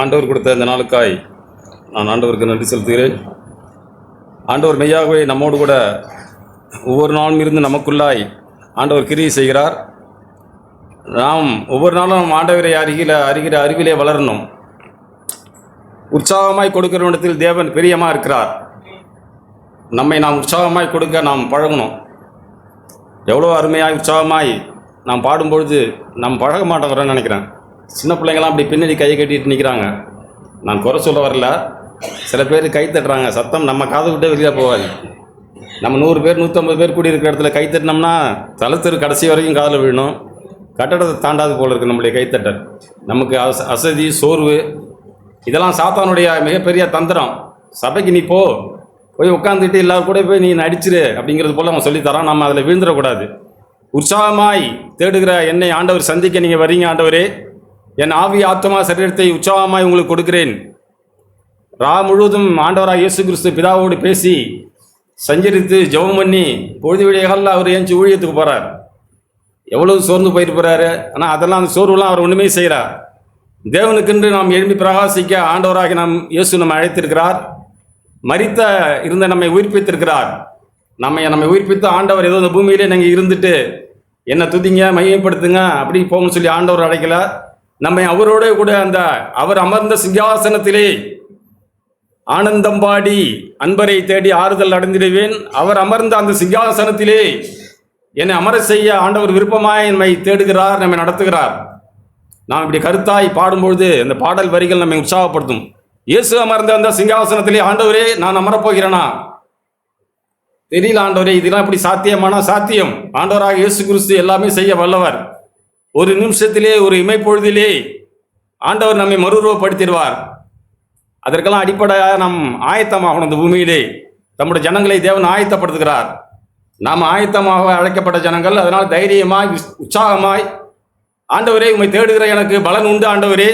ஆண்டவர் கொடுத்த இந்த நாளுக்காய் நான் ஆண்டவருக்கு நன்றி செலுத்துகிறேன். ஆண்டவர் மெய்யாகவே நம்மோடு கூட ஒவ்வொரு நாளும் இருந்து நமக்குள்ளாய் ஆண்டவர் கிரியை செய்கிறார். நாம் ஒவ்வொரு நாளும் ஆண்டவரை அறிகிற அறிவிலே வளரணும். உற்சாகமாய் கொடுக்கிற இடத்தில் தேவன் பிரியமாக இருக்கிறார். நம்மை நாம் உற்சாகமாய் கொடுக்க நாம் பழகணும். எவ்வளோ அருமையாய் உற்சாகமாய் நாம் பாடும்பொழுது நாம் பழக மாட்டோங்கிறோன்னு நினைக்கிறேன். சின்ன பிள்ளைங்களாம் அப்படி பின்னாடி கையை கட்டிட்டு நிற்கிறாங்க. நான் குறை சொல்ல வரல. சில பேர் கை தட்டுறாங்க, சத்தம் நம்ம காதை விட்டே வெளியே போகாது. நம்ம 100 பேர் 150 பேர் கூடி இருக்கிற இடத்துல கை தட்டினோம்னா தளத்திற்கு கடைசி வரைக்கும் காதில் விழணும். கட்டடத்தை தாண்டாது போல் இருக்குது நம்மளுடைய கைத்தட்டல். நமக்கு அசதி, சோர்வு, இதெல்லாம் சாத்தானுடைய மிகப்பெரிய தந்திரம். சபைக்கு நீ போய் உட்காந்துட்டு எல்லாரும் கூட போய் நீ நடிச்சிரு அப்படிங்கிறது போல் அவன் சொல்லித்தரான். நம்ம அதில் விழுந்துடக்கூடாது. உற்சாகமாய் தேடுகிற என்னை ஆண்டவர் சந்திக்க நீங்கள் வரீங்க. ஆண்டவரே, என் ஆவி ஆத்மா சரீரத்தை உற்சாகமாய் உங்களுக்கு கொடுக்கிறேன். முழுவதும் ஆண்டவராக இயேசு கிறிஸ்து பிதாவோடு பேசி சஞ்சரித்து ஜெபம் பண்ணி பொழுது விடியகாலில் அவர் ஏஞ்சி ஊழியத்துக்கு போகிறார். எவ்வளவு சோர்ந்து போயிட்டு போகிறாரு. ஆனால் அதெல்லாம் அந்த சோர்வுலாம் அவர் ஒன்றுமே செய்கிறார். தேவனுக்கென்று நாம் எழுப்பி பிரகாசிக்க ஆண்டவராக இயேசு நம்ம அழைத்திருக்கிறார். மரித்த இருந்த நம்மை உயிர்ப்பித்திருக்கிறார். நம்மை உயிர்ப்பித்த ஆண்டவர் ஏதோ இந்த பூமியிலே நீங்கள் இருந்துட்டு என்னை துதிங்க, மையப்படுத்துங்க அப்படி போங்கன்னு சொல்லி ஆண்டவர் அழைக்கல. நம்மை அவரோட கூட அவர் அமர்ந்த சிங்காசனத்திலே ஆனந்தம் பாடி அன்பரை தேடி ஆறுதல் அடைந்திடுவேன். அவர் அமர்ந்த அந்த சிங்காசனத்திலே என்னை அமர செய்ய ஆண்டவர் விருப்பமாய் நம்மை தேடுகிறார், நம்மை நடத்துகிறார். நாம் இப்படி கருத்தாய் பாடும்பொழுது அந்த பாடல் வரிகள் நம்மை உற்சாகப்படுத்தும். இயேசு அமர்ந்த அந்த சிங்காசனத்திலே ஆண்டவரே நான் அமரப்போகிறேனா? தெரியல ஆண்டவரே, இதெல்லாம் இப்படி சாத்தியமானா சாத்தியம். ஆண்டவராக இயேசு கிறிஸ்து எல்லாமே செய்ய வல்லவர். ஒரு நிமிஷத்திலே, ஒரு இமைப்பொழுதிலே ஆண்டவர் நம்மை மறுரூபப்படுத்திடுவார். அதற்கெல்லாம் அடிப்படையாக நாம் ஆயத்தமாகணும். இந்த பூமியிலே நம்முடைய ஜனங்களை தேவன் ஆயத்தப்படுத்துகிறார். நாம் ஆயத்தமாக அழைக்கப்பட்ட ஜனங்கள். அதனால் தைரியமாய் உற்சாகமாய் ஆண்டவரே உம்மை தேடுகிற எனக்கு பலன் உண்டு ஆண்டவரே,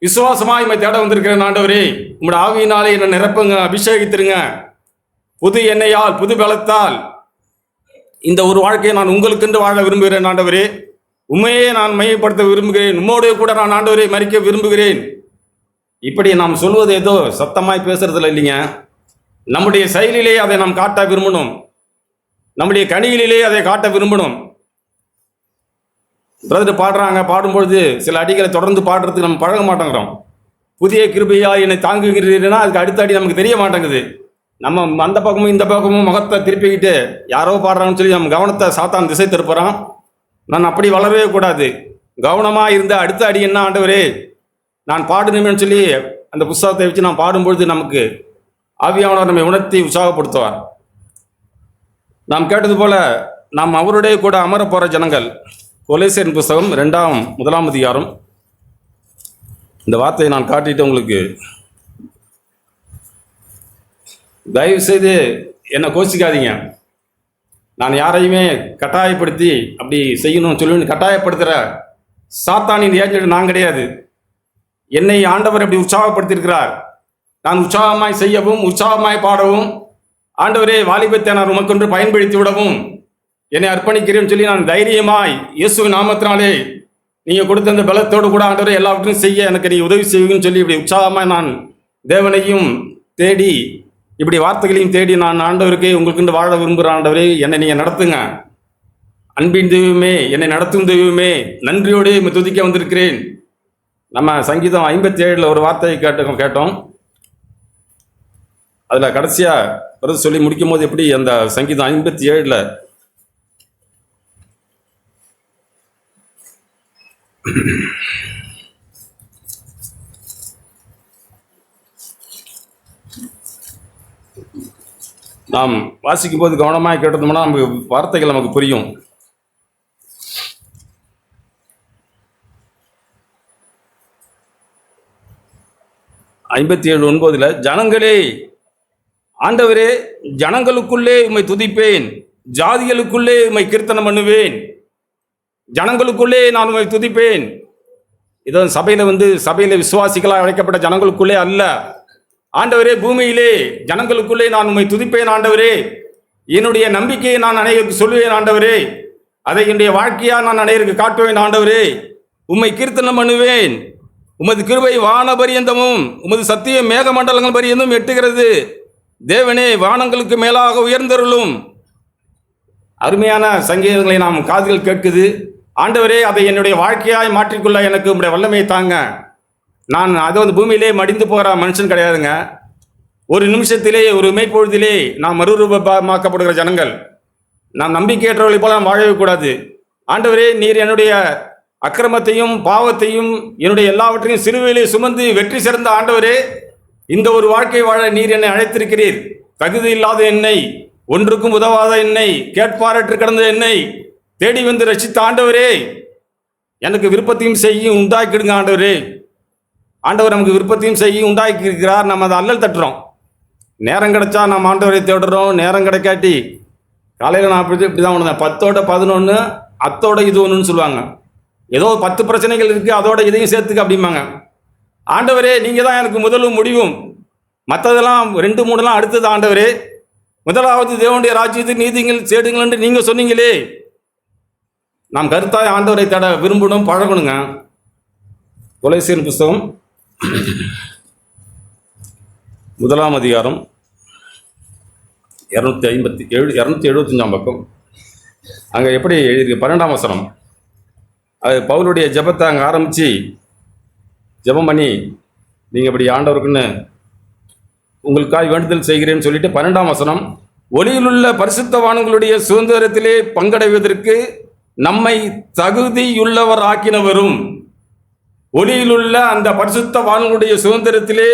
விசுவாசமாய் உம்மை தேட வந்திருக்கிறேன் ஆண்டவரே, உங்களுடைய ஆவியினாலே என்னை நிரப்புங்க, அபிஷேகித்திருங்க. புது எண்ணெயால் புது பலத்தால் இந்த ஒரு வாழ்க்கையை நான் உங்களுக்கென்று வாழ விரும்புகிறேன் ஆண்டவரே. உண்மையே நான் மையப்படுத்த விரும்புகிறேன். உம்மோடு கூட நான் ஆண்டவரை மறிக்க விரும்புகிறேன். இப்படி நாம் சொல்வது ஏதோ சத்தமாய் பேசுறதுல இல்லைங்க. நம்முடைய செயலிலே அதை நாம் காட்ட விரும்பணும். நம்முடைய கனியிலே அதை காட்ட விரும்பணும். பிரதர் பாடுறாங்க, பாடும்பொழுது சில அடிகளை தொடர்ந்து பாடுறதுக்கு நம்ம பழக மாட்டேங்கிறோம். புதிய கிருபையா என்னை தாங்குகிறீர்கள்னா அதுக்கு அடுத்த அடி நமக்கு தெரிய மாட்டேங்குது. நம்ம அந்த பக்கமும் இந்த பக்கமும் முகத்தை திருப்பிக்கிட்டு யாரோ பாடுறாங்கன்னு சொல்லி நம்ம கவனத்தை சாத்தான் திசை திருப்புறான். நான் அப்படி வளரவே கூடாது. கவனமாக இருந்த அடுத்த அடி என்ன ஆண்டவரே நான் பாடணுமேன்னு சொல்லி அந்த புஸ்தகத்தை வச்சு நான் பாடும்பொழுது நமக்கு ஆவியானவர் நம்மை உணர்த்தி உற்சாகப்படுத்துவார். நாம் கேட்டது போல நாம் அவருடைய கூட அமர போகிற ஜனங்கள். கொலேசியர் புஸ்தகம் 1 அதிகாரம். இந்த வார்த்தையை நான் காட்டிட்டு உங்களுக்கு தயவு செய்து என்னை கோச்சிக்காதீங்க. நான் யாரையுமே கட்டாயப்படுத்தி அப்படி செய்யணும்னு சொல்லி கட்டாயப்படுத்துகிற சாத்தானின் ஏஜென்ட் நான் கிடையாது. என்னை ஆண்டவர் அப்படி உற்சாகப்படுத்தியிருக்கிறார். நான் உற்சாகமாய் செய்யவும் உற்சாகமாய் பாடவும் ஆண்டவரே வாலிபத்தை நான் உமக்கொன்று பயன்படுத்தி விடவும் என்னை அர்ப்பணிக்கிறேன்னு சொல்லி நான் தைரியமாய் இயேசுவின் நாமத்தினாலே நீங்கள் கொடுத்த அந்த பலத்தோடு கூட ஆண்டவரே எல்லாவற்றையும் செய்ய எனக்கு நீ உதவி செய்வீங்கன்னு சொல்லி இப்படி உற்சாகமாய் நான் தேவனையும் தேடி இப்படி வார்த்தைகளையும் தேடி நான் ஆண்டவருக்கு உங்களுக்கு வாழ விரும்புகிற ஆண்டவரே என்னை நீங்கள் நடத்துங்க. அன்பின் தெய்வமே, என்னை நடத்தும் தெய்வமே, நன்றியோடு துதிக்க வந்திருக்கிறேன். நம்ம சங்கீதம் 57 ஒரு வார்த்தையை கேட்டோம். அதில் கடைசியாக சொல்லி முடிக்கும் போது எப்படி அந்த சங்கீதம் 57 நாம் வாசிக்கும் போது கவனமாக கேட்டோம்னா நமக்கு வார்த்தைகள் நமக்கு புரியும். ஐம்பத்தி 7:9 ஜனங்களே ஆண்டவரே ஜனங்களுக்குள்ளே உம்மை துதிப்பேன், ஜாதிகளுக்குள்ளே உம்மை கீர்த்தனம் பண்ணுவேன். ஜனங்களுக்குள்ளே நான் உம்மை துதிப்பேன். இதோ சபையில் விசுவாசிகளாக அழைக்கப்பட்ட ஜனங்களுக்குள்ளே அல்ல ஆண்டவரே, பூமியிலே ஜனங்களுக்குள்ளே நான் உம்மை துதிப்பேன் ஆண்டவரே. என்னுடைய நம்பிக்கையை நான் அனைவருக்கு சொல்லுவேன் ஆண்டவரே. அதை என்னுடைய வாழ்க்கையாக நான் அனைவருக்கு காட்டுவேன் ஆண்டவரே. உம்மை கீர்த்தனம் பண்ணுவேன். உமது கிருபை வான பரியந்தமும் உமது சத்தியம் மேகமண்டலங்கள் பரியந்தும் எட்டுகிறது. தேவனே, வானங்களுக்கு மேலாக உயர்ந்தருளும். அருமையான சங்கீதங்களை நாம் காதுகள் கேட்குது. ஆண்டவரே, அதை என்னுடைய வாழ்க்கையாய் மாற்றிக்கொள்ள எனக்கு உங்களுடைய வல்லமையை தாங்க. நான் அது பூமியிலே மடிந்து போகிற மனுஷன் கிடையாதுங்க. ஒரு நிமிஷத்திலே, ஒரு இமைப்பொழுதிலே நாம் மறுரூபமாக்கப்படுகிற ஜனங்கள். நாம் நம்பிக்கையற்றவர்களை போல நாம் வாழவே கூடாது. ஆண்டவரே, நீர் என்னுடைய அக்கிரமத்தையும் பாவத்தையும் என்னுடைய எல்லாவற்றையும் சிலுவையிலே சுமந்து வெற்றி சிறந்த ஆண்டவரே, இந்த ஒரு வாழ்க்கை வாழ நீர் என்னை அழைத்திருக்கிறீர். தகுதி இல்லாத என்னை, ஒன்றுக்கும் உதவாத என்னை, கேட்பாரற்று கிடந்த என்னை தேடி வந்து ரட்சித்த ஆண்டவரே, எனக்கு விருப்பத்தையும் செய்யும் உண்டாக்கிடுங்க ஆண்டவரே. ஆண்டவர் நமக்கு விருப்பத்தையும் செய்யும் உண்டாக்கி இருக்கிறார். நம்ம அதை அல்லல் தட்டுறோம். நேரம் கிடைச்சா நம்ம ஆண்டவரை தேடுறோம். நேரம் கிடைக்காட்டி, காலையில் நான் இப்படி தான் உணர்ந்தேன், 10ஓட 11 அத்தோட இது ஒன்றுன்னு சொல்லுவாங்க. ஏதோ 10 பிரச்சனைகள் இருக்குது, அதோட இதையும் சேர்த்துக்க அப்படிம்பாங்க. ஆண்டவரே, நீங்கள் தான் எனக்கு முதலும் முடிவும், மற்றதெல்லாம் 2, 3 அடுத்தது. ஆண்டவரே, முதலாவது தேவனுடைய ராஜ்யத்துக்கு நீதிகள் சேடுங்கள் என்று நீங்கள் சொன்னீங்களே. நாம் கருத்தாய் ஆண்டவரை தேட விரும்பணும், பழகணுங்க. கொலோசியர் புஸ்தகம் 1 அதிகாரம் 275 பக்கம். அங்கே எப்படி எழுதியிருக்கு, 12ஆம் வசனம். அது பவுலுடைய ஜெபத்தை அங்கே ஆரம்பித்து ஜெபம் பண்ணி, நீங்கள் இப்படி ஆண்டவருக்குன்னு உங்களுக்காக வேண்டுதல் செய்கிறேன்னு சொல்லிட்டு 12ஆம் வசனம், ஒளியிலுள்ள பரிசுத்தவான்களுடைய சுதந்திரத்திலே பங்கடைவதற்கு நம்மை தகுதியுள்ளவர் ஆக்கினவரும், ஒளியிலுள்ள அந்த பரிசுத்தவான்களுடைய சுதந்திரத்திலே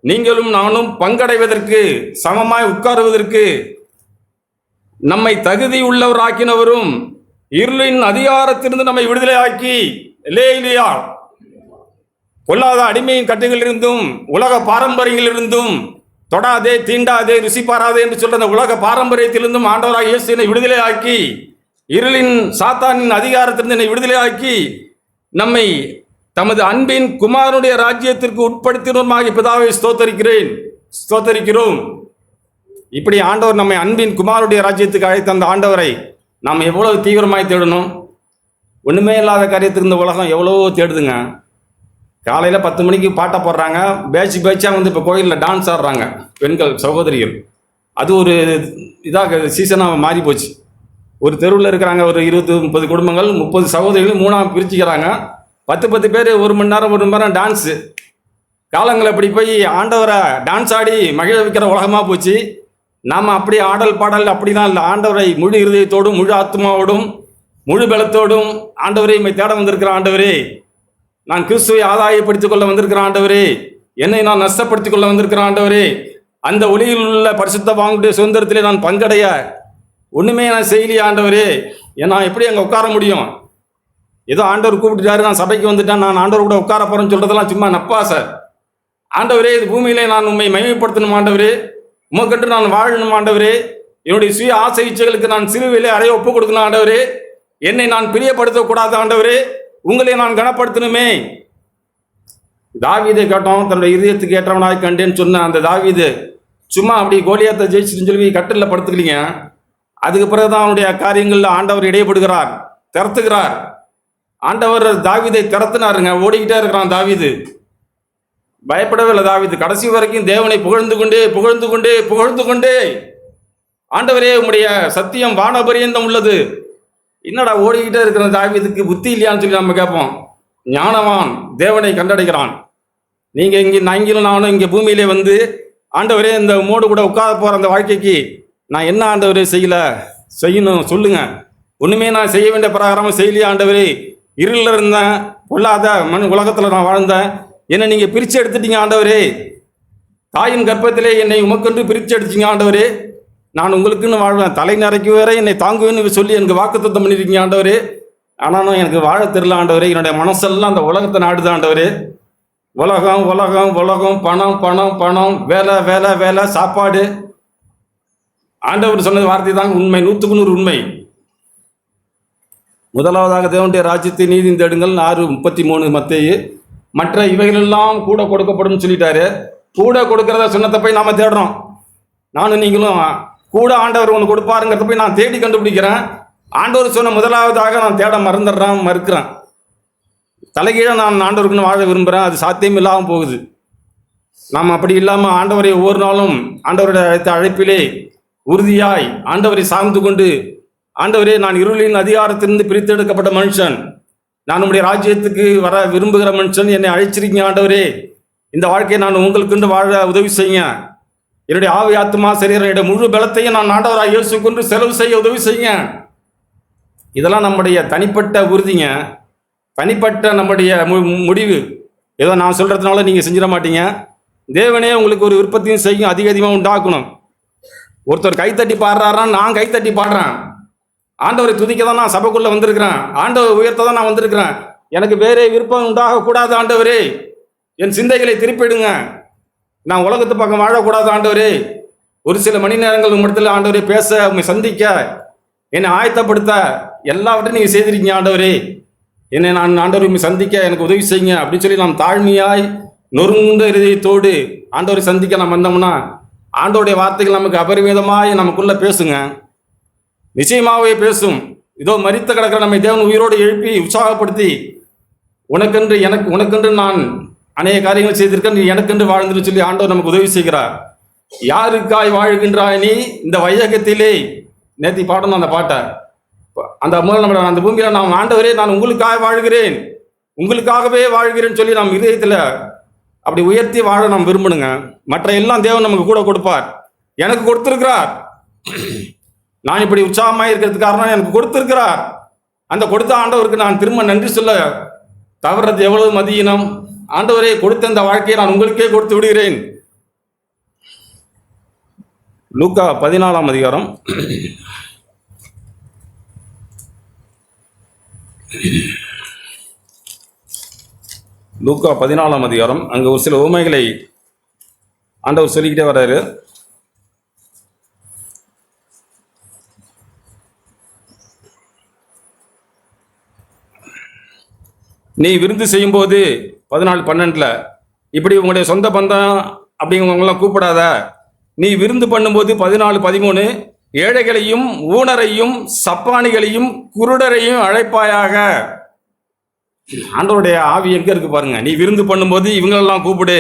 நீங்களும் நானும் பங்கடைவதற்கு, சமமாய் உட்காருவதற்கு நம்மை தகுதி உள்ளவர் ஆக்கினவரும், இருளின் அதிகாரத்திலிருந்து நம்மை விடுதலை ஆக்கி, இல்லையா, கொல்லாத அடிமையின் கட்டுகளிலிருந்தும் உலக பாரம்பரியங்களிலிருந்தும், தொடாதே, தீண்டாதே, ருசி பாராதே என்று சொல்ற அந்த உலக பாரம்பரியத்திலிருந்தும் ஆண்டவராக இயேசு என்னை விடுதலை ஆக்கி, இருளின் சாத்தானின் அதிகாரத்திலிருந்து என்னை விடுதலை ஆக்கி, நம்மை தமது அன்பின் குமாரனுடைய ராஜ்யத்திற்கு உட்படுத்தினோமாகி பிதாவை ஸ்தோத்தரிக்கிறோம். இப்படி ஆண்டவர் நம்மை அன்பின் குமாரனுடைய ராஜ்யத்துக்கு அழைத்த அந்த ஆண்டவரை நாம் எவ்வளவு தீவிரமாய் தேடணும். ஒன்றுமே இல்லாத காரியத்துக்கு இந்த உலகம் எவ்வளவோ தேடுதுங்க. காலையில் 10 மணிக்கு பாட்டை போடுறாங்க, பேட்சாக இப்போ கோயிலில் டான்ஸ் ஆடுறாங்க பெண்கள் சகோதரிகள். அது ஒரு இதாக சீசனாக மாறி போச்சு. ஒரு தெருவில் இருக்கிறாங்க ஒரு 20-30 குடும்பங்கள், 30 சகோதரிகள் 3ஆக பிரிச்சுக்கிறாங்க. 10 பேர் 1 மணி நேரம் டான்ஸு. காலங்கள் அப்படி போய் ஆண்டவரை டான்ஸ் ஆடி மகிழ வைக்கிற உலகமாக போச்சு. நாம் அப்படி ஆடல் பாடல் அப்படிலாம் இல்லை. ஆண்டவரை முழு இருதயத்தோடும், முழு ஆத்மாவோடும், முழு பலத்தோடும் ஆண்டவரை இம்மை தேட வந்திருக்கிற ஆண்டவரே, நான் கிறிஸ்துவை ஆதாயப்படுத்திக் கொள்ள வந்திருக்கிற ஆண்டவரே, என்னை நான் நஷ்டப்படுத்திக் கொள்ள வந்திருக்கிற ஆண்டவரே, அந்த ஒளியில் உள்ள பரிசுத்தவான்களுடைய சுதந்திரத்திலே நான் பங்கடைய ஒன்றுமே நான் செய்யலையே ஆண்டவரே. நான் எப்படி அங்கே உட்கார முடியும்? ஏதோ ஆண்டவர் கூப்பிட்டுட்டாரு, நான் சபைக்கு வந்துட்டேன், நான் ஆண்டவர் கூட உட்கார போகிறேன்னு சொல்கிறதெல்லாம் சும்மா நப்பா சார். ஆண்டவரே, இது பூமியிலே நான் உண்மை மகிமைப்படுத்தணும் ஆண்டவரே, உமக்கென்று நான் வாழணும் ஆண்டவரே, என்னுடைய சுய ஆசை இச்சைகளுக்கு நான் சிலுவையிலே அறைய ஒப்புக் கொடுக்கணும் ஆண்டவரே, என்னை நான் பிரியப்படுத்தக்கூடாது ஆண்டவரே, உங்களை நான் கனப்படுத்தணுமே. தாவீதை கேட்டோம், தன்னுடைய இதயத்துக்கு ஏற்றவனாய் கண்டேன்னு சொன்ன அந்த தாவீது சும்மா அப்படி கோலியாத்தை ஜெயிச்சுன்னு சொல்லி கட்டில் படுத்துக்கலீங்க. அதுக்கு பிறகுதான் அவனுடைய காரியங்களில் ஆண்டவர் இடையப்படுகிறார், திறத்துகிறார். ஆண்டவர் தாவீதை திறத்துனாருங்க. ஓடிக்கிட்டே இருக்கிறான் தாவீது, பயப்படவே இல்லை தாவீது. கடைசி வரைக்கும் தேவனை புகழ்ந்து கொண்டே ஆண்டவரே, உம்முடைய சத்தியம் வானபரியந்தம் உள்ளது. என்னடா ஓடிக்கிட்டே இருக்கிற தாவீதுக்கு புத்தி இல்லையான்னு சொல்லி நம்ம கேட்போம். ஞானவான் தேவனை கண்டடைகிறான். நீங்கள் இங்கிலும் நானும் இங்கே பூமியிலே வந்து ஆண்டவரே, இந்த மோடு கூட உட்கார போகிற அந்த வாழ்க்கைக்கு நான் என்ன ஆண்டவரே செய்யணும் சொல்லுங்க. ஒன்றுமே நான் செய்ய வேண்டிய பிரகாரமாக செய்யலையே ஆண்டவரே. இருளில் இருந்தேன், கொள்ளாத உலகத்தில் நான் வாழ்ந்தேன், என்னை நீங்கள் பிரித்து எடுத்துட்டீங்க ஆண்டவரே. தாயின் கர்ப்பத்திலே என்னை உமக்கென்று பிரித்து எடுத்தீங்க ஆண்டவரே. நான் உங்களுக்குன்னு வாழ்வேன், தலை நிறைக்கு வேற என்னை தாங்குவேன்னு சொல்லி எனக்கு வாக்குத்தத்தம் பண்ணியிருக்கீங்க ஆண்டவரே. ஆனாலும் எனக்கு வாழ தெரியல ஆண்டவரே. என்னுடைய மனசெல்லாம் அந்த உலகத்தை நாடுது ஆண்டவரே. உலகம் உலகம் உலகம், பணம் பணம் பணம், வேலை வேலை வேலை, சாப்பாடு. ஆண்டவர் சொன்னது வார்த்தை தான் உண்மை, 100க்கு 100 உண்மை. முதலாவதாக தேவனுடைய ராஜ்யத்தை நீதியும் தேடுங்கள், 6:33 மத்தேயு. மற்ற இவைகளெல்லாம் கூட கொடுக்கப்படும் சொல்லிட்டாரு. கூட கொடுக்கறத சொன்னதை போய் நாம தேடுறோம். நானும் நீங்களும் கூட ஆண்டவர் ஒன்று கொடுப்பாருங்கிறத போய் நான் தேடி கண்டுபிடிக்கிறேன். ஆண்டவர் சொன்ன முதலாவதாக நான் தேட மறுக்கிறேன். தலைகீழாக நான் ஆண்டவருக்குன்னு வாழ விரும்புகிறேன், அது சாத்தியம் இல்லாமல் போகுது. நாம் அப்படி இல்லாமல் ஆண்டவரை ஒவ்வொரு நாளும் ஆண்டவருடைய அழைத்த அழைப்பிலே உறுதியாய் ஆண்டவரை சார்ந்து கொண்டு, ஆண்டவரே, நான் இருளின் அதிகாரத்திலிருந்து பிரித்தெடுக்கப்பட்ட மனுஷன், நான் உங்களுடைய ராஜ்யத்துக்கு வர விரும்புகிற மனுஷன், என்னை அழைச்சிருக்கீங்க ஆண்டவரே, இந்த வாழ்க்கையை நான் உங்களுக்கு வாழ உதவி செய்யுங்க, என்னுடைய ஆவி ஆத்மா சரீரம் என்னுடைய முழு பலத்தையும் நான் ஆண்டவராக இயேசு கொண்டு செலவு செய்ய உதவி செய்யுங்க. இதெல்லாம் நம்முடைய தனிப்பட்ட உறுதிங்க, தனிப்பட்ட நம்முடைய முடிவு. ஏதோ நான் சொல்கிறதுனால நீங்கள் செஞ்சிட மாட்டீங்க. தேவனே உங்களுக்கு ஒரு விருப்பத்தையும் செய்யும், அதிகமாக உண்டாக்கணும். ஒருத்தர் கைத்தட்டி பாடுறாருன்னா நான் கைத்தட்டி பாடுறேன். ஆண்டவரை துதிக்க தான் நான் சபைக்குள்ளே வந்திருக்கிறேன், ஆண்டவர் உயர்த்த தான் நான் வந்திருக்கிறேன். எனக்கு வேறே விருப்பம் உண்டாகக்கூடாது ஆண்டவரே, என் சிந்தைகளை திருப்பிடுங்க. நான் உலகத்து பக்கம் வாழக்கூடாது ஆண்டவரே. ஒரு சில மணி நேரங்கள் உங்களிடத்தில் ஆண்டவரே பேச, உண்மை சந்திக்க, என்னை ஆயத்தப்படுத்த எல்லாவற்றையும் நீங்கள் செய்திருக்கீங்க ஆண்டவரே. என்னை நான் ஆண்டவர் உண்மை சந்திக்க எனக்கு உதவி செய்யுங்க அப்படின்னு சொல்லி நாம் தாழ்மையாய் நொறுங்குண்ட இருதயத்தோடு ஆண்டவரை சந்திக்க நாம் வந்தோம்னா, ஆண்டவருடைய வார்த்தைகள் நமக்கு அபரிமிதமாய் நமக்குள்ளே பேசுங்க, நிச்சயமாகவே பேசும். இதோ மரித்த கிடக்கிற நம்மை தேவன் உயிரோடு எழுப்பி உற்சாகப்படுத்தி, உனக்கென்று நான் அநேக காரியங்கள் செய்திருக்கேன், நீ எனக்கென்று வாழ்ந்துன்னு சொல்லி ஆண்டவர் நமக்கு உதவி செய்கிறார். யாருக்காய் வாழ்கின்றாய் நீ இந்த வையகத்திலே? நேத்தி பாடணும் அந்த பாட்டை. அந்த நம்ம அந்த பூமியில நாம் ஆண்டவரே, நான் உங்களுக்காக வாழ்கிறேன், உங்களுக்காகவே வாழ்கிறேன்னு சொல்லி நாம் இதயத்தில் அப்படி உயர்த்தி வாழ நாம் விரும்பணுங்க. மற்ற எல்லாம் தேவன் நமக்கு கூட கொடுப்பார். எனக்கு கொடுத்திருக்கிறார். நான் இப்படி உற்சாகமாக இருக்கிறதுக்கு காரணம் எனக்கு கொடுத்திருக்கிறார். அந்த கொடுத்த ஆண்டவருக்கு நான் திரும்ப நன்றி சொல்ல தவறது எவ்வளவு மதியினம். ஆண்டவரே, கொடுத்த இந்த வாழ்க்கையை நான் உங்களுக்கே கொடுத்து விடுகிறேன். லூக்கா 14ஆம் அதிகாரம் லூக்கா 14ஆம் அதிகாரம். அங்கே ஒரு சில உவமைகளை ஆண்டவர் சொல்லிக்கிட்டே வர்றாரு. நீ விருந்து செய்யும்போது 14:12 இப்படி உங்களுடைய சொந்த பந்தம் அப்படிங்கிறவங்களாம் கூப்பிடாத. நீ விருந்து பண்ணும்போது 14:13 ஏழைகளையும் ஊனரையும் சப்பானிகளையும் குருடரையும் அழைப்பாயாக. ஆண்டவருடைய ஆவி எங்க இருக்கு பாருங்க. நீ விருந்து பண்ணும்போது இவங்களெல்லாம் கூப்பிடு,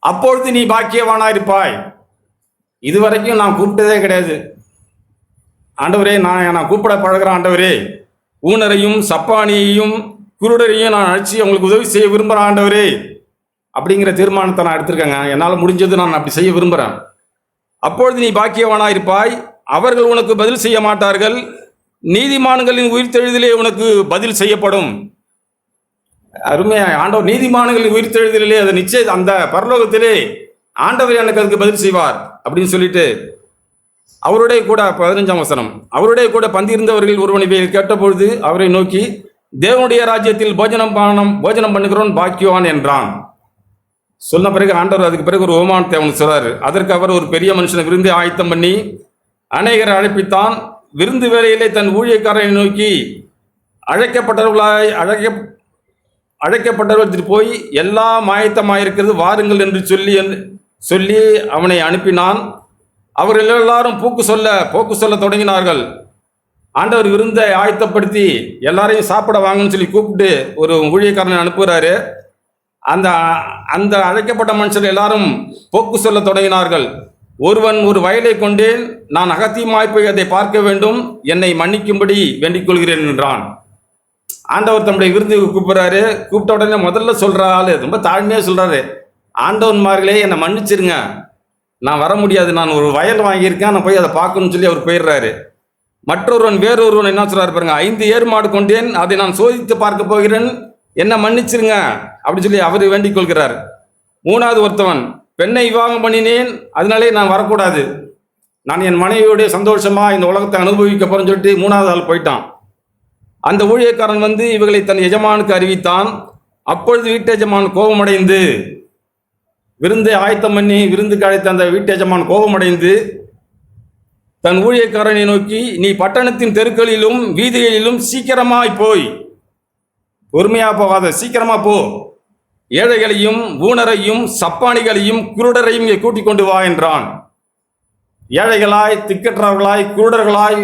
அப்பொழுது நீ பாக்கியவானா இருப்பாய். இதுவரைக்கும் நான் கூப்பிட்டதே கிடையாது. ஆண்டவரே, நான் கூப்பிட பழகிறேன் ஆண்டவரே. ஊனரையும் சப்பானியையும் குருடரையும் நான் அழைச்சி அவங்களுக்கு உதவி செய்ய விரும்புகிறேன் ஆண்டவரே அப்படிங்கிற தீர்மானத்தை நான் எடுத்திருக்கேங்க. என்னால் முடிஞ்சது நான் அப்படி செய்ய விரும்புகிறேன். அப்பொழுது நீ பாக்கியவானா இருப்பாய், அவர்கள் உனக்கு பதில் செய்ய மாட்டார்கள், நீதிமான்களின் உயிர்த்தெழுதலே உனக்கு பதில் செய்யப்படும். அருமையா, ஆண்டவர் நீதிமான்களின் உயிர்த்தெழுதலே அது நிச்சயம் அந்த பரலோகத்திலே ஆண்டவர் எனக்கு அதுக்கு பதில் செய்வார் அப்படின்னு சொல்லிட்டு, அவருடைய கூட 15ஆம் வசனம், அவருடைய கூட பந்திருந்தவர்கள் ஒருவனை கேட்டபொழுது அவரை நோக்கி, தேவனுடைய ராஜ்யத்தில் போஜனம் பண்ணுகிறோன் பாக்கியவான் என்றான். சொன்ன பிறகு ஆண்டவர் அதுக்கு பிறகு ஒரு உவமானத்தை அவனுக்கு சொல்றாரு. அதற்கு அவர் ஒரு பெரிய மனுஷனை விருந்து ஆயத்தம் பண்ணி அநேகரை அழைப்பித்தான். விருந்து வேலையிலே தன் ஊழியக்காரனை நோக்கி, அழைக்கப்பட்டவர்கள் போய் எல்லாம் ஆயத்தமாயிருக்கிறது, வாருங்கள் என்று சொல்லி அவனை அனுப்பினான். அவர்கள் எல்லாரும் போக்கு சொல்ல தொடங்கினார்கள். ஆண்டவர் விருந்தை ஆயத்தப்படுத்தி எல்லாரையும் சாப்பிட வாங்கன்னு சொல்லி கூப்பிட்டு ஒரு ஊழியக்காரனை அனுப்புகிறாரு. அந்த அழைக்கப்பட்ட மனுஷர் எல்லாரும் போக்கு சொல்ல தொடங்கினார்கள். ஒருவன் ஒரு வயலை கொண்டேன், நான் அகத்தியமாய் போய் அதை பார்க்க வேண்டும், என்னை மன்னிக்கும்படி வேண்டிக் கொள்கிறேன் என்றான். ஆண்டவர் தம்முடைய விருந்துக்கு கூப்பிடுறாரு. கூப்பிட்ட உடனே முதல்ல சொல்ற ஆளு ரொம்ப தாழ்மையாக சொல்றாரு, ஆண்டவன்மார்களே என்னை மன்னிச்சிருங்க, நான் வர முடியாது, நான் ஒரு வயல் வாங்கியிருக்கேன், நான் போய் அதை பார்க்கணும்னு சொல்லி அவர் போயிடுறாரு. வேறொருவன் என்ன சொல்றாரு பாருங்க, 5 ஏர் மாடு கொண்டேன், அதை நான் சோதித்து பார்க்க போகிறேன், என்ன மன்னிச்சிருங்க அப்படின்னு சொல்லி அவர் வேண்டிக் கொள்கிறார். 3வது ஒருத்தவன், பெண்ணை விவாகம் பண்ணினேன், அதனாலே நான் வரக்கூடாது, நான் என் மனைவியோடைய சந்தோஷமா இந்த உலகத்தை அனுபவிக்க போறேன்னு சொல்லிட்டு 3வது ஆள் போயிட்டான். அந்த ஊழியக்காரன் வந்து இவர்களை தன் எஜமானுக்கு அறிவித்தான். அப்பொழுது வீட்டு எஜமான் கோபமடைந்து, விருந்தை ஆயத்தம் பண்ணி விருந்துக்கு அழைத்த அந்த வீட்டு எஜமான் கோபமடைந்து தன் ஊழியக்காரனை நோக்கி, நீ பட்டணத்தின் தெருக்களிலும் வீதிகளிலும் சீக்கிரமாய் போய், பொறுமையா போகாத, சீக்கிரமா போ, ஏழைகளையும் ஊனரையும் சப்பானிகளையும் குருடரையும் இங்கே கூட்டிக் கொண்டு வா என்றான். ஏழைகளாய், திக்கற்றவர்களாய், குருடர்களாய்,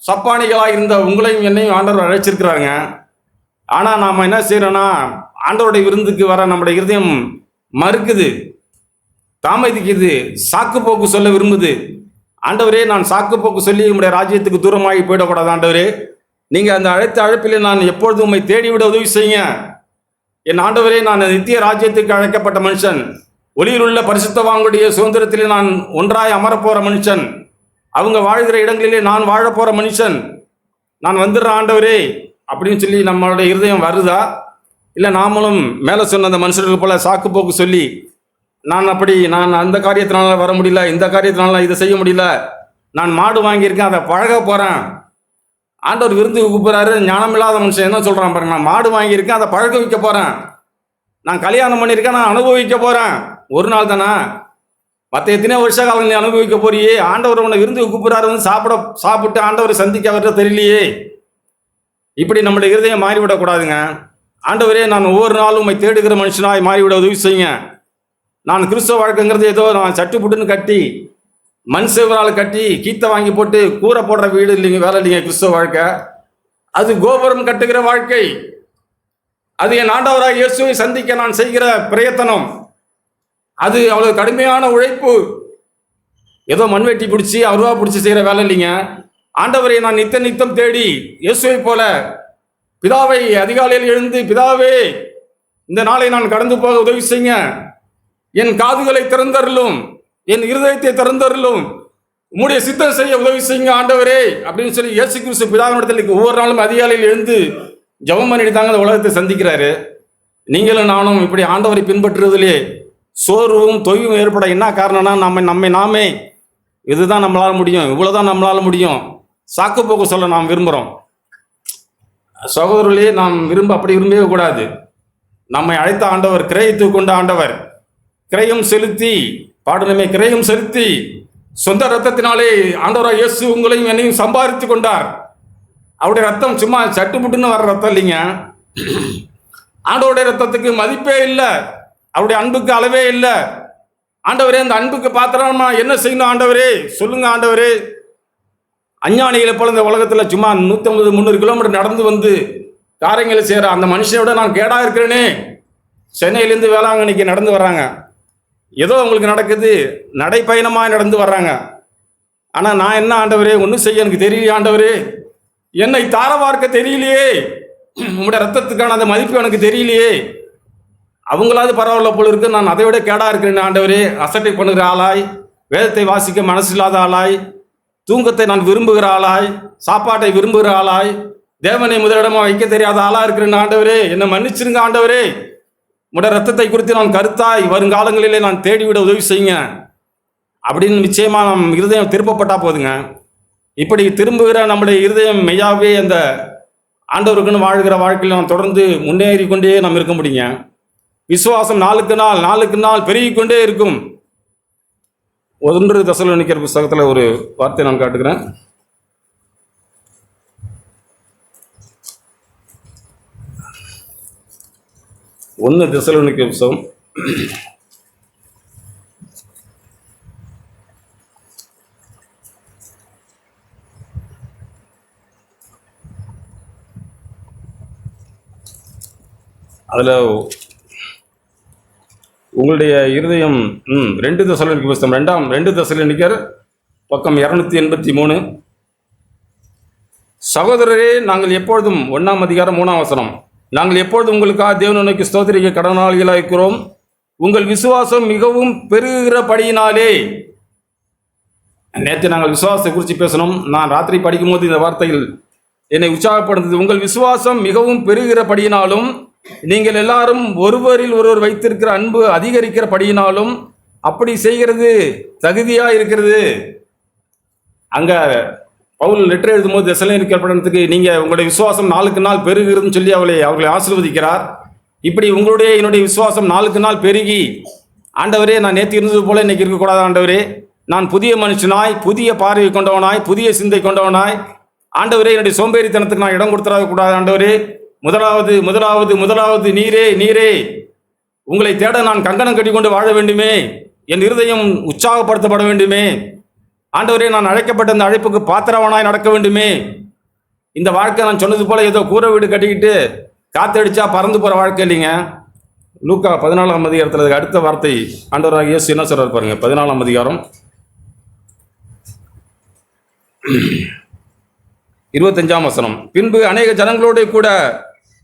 சப்பானிகளாய் இருந்த உங்களையும் என்னையும் ஆண்டவர் அழைச்சிருக்கிறாங்க. ஆனால் நாம் என்ன செய்யறோம்னா ஆண்டவருடைய விருந்துக்கு வர நம்முடைய இருதயம் மறுக்குது, தாமதிக்குது, சாக்கு போக்கு சொல்ல விரும்புது. ஆண்டவரே, நான் சாக்கு போக்கு சொல்லி உங்களுடைய ராஜ்யத்துக்கு தூரமாகி போயிடக்கூடாது. ஆண்டவரே, நீங்கள் அந்த அழைத்த அழைப்பிலே நான் எப்பொழுதும் உண்மை தேடிவிட உதவி செய்யுங்க. என் ஆண்டவரே, நான் நித்திய ராஜ்யத்துக்கு அழைக்கப்பட்ட மனுஷன், ஒளியில் உள்ள பரிசுத்தவான்களுடைய சுதந்திரத்திலே நான் ஒன்றாய் அமரப்போகிற மனுஷன், அவங்க வாழ்கிற இடங்களிலே நான் வாழப்போகிற மனுஷன், நான் வந்துடுறேன் ஆண்டவரே அப்படின்னு சொல்லி நம்மளுடைய இருதயம் வருதா? இல்லை நாமளும் மேலே சொன்ன அந்த மனுஷர்கள் போல சாக்கு போக்கு சொல்லி நான் அந்த காரியத்தினால வர முடியல, இந்த காரியத்தினால இதை செய்ய முடியல, நான் மாடு வாங்கியிருக்கேன் அதை பழக போகிறேன், ஆண்டவர் விருந்து கூப்பிட்றாரு, ஞானமில்லாத மனுஷன் என்ன சொல்கிறான் பாருங்க, நான் மாடு வாங்கியிருக்கேன் அதை பழக வைக்க போகிறேன், நான் கல்யாணம் பண்ணியிருக்கேன் நான் அனுபவிக்க போகிறேன். ஒரு நாள் தானே, மற்ற எத்தனையோ வருஷ காலம் நீ அனுபவிக்க போறியே, ஆண்டவர் உன்னை விருந்து கூப்பிட்றாரு, வந்து சாப்பிட்டு ஆண்டவரை சந்திக்க அவர்கிட்ட தெரியலையே. இப்படி நம்முடைய இருதயம் மாறிவிடக்கூடாதுங்க. ஆண்டவரே, நான் ஒவ்வொரு நாளும் உண்மை தேடுகிற மனுஷனாய் மாறிவிட உதவி செய்யுங்க. நான் கிறிஸ்தவ வாழ்க்கைங்கிறது ஏதோ நான் சட்டு புட்டுன்னு கட்டி மண் சேவரால் கட்டி கீத்தை வாங்கி போட்டு கூரை போடுற வீடு இல்லைங்க, வேலை இல்லைங்க கிறிஸ்தவ வாழ்க்கை. அது கோபுரம் கட்டுகிற வாழ்க்கை. அது என் ஆண்டவராக இயேசுவை சந்திக்க நான் செய்கிற பிரயத்தனம். அது அவ்வளவு கடுமையான உழைப்பு. ஏதோ மண்வெட்டி பிடிச்சி அருவா பிடிச்சி செய்கிற வேலை இல்லைங்க. ஆண்டவரை நான் நித்தம் தேடி இயேசுவை போல பிதாவை அதிகாலையில் எழுந்து, பிதாவே இந்த நாளை நான் கடந்து போக உதவி செய்யுங்க, என் காதுகளை திறந்தருளும், என் இருதயத்தை திறந்தருளும், உம்முடைய சித்தம் செய்ய உதவி செய்யுங்க ஆண்டவரே அப்படின்னு சொல்லி இயேசு கிறிஸ்து பிதாவினிடத்தில் ஒவ்வொரு நாளும் அதிகாலையில் எழுந்து ஜெபம் பண்ணிட்டு தாங்க அந்த உலகத்தை சந்திக்கிறாரு. நீங்களும் நானும் இப்படி ஆண்டவரை பின்பற்றுறதுலே சோர்வும் தொய்வும் ஏற்பட என்ன காரணம்னா நம்மை நாமே இதுதான் நம்மளால முடியும், இவ்வளவுதான் நம்மளால முடியும் சாக்கு போக்கு சொல்ல நாம் விரும்புகிறோம். சகோதரர்களே, நாம் அப்படி விரும்பவே கூடாது. நம்மை அழைத்த ஆண்டவர், கிரயத்து கொண்ட ஆண்டவர், கிரயம் செலுத்தி பாடணுமே, கிரயம் செலுத்தி சொந்த ரத்தத்தினாலே ஆண்டவராக இயேசு உங்களையும் என்னையும் சம்பாதித்து கொண்டார். அவருடைய ரத்தம் சும்மா சட்டுப்புட்டுன்னு வர்ற ரத்தம் இல்லைங்க. ஆண்டவருடைய ரத்தத்துக்கு மதிப்பே இல்லை, அவருடைய அன்புக்கு அளவே இல்லை. ஆண்டவரே, அந்த அன்புக்கு பாத்திரமா என்ன செய்யணும் ஆண்டவரே சொல்லுங்க ஆண்டவரே. அஞ்ஞானிகளை போல இந்த உலகத்தில் சும்மா 150-300 கிலோமீட்டர் நடந்து வந்து காரியங்களை செய்கிற அந்த மனுஷனோட நான் கேடாக இருக்கிறேனே. சென்னையிலேருந்து வேளாங்கண்ணிக்கு நடந்து வர்றாங்க, ஏதோ அவங்களுக்கு நடக்குது, நடைப்பயணமாக நடந்து வர்றாங்க. ஆனால் நான் என்ன ஆண்டவரே ஒன்றும் செய்ய எனக்கு தெரியலையே ஆண்டவரே, என்னை தார பார்க்க தெரியலையே, உங்களுடைய ரத்தத்துக்கான அந்த மதிப்பு எனக்கு தெரியலையே. அவங்களாவது பரவாயில்ல போல இருக்கு, நான் அதை விட கேடாக இருக்கிறேன் ஆண்டவரே. அசட்டை பண்ணுகிற ஆளாய், வேதத்தை வாசிக்க மனசு இல்லாத ஆளாய், தூங்கத்தை நான் விரும்புகிற ஆளாய், சாப்பாட்டை விரும்புகிற ஆளாய், தேவனை முதலிடமா வைக்க தெரியாத ஆளா இருக்கிறேன் ஆண்டவரே, என்னை மன்னிச்சிருங்க ஆண்டவரே. உடைய ரத்தத்தை குறித்து நான் கருத்தாய் வருங்காலங்களிலே நான் தேடிவிட உதவி செய்யுங்க அப்படின்னு நிச்சயமா நம் இருதயம் திருப்பப்பட்டா போதுங்க. இப்படி திரும்புகிற நம்முடைய இருதயம் மெய்யாவே அந்த ஆண்டவருக்குன்னு வாழ்கிற வாழ்க்கையில் நாம் தொடர்ந்து முன்னேறி கொண்டே நாம் இருக்க முடியுங்க. விசுவாசம் நாளுக்கு நாள் பெருகிக் கொண்டே இருக்கும். 1 தெசலோனிக்கர் புத்தகத்தில் ஒரு வார்த்தை நான் காட்டுகிறேன். 1 தெசலோனிக்கர் புத்தகம் 2 உங்களுடைய இருதயம் 2 தெசலோனிக்கர் புத்தகம் 2 தெசலோனிக்கர் பக்கம் 283. சகோதரரே, நாங்கள் எப்பொழுதும் 1 அதிகாரம் 3 வசனம், நாங்கள் எப்பொழுதும் உங்களுக்காக தேவனை நோக்கி ஸ்தோத்திரிக்க கடனாளிகளாக இருக்கிறோம். உங்கள் விசுவாசம் மிகவும் பெருகிறபடியினாலே. நேற்று நாங்கள் விசுவாசத்தை குறித்து பேசணும். நான் ராத்திரி படிக்கும்போது இந்த வார்த்தைகள் என்னை உற்சாகப்படுத்தது. உங்கள் விசுவாசம் மிகவும் பெருகிறபடியினாலும் நீங்கள் எல்லாரும் ஒருவரில் ஒருவர் வைத்திருக்கிற அன்பு அதிகரிக்கிறபடியினாலும் அப்படி செய்கிறது தகுதியா இருக்கிறது. அங்க பவுல் லெட்டர் எழுதும்போது தெசலோனிக்கர் பட்டணத்துக்கு நீங்க உங்களுடைய விசுவாசம் நாளுக்கு நாள் பெருகிறதுன்னு சொல்லி அவர்களை ஆசீர்வதிக்கிறார். இப்படி உங்களுடைய என்னுடைய விசுவாசம் நாளுக்கு நாள் பெருகி, ஆண்டவரே நான் நேற்று இருந்தது போல இன்னைக்கு இருக்கக்கூடாது ஆண்டவரே, நான் புதிய மனுஷனாய், புதிய பார்வை கொண்டவனாய், புதிய சிந்தை கொண்டவனாய், ஆண்டவரே என்னுடைய சோம்பேறித்தனத்துக்கு நான் இடம் கொடுத்துட கூடாது ஆண்டவரே. முதலாவது நீரே உங்களை தேட நான் கங்கணம் கட்டி கொண்டு வாழ வேண்டுமே, என் இருதயம் உற்சாகப்படுத்தப்பட வேண்டுமே ஆண்டவரே, நான் அழைக்கப்பட்ட இந்த அழைப்புக்கு பாத்திரவனாய் நடக்க வேண்டுமே. இந்த வாழ்க்கை நான் சொன்னது போல ஏதோ கூரை வீடு கட்டிக்கிட்டு காத்தடிச்சா பறந்து போகிற வாழ்க்கை இல்லைங்க. லூக்கா 14ஆம் அதிகாரத்தில் அடுத்த வார்த்தை ஆண்டவராக இயேசு என்ன சொல்றாரு பாருங்க. 14ஆம் அதிகாரம் 25ஆம் வசனம். பின்பு அநேக ஜனங்களோடு கூட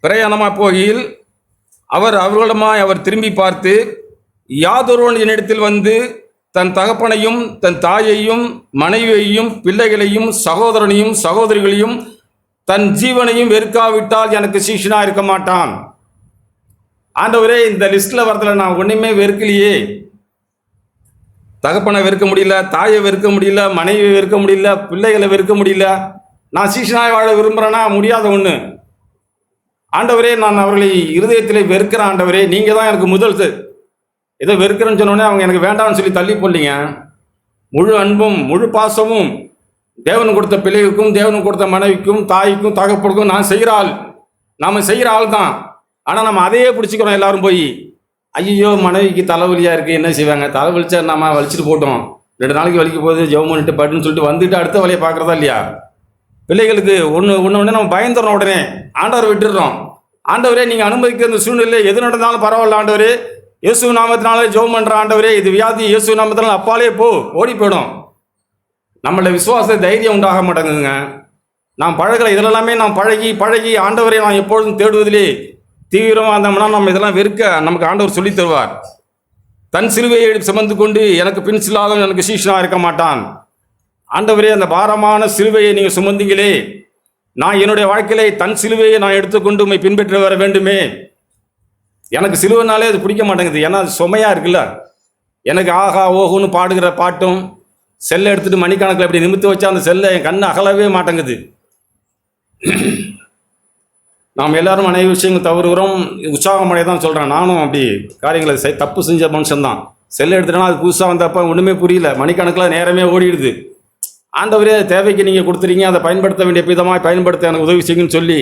பிரயாணமா போகையில் அவர் திரும்பி பார்த்து, யாதொருவன் என்னிடத்தில் வந்து தன் தகப்பனையும் தன் தாயையும் மனைவியையும் பிள்ளைகளையும் சகோதரனையும் சகோதரிகளையும் தன் ஜீவனையும் வெறுக்காவிட்டால் எனக்கு சீஷனா இருக்க மாட்டான். ஆண்டவரே, இந்த லிஸ்ட்ல வரதுல நான் ஒண்ணுமே வெறுக்கலையே. தகப்பனை வெறுக்க முடியல, தாயை வெறுக்க முடியல, மனைவியை வெறுக்க முடியல, பிள்ளைகளை வெறுக்க முடியல. நான் சீஷனாய் வாழ விரும்புகிறேன்னா முடியாத ஒன்று. ஆண்டவரே, நான் அவர்களை இருதயத்தில் வெறுக்கிறேன். ஆண்டவரே, நீங்கள் தான் எனக்கு முதல். ஏதோ வெறுக்கிறேன்னு சொன்னோடனே அவங்க எனக்கு வேண்டாம்னு சொல்லி தள்ளி போடலீங்க. முழு அன்பும் முழு பாசமும் தேவன் கொடுத்த பிள்ளைகளுக்கும் தேவன் கொடுத்த மனைவிக்கும் தாய்க்கும் தகப்பனுக்கும் நாம் செய்கிற ஆள் தான். ஆனால் நம்ம அதையே பிடிச்சிக்கிறோம். எல்லாரும் போய் ஐயோ மனைவிக்கு தலைவலியாக இருக்குது, என்ன செய்வாங்க, தலைவலிச்சா நம்ம வலிச்சுட்டு போட்டோம், 2 நாளைக்கு வலிக்க போகுது, ஜெபம் பண்ணிட்டு பட்டுன்னு சொல்லிட்டு வந்துட்டு அடுத்த வழியை பார்க்குறதா இல்லையா? பிள்ளைகளுக்கு ஒன்று நம்ம பயந்துடுறோம். உடனே ஆண்டவரை விட்டுடுறோம். ஆண்டவரே, நீங்கள் அனுமதிக்கிற இந்த சூழ்நிலை எது நடந்தாலும் பரவாயில்ல ஆண்டவரே, இயேசு நாமத்தினாலே ஜெபம் பண்ணுற ஆண்டவரே, இது வியாதி இயேசு நாமத்தினால அப்பாலே ஓடி போயிடும். நம்மள விசுவாச தைரியம் உண்டாக மாட்டேங்குதுங்க. நாம் பழகலை, இதிலெல்லாமே நாம் பழகி ஆண்டவரை நான் எப்பொழுதும் தேடுவதிலே தீவிரமாக இருந்தோம்னா நம்ம இதெல்லாம் வெறுக்க நமக்கு ஆண்டவர் சொல்லி தருவார். தன் சிலுவையை சுமந்து கொண்டு எனக்கு பின் செல்லாதவன் எனக்கு சீஷனாக இருக்க மாட்டான். ஆண்டவரே, அந்த பாரமான சிலுவையை நீங்கள் சுமந்தீங்களே, நான் என்னுடைய வாழ்க்கையிலே தன் சிலுவையை நான் எடுத்துக்கொண்டு உண்மை பின்பற்றி வர வேண்டுமே. எனக்கு சிலுவைனாலே அது பிடிக்க மாட்டேங்குது. ஏன்னா அது சுமையாக இருக்குல்ல. எனக்கு ஆகா ஓஹோன்னு பாடுகிற பாட்டும் செல்லை எடுத்துகிட்டு மணிக்கணக்கில் அப்படி நிமித்து வச்சா அந்த செல்லை என் கண்ணு அகலவே மாட்டேங்குது. நாம் எல்லாரும் அனைத்து விஷயங்கள் தவறுகிறோம். உற்சாகமடைய தான் சொல்கிறேன். நானும் அப்படி காரியங்களை தப்பு செஞ்ச மனுஷன்தான். செல்லை எடுத்துட்டேன்னா அது புதுசாக வந்தப்போ ஒன்றுமே புரியல, மணிக்கணக்கில் நேரமே ஓடிடுது. ஆண்டவரே, தேவைக்கு நீங்கள் கொடுத்துறீங்க, அதை பயன்படுத்த வேண்டிய விதமாக பயன்படுத்த எனக்கு உதவி செய்யுங்கன்னு சொல்லி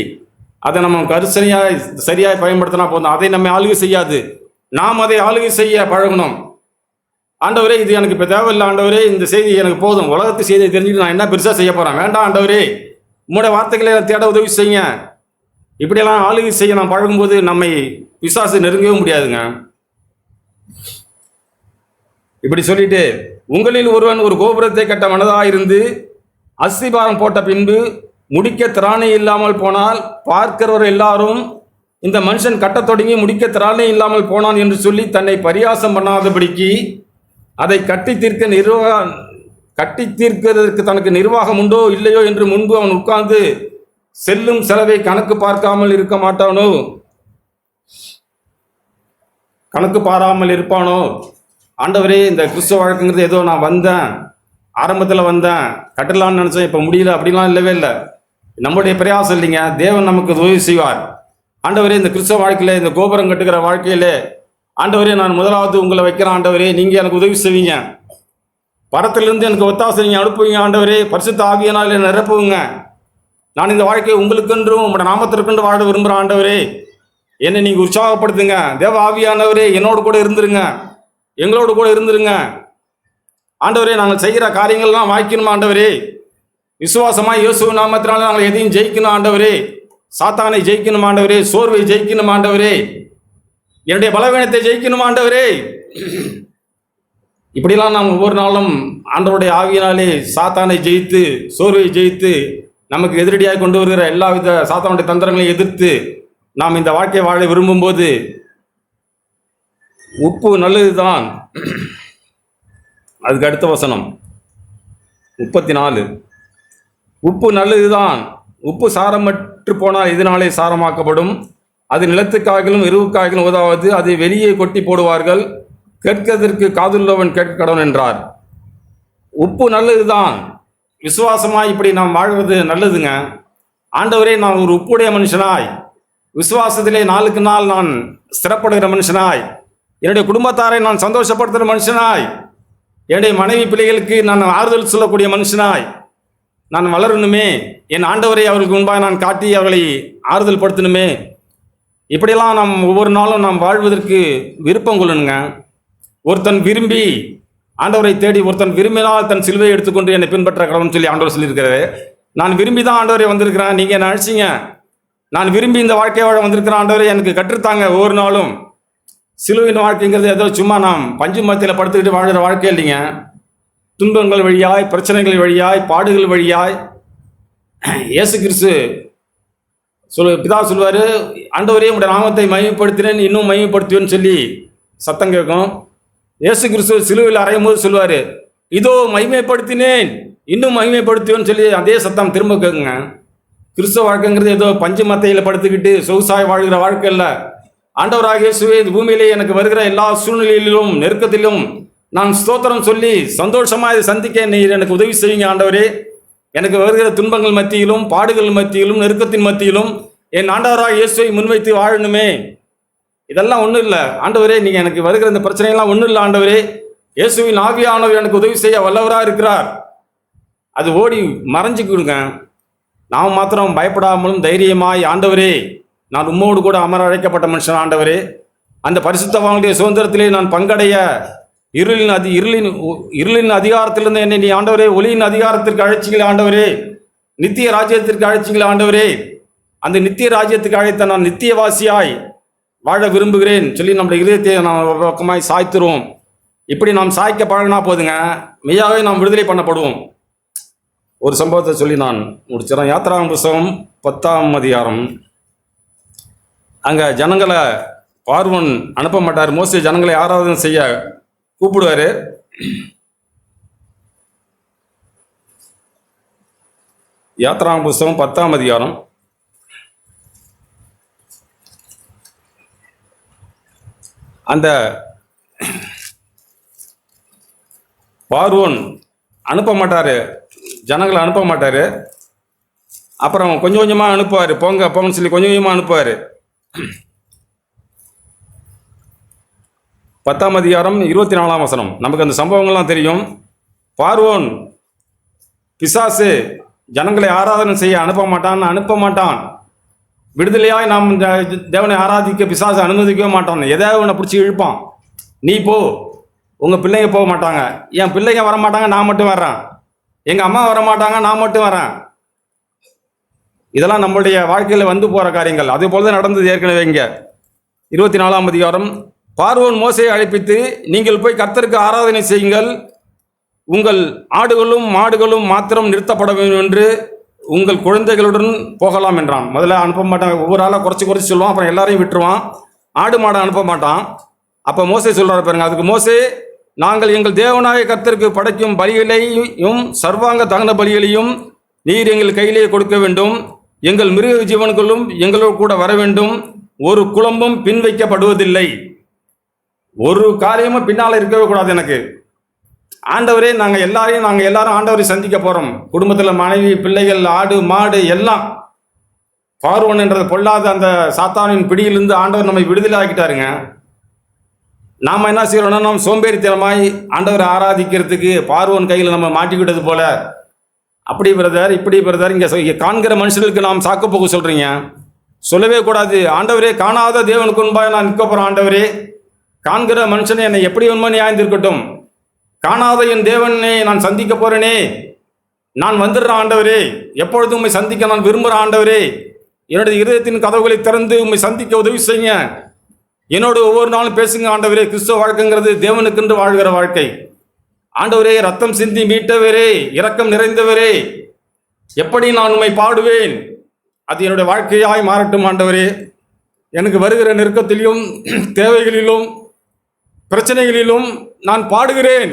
அதை நம்ம சரியாக பயன்படுத்தினா போதும். அதை நம்ம ஆளுகை செய்யாது, நாம் அதை ஆளுகை செய்ய பழகணும். ஆண்டவரே, இது எனக்கு இப்போ தேவையில்லை ஆண்டவரே, இந்த செய்தி எனக்கு போதும், உலகத்து செய்தியை தெரிஞ்சுட்டு நான் என்ன பெருசாக செய்ய போகிறேன், வேண்டாம் ஆண்டவரே, உங்களுடைய வார்த்தைகளை தேட உதவி செய்யுங்க. இப்படியெல்லாம் ஆளுகை செய்ய நாம் பழகும்போது நம்மை பிசாசு நெருங்கவே முடியாதுங்க. இப்படி சொல்லிட்டு, உங்களில் ஒருவன் ஒரு கோபுரத்தை கட்ட மனதாக இருந்து அஸ்திபாரம் போட்ட பின்பு முடிக்க திராணி இல்லாமல் போனால் பார்க்கிறவர் எல்லாரும் இந்த மனுஷன் கட்டத் தொடங்கி முடிக்க திராணி இல்லாமல் போனான் என்று சொல்லி தன்னை பரியாசம் பண்ணாதபடிக்கு அதை கட்டி தீர்க்கிறதற்கு தனக்கு நிர்வாகம் உண்டோ இல்லையோ என்று முன்பு அவன் உட்கார்ந்து செல்லும் செலவை கணக்கு பார்க்காமல் இருக்க மாட்டானோ, கணக்கு பாராமல் இருப்பானோ? ஆண்டவரே, இந்த கிறிஸ்துவ வழக்குங்கிறது ஏதோ நான் ஆரம்பத்தில் வந்தேன் கட்டலான்னு நினச்சேன், இப்போ முடியல, அப்படிலாம் இல்லவே இல்லை. நம்முடைய பிரயாசம் இல்லைங்க, தேவன் நமக்கு உதவி செய்வார். ஆண்டவரே, இந்த கிறிஸ்துவ வாழ்க்கையில் இந்த கோபுரம் கட்டுகிற வாழ்க்கையிலே ஆண்டவரே, நான் முதலாவது உங்களை வைக்கிறேன் ஆண்டவரே, நீங்கள் எனக்கு உதவி செய்வீங்க, பரத்திலிருந்து எனக்கு ஒத்தாசை நீங்கள் அனுப்புவீங்க ஆண்டவரே, பரிசுத்த ஆவியினால் என்னை நிரப்புவீங்க. நான் இந்த வாழ்க்கையை உங்களுக்கென்றும் உங்களோட நாமத்திற்கென்று வாழ விரும்புகிறேன் ஆண்டவரே, என்னை நீங்கள் உற்சாகப்படுத்துங்க. தேவ ஆவியானவரே, என்னோடு கூட இருந்துருங்க, எங்களோடு கூட இருந்துருங்க ஆண்டவரே. நாங்கள் செய்கிற காரியங்கள்லாம் வாய்க்கணும் ஆண்டவரே. விசுவாசமாக இயேசு நாமத்தினால நாங்கள் எதையும் ஜெயிக்கணும் ஆண்டவரே. சாத்தானை ஜெயிக்கணும் ஆண்டவரே, சோர்வை ஜெயிக்கணும் ஆண்டவரே, என்னுடைய பலவீனத்தை ஜெயிக்கணும் ஆண்டவரே. இப்படிலாம் நாம் ஒவ்வொரு நாளும் ஆண்டவருடைய ஆவியினாலே சாத்தானை ஜெயித்து சோர்வை ஜெயித்து நமக்கு எதிரடியாக கொண்டு வருகிற எல்லாவித சாத்தானுடைய தந்திரங்களையும் எதிர்த்து நாம் இந்த வாழ்க்கையை வாழ விரும்பும்போது, உப்பு நல்லதுதான். அதுக்கு அடுத்த வசனம் 34. உப்பு நல்லதுதான், உப்பு சாரமற்று போனால் இதனாலே சாரமாக்கப்படும், அது நிலத்துக்காகிலும் எருவுக்காகிலும் உதவாது, அதை வெளியே கொட்டி போடுவார்கள், கேட்கிறதற்கு காதுள்ளவன் கேட்க கடவன் என்றார். உப்பு நல்லதுதான், விசுவாசமாய் இப்படி நாம் வாழ்வது நல்லதுங்க. ஆண்டவரே, நான் ஒரு உப்புடைய மனுஷனாய் விசுவாசத்திலே நாளுக்கு நாள் நான் ஸ்திரப்படுகிற மனுஷனாய், என்னுடைய குடும்பத்தாரை நான் சந்தோஷப்படுத்துகிற மனுஷனாய், என்னுடைய மனைவி பிள்ளைகளுக்கு நான் ஆறுதல் சொல்லக்கூடிய மனுஷனாய் நான் வளரணுமே. என் ஆண்டவரை அவர்களுக்கு முன்பாக நான் காட்டி அவர்களை ஆறுதல் படுத்தணுமே. இப்படியெல்லாம் நாம் ஒவ்வொரு நாளும் நாம் வாழ்வதற்கு விருப்பம் கொள்ளணுங்க. ஒருத்தன் விரும்பி ஆண்டவரை தேடி, ஒருத்தன் விரும்பினால் தன் சிலுவையை எடுத்துக்கொண்டு என்னை பின்பற்ற கடவுள்னு சொல்லி ஆண்டவர் சொல்லியிருக்கிறாரு. நான் விரும்பி தான் ஆண்டவரை வந்திருக்கிறேன், நீங்கள் என்ன அழைச்சிங்க, நான் விரும்பி இந்த வாழ்க்கையை வாழ வந்திருக்கிற ஆண்டவரே எனக்கு கற்றுத்தாங்க. ஒவ்வொரு நாளும் சிலுவையின் வாழ்க்கைங்கிறது ஏதோ சும்மா நாம் பஞ்சு மரத்தில் படுத்துக்கிட்டு வாழ்கிற வாழ்க்கை இல்லைங்க. துன்பங்கள் வழியாய், பிரச்சனைகள் வழியாய், பாடுகள் வழியாய் இயேசு கிறிஸ்து பிதா சொல்லுவார், ஆண்டவரே உடைய நாமத்தை மகிமைப்படுத்தினேன், இன்னும் மகிமைப்படுத்துவேன்னு சொல்லி சத்தம் கேட்கும். இயேசு கிறிஸ்து சிலுவையில் அறையும் போது சொல்லுவார், இதோ மகிமைப்படுத்தினேன், இன்னும் மகிமைப்படுத்துவேன்னு சொல்லி அதே சத்தம் திரும்ப கேட்குங்க. கிறிஸ்துவ வாழ்க்கைங்கிறது ஏதோ பஞ்சு மத்தையில் படுத்துக்கிட்டு சொகுசாய் வாழ்கிற வாழ்க்கை இல்லை. ஆண்டவராக இயேசுவே, இந்த பூமியிலே எனக்கு வருகிற எல்லா சூழ்நிலையிலும் நெருக்கத்திலும் நான் ஸ்தோத்திரம் சொல்லி சந்தோஷமாக இதை சந்திக்க நீர் எனக்கு உதவி செய்யுங்க ஆண்டவரே. எனக்கு வருகிற துன்பங்கள் மத்தியிலும், பாடுகள் மத்தியிலும், நெருக்கத்தின் மத்தியிலும் என் ஆண்டவராக இயேசுவை முன்வைத்து வாழணுமே. இதெல்லாம் ஒன்றும் இல்லை ஆண்டவரே, நீங்கள் எனக்கு வருகிற இந்த பிரச்சனைகள்லாம் ஒன்றும் இல்லை ஆண்டவரே. இயேசுவின் ஆவியானவர் எனக்கு உதவி செய்ய வல்லவராக இருக்கிறார். அது ஓடி மறைஞ்சு கொடுங்க. நாம் மாத்திரம் பயப்படாமலும் தைரியமாய், ஆண்டவரே நான் உம்மோடு கூட அமர அழைக்கப்பட்ட மனுஷன் ஆண்டவரே, அந்த பரிசுத்தவானுடைய சுதந்திரத்திலே நான் பங்கடைய இருளின் அதிகாரத்திலிருந்து என்னை நீ ஆண்டவரே ஒளியின் அதிகாரத்திற்கு அழைச்சிங்களே ஆண்டவரே, நித்திய ராஜ்யத்திற்கு அழைச்சிங்களே ஆண்டவரே. அந்த நித்திய ராஜ்யத்துக்கு அழைத்த நான் நித்தியவாசியாய் வாழ விரும்புகிறேன் சொல்லி நம்முடைய இதயத்தை நாம் பக்கமாய் சாய்த்துருவோம். இப்படி நாம் சாய்க்க பழகினா போதுங்க, மெய்யாகவே நாம் விடுதலை பண்ணப்படுவோம். ஒரு சம்பவத்தை சொல்லி நான் முடிச்சிடறேன். யாத்திராகம புஸ்தகம் 10ஆம் அதிகாரம். அங்கே ஜனங்களை பார்வோன் அனுப்ப மாட்டார். மோசே ஜனங்களை ஆராதனை செய்ய கூப்பிடுவார். யாத்திராகம புஸ்தகம் 10ஆம் அதிகாரம். அந்த பார்வோன் அனுப்ப மாட்டார், ஜனங்களை அனுப்ப மாட்டார். அப்புறம் கொஞ்சம் கொஞ்சமாக அனுப்புவார். போங்க போங்கன்னு சொல்லி கொஞ்சம் கொஞ்சமாக அனுப்புவார். 10ஆம் அதிகாரம் 24ஆம் வசனம். நமக்கு அந்த சம்பவங்கள்லாம் தெரியும். பார்வோன் பிசாசு ஜனங்களை ஆராதனை செய்ய அனுப்ப மாட்டான். விடுதலையாய் நாம் தேவனை ஆராதிக்க பிசாசு அனுமதிக்கவே மாட்டான். எதாவது ஒன்று பிடிச்சி இழுப்பான். நீ போ, உங்கள் பிள்ளைங்க போக மாட்டாங்க, என் பிள்ளைங்க வர மாட்டாங்க, நான் மட்டும் வர்றேன், எங்கள் அம்மா வர மாட்டாங்க, நான் மட்டும் வரேன். இதெல்லாம் நம்மளுடைய வாழ்க்கையில் வந்து போகிற காரியங்கள். அதே போல தான் நடந்தது ஏற்கனவே. இங்கே 24ஆம் அதிகாரம். பார்வோன் மோசேயை அழைப்பித்து, நீங்கள் போய் கர்த்தருக்கு ஆராதனை செய்யுங்கள், உங்கள் ஆடுகளும் மாடுகளும் மாத்திரம் நிறுத்தப்பட வேண்டும் என்று உங்கள் குழந்தைகளுடன் போகலாம் என்றான். முதல்ல அனுப்ப மாட்டான், ஒவ்வொரு ஆளாக குறைச்சி சொல்லுவான், அப்புறம் எல்லாரையும் விட்டுருவான். ஆடு மாடை அனுப்ப மாட்டான். அப்போ மோசே சொல்கிறார் பாருங்க. அதுக்கு மோசே, நாங்கள் எங்கள் தேவனாய கர்த்தருக்கு படைக்கும் பலிகளையும் சர்வாங்க தகன பலிகளையும் நீர் எங்கள் கையிலே கொடுக்க வேண்டும், எங்கள் மிருக ஜீவன்களும் எங்களோடு கூட வர வேண்டும், ஒரு குழம்பும் பின் வைக்கப்படுவதில்லை, ஒரு காரியமும் பின்னால் இருக்கவே கூடாது எனக்கு. ஆண்டவரே, நாங்கள் எல்லாரும் ஆண்டவரை சந்திக்க போகிறோம். குடும்பத்தில் மனைவி, பிள்ளைகள், ஆடு மாடு எல்லாம். பார்வோன் என்றது பொல்லாத அந்த சாத்தானின் பிடியிலிருந்து ஆண்டவர் நம்மை விடுதலை ஆக்கிட்டாருங்க. நாம் என்ன செய்யறோம்னா, நாம் சோம்பேறித்தனமாய் ஆண்டவரை ஆராதிக்கிறதுக்கு பார்வோன் கையில் நம்ம மாட்டிக்கிட்டது போல, அப்படி பிரதர் இப்படி பிரதர், இங்கே காண்கிற மனுஷர்களுக்கு நாம் சாக்கு போக்கு சொல்கிறீங்க. சொல்லவே கூடாது. ஆண்டவரே, காணாத தேவனுக்கு முன்பாக நான் நிற்க போகிறேன். ஆண்டவரே, காண்கிற மனுஷனை என்னை எப்படி உண்மை நியாயந்திருக்கட்டும், காணாத என் தேவனை நான் சந்திக்க போகிறேனே, நான் வந்துடுறேன் ஆண்டவரே, எப்பொழுதும் உண்மை சந்திக்க நான் விரும்புகிறேன் ஆண்டவரே, என்னுடைய இதயத்தின் கதவுகளை திறந்து உண்மை சந்திக்க உதவி செய்யுங்க, என்னோடு ஒவ்வொரு நாளும் பேசுங்க ஆண்டவரே. கிறிஸ்துவ வாழ்க்கைங்கிறது தேவனுக்கென்று வாழ்கிற வாழ்க்கை. ஆண்டவரே, ரத்தம் சிந்தி மீட்டவரே, இரக்கம் நிறைந்தவரே, எப்படி நான் உண்மை பாடுவேன், அது என்னுடைய வாழ்க்கையாய் மாறட்டும் ஆண்டவரே. எனக்கு வருகிற நெருக்கத்திலும் தேவைகளிலும் பிரச்சனைகளிலும் நான் பாடுகிறேன்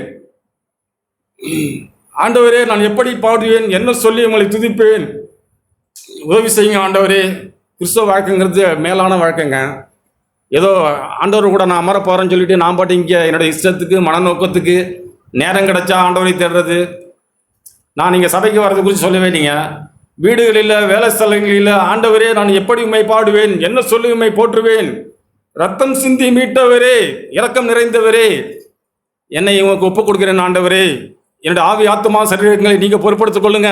ஆண்டவரே. நான் எப்படி பாடுவேன், என்ன சொல்லி உங்களை துதிப்பேன், உதவி செய்யுங்க ஆண்டவரே. கிறிஸ்துவ வாழ்க்கைங்கிறது மேலான வாழ்க்கைங்க. ஏதோ ஆண்டவர் கூட நான் அமர போகிறேன்னு சொல்லிட்டு நான் பாட்டு இங்கே என்னுடைய இஷ்டத்துக்கு மனநோக்கத்துக்கு நேரம் கிடைச்சா ஆண்டவரை தேடுறது. நான் இங்கே சபைக்கு வர்றது குறித்து சொல்லவே இல்லைங்க. வீடுகளில், வேலை ஸ்தலங்களில், ஆண்டவரே நான் எப்படி உண்மை பாடுவேன், என்ன சொல்லி உண்மை போற்றுவேன், ரத்தம் சிந்தி மீட்டவரே, இரக்கம் நிறைந்தவரே, என்னை உங்களுக்கு ஒப்புக் கொடுக்கிறேன் ஆண்டவரே. என்னுடைய ஆவி ஆத்மா சரீரங்களை நீங்கள் பொறுப்படுத்திக் கொள்ளுங்க.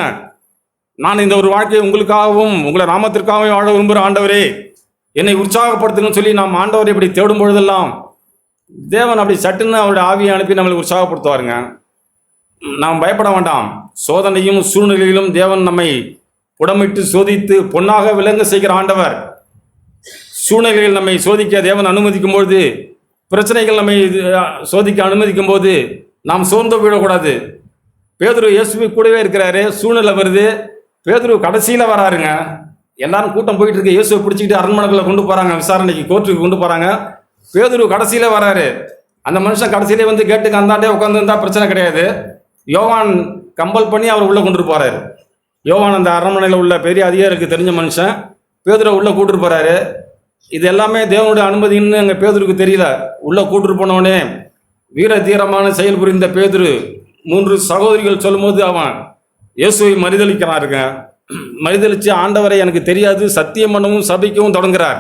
நான் இந்த ஒரு வாழ்க்கையை உங்களுக்காகவும் உங்களை நாமத்திற்காகவும் வாழ விரும்புகிற ஆண்டவரே, என்னை உற்சாகப்படுத்துங்கன்னு சொல்லி நாம் ஆண்டவரை இப்படி தேடும் பொழுதெல்லாம் தேவன் அப்படி சட்டுன்னு அவருடைய ஆவியை அனுப்பி நம்மளை உற்சாகப்படுத்துவாருங்க. நாம் பயப்பட வேண்டாம். சோதனையும் சூழ்நிலையிலும் தேவன் நம்மை புடமிட்டு சோதித்து பொன்னாக விளங்க செய்கிற ஆண்டவர். சூழ்நிலைகள் நம்மை சோதிக்க தேவன் அனுமதிக்கும் பொழுது, பிரச்சனைகள் நம்மை சோதிக்க அனுமதிக்கும் போது நாம் சோர்ந்து விடக்கூடாது. பேதுரு இயேசுவை கூடவே இருக்கிறாரு. சூழ்நிலை வருது, பேதுரு கடைசியில் வராருங்க. எல்லாரும் கூட்டம் போயிட்டு இருக்கு. இயேசுவை பிடிச்சிக்கிட்டு அரண்மனைக்குள்ள கொண்டு போறாங்க, விசாரணைக்கு கோர்ட்டுக்கு கொண்டு போறாங்க. பேதுரு கடைசியில் வராரு. அந்த மனுஷன் கடைசியிலே வந்து கேட்டுக்கு அந்தாண்டே உட்காந்துருந்தா பிரச்சனை கிடையாது. யோவான் கம்பல் பண்ணி அவர் உள்ள கொண்டு போறாரு. யோவான் அந்த அரண்மனையில் உள்ள பெரிய அதிகாரிக்கு தெரிஞ்ச மனுஷன் பேதுரை உள்ள கூட்டுட்டு போறாரு. இது எல்லாமே தேவனுடைய அனுமதின்னு எங்கள் பேதுருக்கு தெரியல. உள்ள கூட்டுட்டு போனவனே வீர தீரமான செயல் புரிந்த பேதுரு 3 சகோதரிகள் சொல்லும்போது அவன் இயேசுவை மறுதளிக்கிறாருங்க. மறுதளித்து ஆண்டவரை எனக்கு தெரியாது சத்தியம் பண்ணவும் சபிக்கவும் தொடங்குறார்.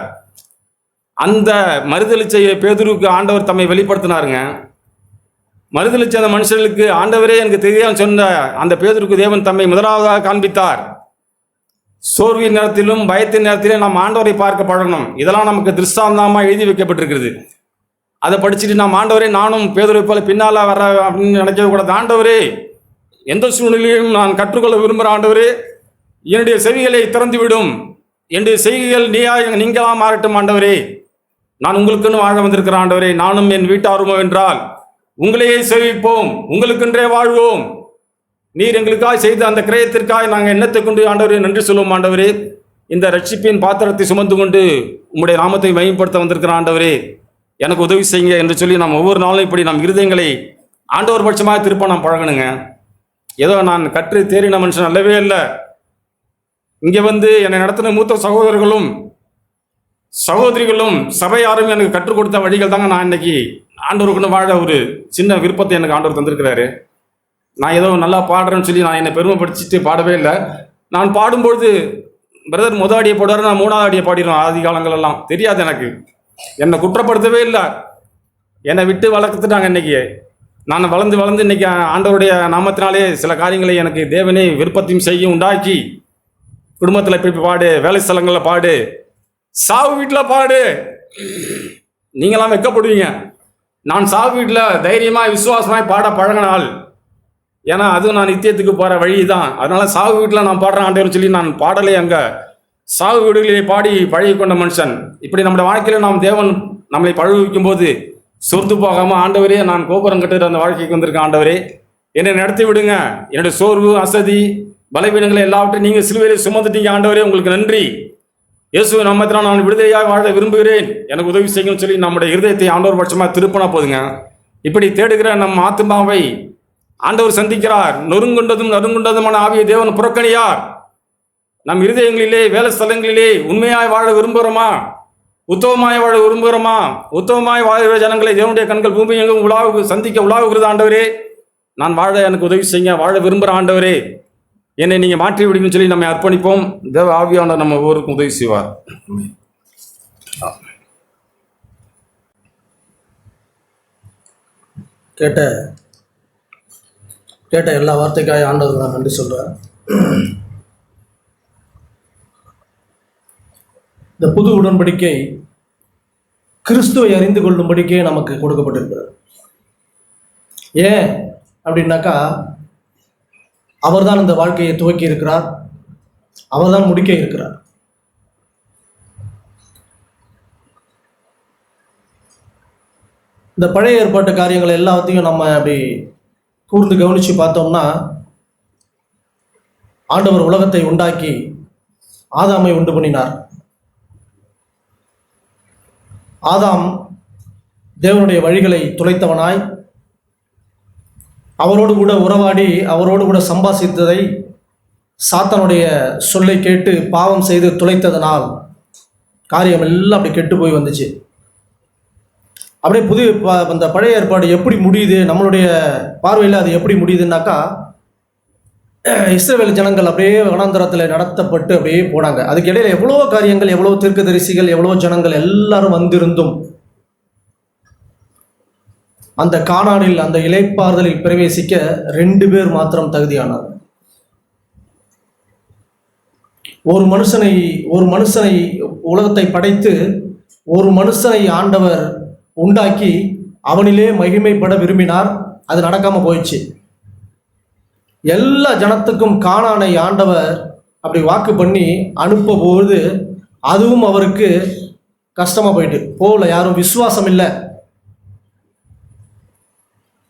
அந்த மறுதளிச்ச பேதுருக்கு ஆண்டவர் தம்மை வெளிப்படுத்தினாருங்க. மறுதளிச்ச அந்த மனுஷர்களுக்கு ஆண்டவரே எனக்கு தெரியாமல் சொன்ன அந்த பேதுருக்கு தேவன் தம்மை முதலாவதாக காண்பித்தார். சோர்வின் நேரத்திலும் பயத்தின் நேரத்திலே நாம் ஆண்டவரை பார்க்க பழகணும். இதெல்லாம் நமக்கு திருஷ்டாந்தமாக எழுதி வைக்கப்பட்டிருக்கிறது. அதை படிச்சுட்டு நாம் ஆண்டவரே நானும் பேதுரை போல பின்னால் வர அப்படின்னு நினைக்கவே கூடாது. ஆண்டவரே எந்த சூழ்நிலையும் நான் கற்றுக்கொள்ள விரும்புகிற ஆண்டவரே என்னுடைய செவிகளை திறந்து விடும், என்னுடைய செய்திகள் நீங்களாக மாறட்டும் ஆண்டவரே. நான் உங்களுக்குன்னு வாழ வந்திருக்கிற ஆண்டவரே, நானும் என் வீட்டாருமோ என்றால் உங்களையே சேவிப்போம், உங்களுக்கென்றே வாழ்வோம். நீர் எங்களுக்காக செய்த அந்த கிரயத்திற்காக நாங்கள் எண்ணத்தை கொண்டு ஆண்டவரே நன்றி சொல்லுவோம். ஆண்டவரே இந்த ரட்சிப்பின் பாத்திரத்தை சுமந்து கொண்டு உங்களுடைய நாமத்தை மையப்படுத்த வந்திருக்கிற ஆண்டவரே எனக்கு உதவி செய்யுங்க என்று சொல்லி நாம் ஒவ்வொரு நாளும் இப்படி நம் இருதயங்களை ஆண்டவர் பட்சமாக திருப்ப நாம் பழகணுங்க. ஏதோ நான் கற்று தேறின மனுஷன் அல்லவே இல்லை. இங்கே வந்து என்னை நடத்தின மூத்த சகோதரர்களும் சகோதரிகளும் சபையாரும் எனக்கு கற்றுக் கொடுத்த வழிகள் தாங்க நான் இன்னைக்கு ஆண்டவருக்குன்னு வாழ ஒரு சின்ன விருப்பத்தை எனக்கு ஆண்டவர் தந்திருக்கிறாரு. நான் ஏதோ நல்லா பாடுறேன்னு சொல்லி நான் என்னை பெருமைப்படுத்திட்டு பாடவே இல்லை. நான் பாடும்பொழுது பிரதர் முதல் அடியை போடுவார், நான் 3வது அடியை பாடிடுவேன். ஆதி காலங்களெல்லாம் தெரியாது எனக்கு. என்னை குற்றப்படுத்தவே இல்லை. என்னை விட்டு வளர்த்துட்டாங்க. இன்னைக்கு நான் வளர்ந்து இன்னைக்கு ஆண்டவருடைய நாமத்தினாலே சில காரியங்களை எனக்கு தேவனே விருப்பத்தையும் செய்ய உண்டாக்கி, குடும்பத்தில் போய் பாடு, வேலை ஸ்தலங்களில் பாடு, சாவு வீட்டில் பாடு, நீங்களாம் வெக்கப்படுவீங்க. நான் சாவு வீட்டில் தைரியமாக விசுவாசமாய் பாட பழகினால், ஏன்னா அதுவும் நான் நித்தியத்துக்கு போகிற வழி தான். அதனால சாவு வீட்டில் நான் பாடுறேன் ஆண்டவர்னு சொல்லி நான் பாடலை அங்கே சாவு வீடுகளிலே பாடி பழகி கொண்ட மனுஷன். இப்படி நம்முடைய வாழ்க்கையில் நாம் தேவன் நம்மளை பழகிக்கும் போது சொர்ந்து போகாமல் ஆண்டவரே நான் கோபுரம் கட்டுற அந்த வாழ்க்கைக்கு வந்திருக்கேன். ஆண்டவரே என்னை நடத்தி விடுங்க. என்னுடைய சோர்வு அசதி பலவீனங்களை எல்லாவற்றையும் நீங்கள் சிலுவையிலே சுமந்துட்டீங்க. ஆண்டவரே உங்களுக்கு நன்றி. இயேசு நாமத்தினால் நான் விடுதலையாக வாழ விரும்புகிறேன், எனக்கு உதவி செய்யணும்னு சொல்லி நம்முடைய இருதயத்தை ஆண்டவர் பட்சமாக திருப்பினா போதுங்க. இப்படி தேடுகிற நம் ஆத்துமாவை ஆண்டவர் சந்திக்கிறார். நொறுங்குண்டதும் நறுங்குண்டதுமான ஆவியை தேவன் புறக்கணியார். நம் இருதயங்களிலே வேலை ஸ்தலங்களிலே உண்மையாய் வாழ விரும்புகிறோமா? உத்தவமாய் வாழ விரும்புகிறோமா? உத்தவமாய் வாழ்கிற ஜனங்களை தேவனுடைய கண்கள் பூமி எங்கும் சந்திக்க உலாவுகிறது. ஆண்டவரே நான் வாழ எனக்கு உதவி செய்ய, வாழ விரும்புகிற ஆண்டவரே என்னை நீங்கள் மாற்றி விடுங்கன்னு சொல்லி நம்ம அர்ப்பணிப்போம். தேவ ஆவியானவர் நம்ம ஒவ்வொருக்கும் உதவி செய்வார். கேட்ட எல்லா வார்த்தைக்காக ஆண்டவருக்கு நான் நன்றி சொல்கிறேன். இந்த புது உடன்படிக்கை கிறிஸ்துவை அறிந்து கொள்ளும்படிக்கே நமக்கு கொடுக்கப்பட்டிருக்கிறது. ஏன் அப்படின்னாக்கா, அவர்தான் இந்த வாழ்க்கையை துவக்கி இருக்கிறார், அவர்தான் முடிக்க இருக்கிறார். இந்த பழைய ஏற்பாட்டு காரியங்கள் எல்லாத்தையும் நம்ம அப்படி கூர்ந்து கவனித்து பார்த்தோம்னா, ஆண்டவர் உலகத்தை உண்டாக்கி ஆதாமை உண்டு பண்ணினார். ஆதாம் தேவனுடைய வழிகளை துளைத்தவனாய் அவரோடு கூட உறவாடி அவரோடு கூட சம்பாசித்ததை சாத்தானுடைய சொல்லை கேட்டு பாவம் செய்து துளைத்ததனால் காரியம் எல்லாம் அப்படி கெட்டு போய் வந்துச்சு. அப்படியே அந்த பழைய ஏற்பாடு எப்படி முடியுது, நம்மளுடைய பார்வையில் அது எப்படி முடியுதுன்னாக்கா, இஸ்ரவேல் ஜனங்கள் அப்படியே வனாந்தரத்தில் நடத்தப்பட்டு அப்படியே போனாங்க. அதுக்கு இடையில எவ்வளோ காரியங்கள், எவ்வளோ தீர்க்கதரிசிகள், எவ்வளோ ஜனங்கள் எல்லாரும் வந்திருந்தும் அந்த கானானில் அந்த இளைப்பாறுதலில் பிரவேசிக்க 2 பேர் மாத்திரம் தகுதியானார். ஒரு மனுஷனை உலகத்தை படைத்து ஒரு மனுஷனை ஆண்டவர் உண்டாக்கி அவனிலே மகிமைப்பட விரும்பினார். அது நடக்காம போயிடுச்சு. எல்லா ஜனத்துக்கும் கானானை ஆண்டவர் அப்படி வாக்கு பண்ணி அனுப்பும்போது அதுவும் அவருக்கு கஷ்டமா போயிட்டு போகல, யாரும் விசுவாசம் இல்லை.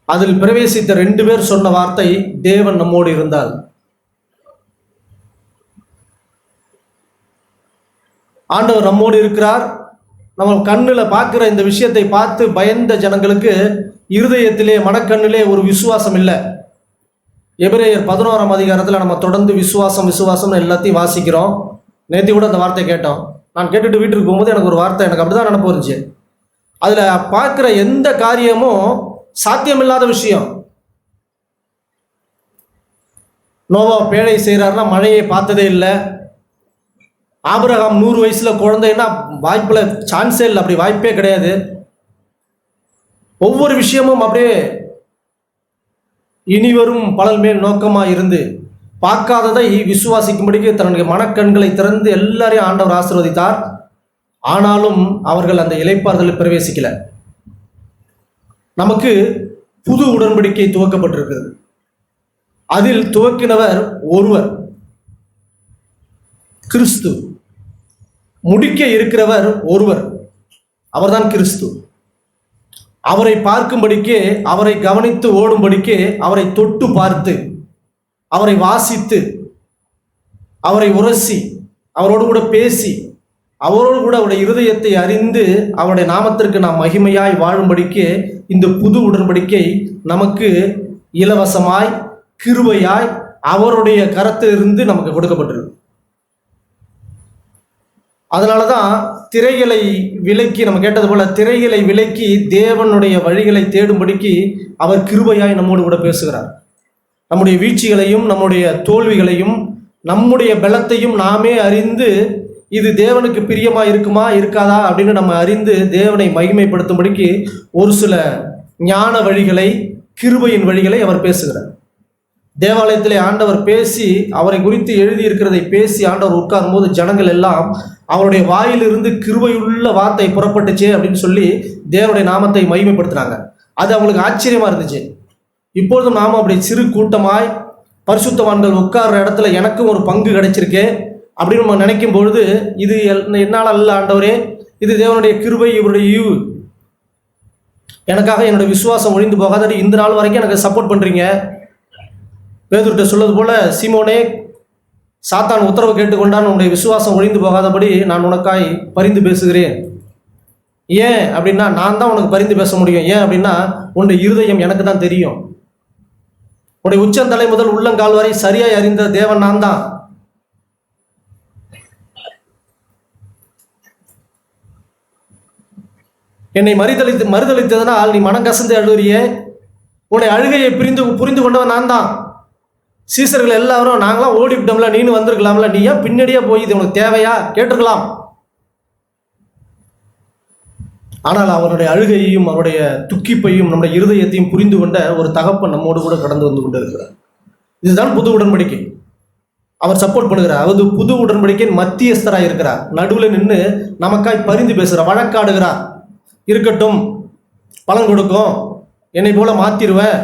அதில் பிரவேசித்த 2 பேர் சொன்ன வார்த்தை, தேவன் நம்மோடு இருந்தால். ஆண்டவர் நம்மோடு இருக்கிறார். நம்ம கண்ணில் பார்க்குற இந்த விஷயத்தை பார்த்து பயந்த ஜனங்களுக்கு இருதயத்திலே மனக்கண்ணிலே ஒரு விசுவாசம் இல்லை. எபிரேயர் 11ஆம் அதிகாரத்தில் நம்ம தொடர்ந்து விசுவாசம் விசுவாசம்னு எல்லாத்தையும் வாசிக்கிறோம். நேற்று கூட அந்த வார்த்தை கேட்டோம். நான் கேட்டுட்டு வீட்டுக்கு போகும்போது எனக்கு ஒரு வார்த்தை எனக்கு அப்படிதான் நினைப்பு இருந்துச்சு. அதில் பார்க்குற எந்த காரியமும் சாத்தியமில்லாத விஷயம். நோவா பேழை செய்கிறாருன்னா மழையை பார்த்ததே இல்லை. ஆபிரகாம் 100 வயசுல குழந்தைன்னா வாய்ப்புல சான்ஸே இல்லை, அப்படி வாய்ப்பே கிடையாது. ஒவ்வொரு விஷயமும் அப்படியே இனிவரும் பலன் மேல் நோக்கமா இருந்து பார்க்காததை விசுவாசிக்கும்படிக்கு தன்னுடைய மனக்கண்களை திறந்து எல்லாரையும் ஆண்டவர் ஆசீர்வதித்தார். ஆனாலும் அவர்கள் அந்த இளைப்பாறுதலில் பிரவேசிக்கல. நமக்கு புது உடன்படிக்கை துவக்கப்பட்டிருக்கிறது. அதில் துவக்கினவர் ஒருவர், கிறிஸ்து. முடிக்க இருக்கிறவர் ஒருவர், அவர்தான் கிறிஸ்து. அவரை பார்க்கும்படிக்கே, அவரை கவனித்து ஓடும்படிக்கே, அவரை தொட்டு பார்த்து, அவரை வாசித்து, அவரை உரசி, அவரோடு கூட பேசி, அவரோடு கூட அவருடைய இருதயத்தை அறிந்து அவருடைய நாமத்திற்கு நாம் மகிமையாய் வாழும்படிக்கே இந்த புது உடன்படிக்கை நமக்கு இலவசமாய் கிருபையாய் அவருடைய கரத்திலிருந்து நமக்கு கொடுக்கப்பட்டிருக்கு. அதனால தான் திரைகளை விலக்கி, நம்ம கேட்டது போல திரைகளை விலக்கி தேவனுடைய வழிகளை தேடும்படிக்கு அவர் கிருபையாய் நம்மோடு கூட பேசுகிறார். நம்முடைய வீழ்ச்சிகளையும் நம்முடைய தோல்விகளையும் நம்முடைய பலத்தையும் நாமே அறிந்து இது தேவனுக்கு பிரியமா இருக்குமா இருக்காதா அப்படின்னு நம்ம அறிந்து தேவனை மகிமைப்படுத்தும்படிக்கு ஒரு சில ஞான வழிகளை, கிருபையின் வழிகளை அவர் பேசுகிறார். தேவாலயத்திலே ஆண்டவர் பேசி, அவரை குறித்து எழுதியிருக்கிறதை பேசி ஆண்டவர் உட்காரும் போது ஜனங்கள் எல்லாம் அவருடைய வாயிலிருந்து கிருபையுள்ள வார்த்தை புறப்பட்டுச்சே அப்படின்னு சொல்லி தேவனுடைய நாமத்தை மகிமைப்படுத்தினாங்க. அது அவங்களுக்கு ஆச்சரியமா இருந்துச்சு. இப்பொழுதும் நாம் அப்படி சிறு கூட்டமாய் பரிசுத்தவான்கள் உட்கார்ற இடத்துல எனக்கும் ஒரு பங்கு கிடைச்சிருக்கு அப்படின்னு நம்ம நினைக்கும் பொழுது, இது என்னால் அல்ல ஆண்டவரே, இது தேவனுடைய கிருபை, இவருடைய ஈவு, எனக்காக என்னுடைய விசுவாசம் ஒழிந்து போகாத இந்த நாள் வரைக்கும் எனக்கு சப்போர்ட் பண்றீங்க. பேதுருட்ட சொல்லது போல, சீமோனே, சாத்தான் உத்தரவு கேட்டுக்கொண்டான், உன்னுடைய விசுவாசம் ஒழிந்து போகாதபடி நான் உனக்காய் பரிந்து பேசுகிறேன். ஏன் அப்படின்னா, நான் தான் உனக்கு பரிந்து பேச முடியும். ஏன் அப்படின்னா, உன்னுடைய இருதயம் எனக்கு தான் தெரியும். உன்னுடைய உச்சந்தலை முதல் உள்ளங்கால் வரை சரியாய் அறிந்த தேவன் நான் தான். என்னை மறுதளித்ததனால் நீ மனம் கசந்து அழுகிறியே, உன்னுடைய அழுகையை புரிந்து கொண்டவன் நான் தான். சீசர்கள் எல்லாரும், நாங்களாம் ஓடிவிட்டோம்ல, நீனு வந்திருக்கலாம்ல, நீ ஏன் பின்னாடியே போய் இது உனக்கு தேவையா கேட்டிருக்கலாம். ஆனால் அவருடைய அழுகையையும் அவருடைய துக்கிப்பையும் நம்முடைய இருதயத்தையும் புரிந்து கொண்ட ஒரு தகப்பன் நம்மோடு கூட கடந்து வந்து கொண்டு இருக்கிறார். இதுதான் புது உடன்படிக்கை. அவர் சப்போர்ட் பண்ணுகிறார். அவர் புது உடன்படிக்கையின் மத்தியஸ்தராக இருக்கிறார். நடுவில் நின்று நமக்காய் பரிந்து பேசுகிறார், வழக்காடுகிறார். இருக்கட்டும், பலன் கொடுக்கும், என்னை போல மாத்திருவேன்,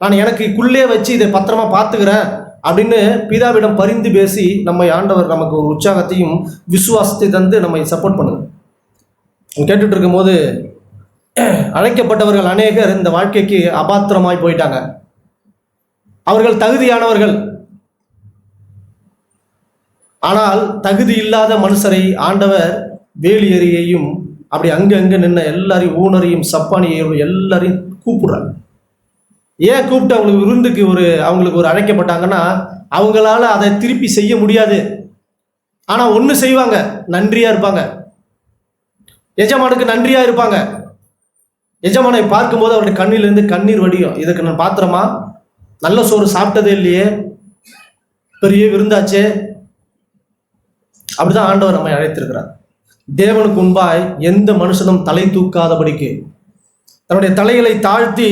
நான் எனக்குள்ளே வச்சு இதை பத்திரமா பார்த்துக்கிறேன் அப்படின்னு பிதாவிடம் பரிந்து பேசி நம்மை ஆண்டவர் நமக்கு ஒரு உற்சாகத்தையும் விசுவாசத்தை தந்து நம்மை சப்போர்ட் பண்ணுங்க. கேட்டுட்டு இருக்கும்போது, அழைக்கப்பட்டவர்கள் அநேகர் இந்த வாழ்க்கைக்கு அபாத்திரமாய் போயிட்டாங்க. அவர்கள் தகுதியானவர்கள். ஆனால் தகுதி இல்லாத மனுஷரை ஆண்டவர் வேலியறியையும் அப்படி அங்கங்க நின்ன எல்லாரையும், ஊனரையும் சப்பானியையும் எல்லாரையும் கூப்பிடுறாங்க. ஏன் கூப்பிட்டு அவங்களுக்கு விருந்துக்கு அவங்களுக்கு ஒரு அழைக்கப்பட்டாங்கன்னா, அவங்களால அதை திருப்பி செய்ய முடியாது. ஆனா ஒண்ணு செய்வாங்க, நன்றியா இருப்பாங்க, எஜமானுக்கு நன்றியா இருப்பாங்க. எஜமானை பார்க்கும்போது அவருடைய கண்ணிலிருந்து கண்ணீர் வடியும். இதுக்கு நான் பாத்திரமா, நல்ல சோறு சாப்பிட்டதே இல்லையே, பெரிய விருந்தாச்சே. அப்படிதான் ஆண்டவர் நம்மை அழைத்திருக்கிறார். தேவனுக்கு முன்பாய் எந்த மனுஷனும் தலை தூக்காதபடிக்கு தன்னுடைய தலைகளை தாழ்த்தி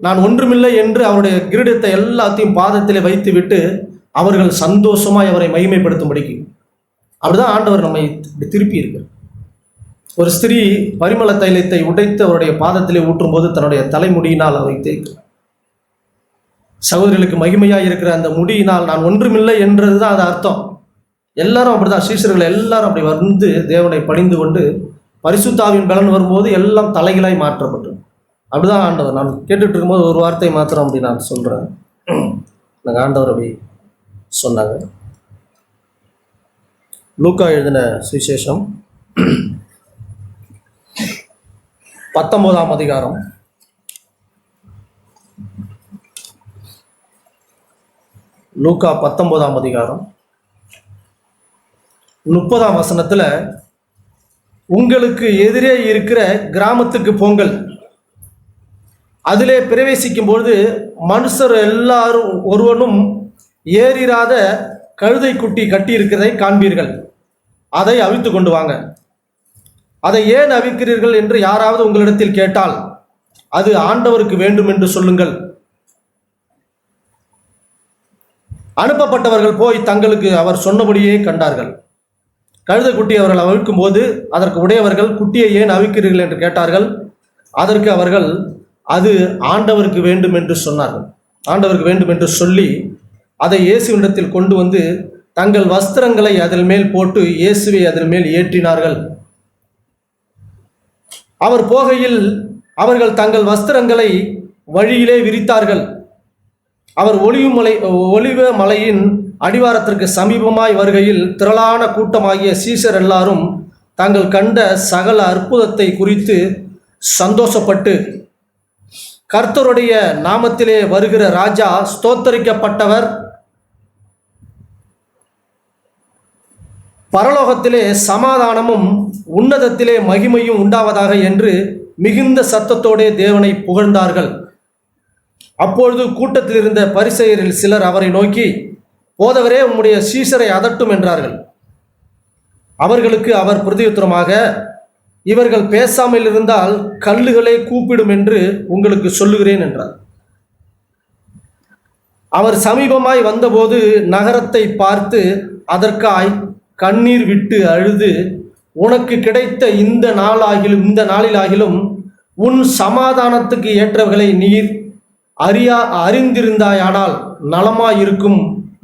நான் ஒன்றுமில்லை என்று அவருடைய கிரீடத்தை எல்லாத்தையும் பாதத்திலே வைத்து விட்டு அவர்கள் சந்தோஷமாய் அவரை மகிமைப்படுத்தும்படிக்கு அப்படிதான் ஆண்டவர் நம்மை திருப்பி இருக்கு. ஒரு ஸ்திரீ பரிமள தைலத்தை உடைத்து அவருடைய பாதத்திலே ஊற்றும் போது தன்னுடைய தலைமுடியினால் அவரை தேய்க்கிறார். சகோதரிகளுக்கு மகிமையாய் இருக்கிற அந்த முடியினால் நான் ஒன்றுமில்லை என்றதுதான் அது அர்த்தம். எல்லாரும் அப்படிதான், சீஷர்கள் எல்லாரும் அப்படி வந்து தேவனை பணிந்து கொண்டு பரிசுத்தாவின் பலன் வரும்போது எல்லாம் தலைகளாய் மாற்றப்பட்டு. அப்படிதான் ஆண்டவர், நான் கேட்டுட்டு இருக்கும்போது ஒரு வார்த்தை மாத்திரம் அப்படி நான் சொல்றேன். எனக்கு ஆண்டவர் அப்படி சொன்னாங்க. லூக்கா எழுதின சுவிசேஷம் 19ஆம் அதிகாரம் 19ஆம் அதிகாரம் 30ஆம் வசனத்துல, உங்களுக்கு எதிரே இருக்கிற கிராமத்துக்கு போங்கள், அதிலே பிரவேசிக்கும் பொழுது மனுஷர் எல்லாரும் ஒருவனும் ஏறிராத கழுதை குட்டி கட்டி இருக்கிறதை காண்பீர்கள், அதை அவிழ்த்து கொண்டு வாங்க. அதை ஏன் அவிழ்க்கிறீர்கள் என்று யாராவது உங்களிடத்தில் கேட்டால் அது ஆண்டவருக்கு வேண்டும் என்று சொல்லுங்கள். அனுப்பப்பட்டவர்கள் போய் தங்களுக்கு அவர் சொன்னபடியே கண்டார்கள். கழுதை குட்டி அவர்கள் அவிழ்க்கும் போது அதற்கு உடையவர்கள், குட்டியை ஏன் அவிழ்க்கிறீர்கள் என்று கேட்டார்கள். அதற்கு அவர்கள், அது ஆண்டவருக்கு வேண்டும் என்று சொன்னார்கள். ஆண்டவருக்கு வேண்டும் என்று சொல்லி அதை இயேசுவினிடத்தில் கொண்டு வந்து தங்கள் வஸ்திரங்களை அதில் மேல் போட்டு இயேசுவை அதில் மேல் ஏற்றினார்கள். அவர் போகையில் அவர்கள் தங்கள் வஸ்திரங்களை வழியிலே விரித்தார்கள். அவர் ஒலிவ மலையின் அடிவாரத்திற்கு சமீபமாய் வருகையில் திரளான கூட்டமாகிய சீஷர் எல்லாரும் தாங்கள் கண்ட சகல அற்புதத்தை குறித்து சந்தோஷப்பட்டு, கர்த்தருடைய நாமத்திலே வருகிற ராஜா ஸ்தோத்தரிக்கப்பட்டவர், பரலோகத்திலே சமாதானமும் உன்னதத்திலே மகிமையும் உண்டாவதாக என்று மிகுந்த சத்தத்தோடே தேவனை புகழ்ந்தார்கள். அப்பொழுது கூட்டத்தில் இருந்த பரிசேயரில் சிலர் அவரை நோக்கி, போதகரே, உம்முடைய சீஷரை அதட்டும் என்றார்கள். அவர்களுக்கு அவர் பிரதியுத்தரமாக, இவர்கள் பேசாமல் இருந்தால் கல்லுகளே கூப்பிடும் என்று உங்களுக்கு சொல்லுகிறேன் என்றார். அவர் சமீபமாய் வந்தபோது நகரத்தை பார்த்து அதற்காய் கண்ணீர் விட்டு அழுது, உனக்கு கிடைத்த இந்த நாளிலாகிலும் உன் சமாதானத்துக்கு ஏற்றவர்களை நீர் அறிந்திருந்தாயானால் நலமாயிருக்கும்,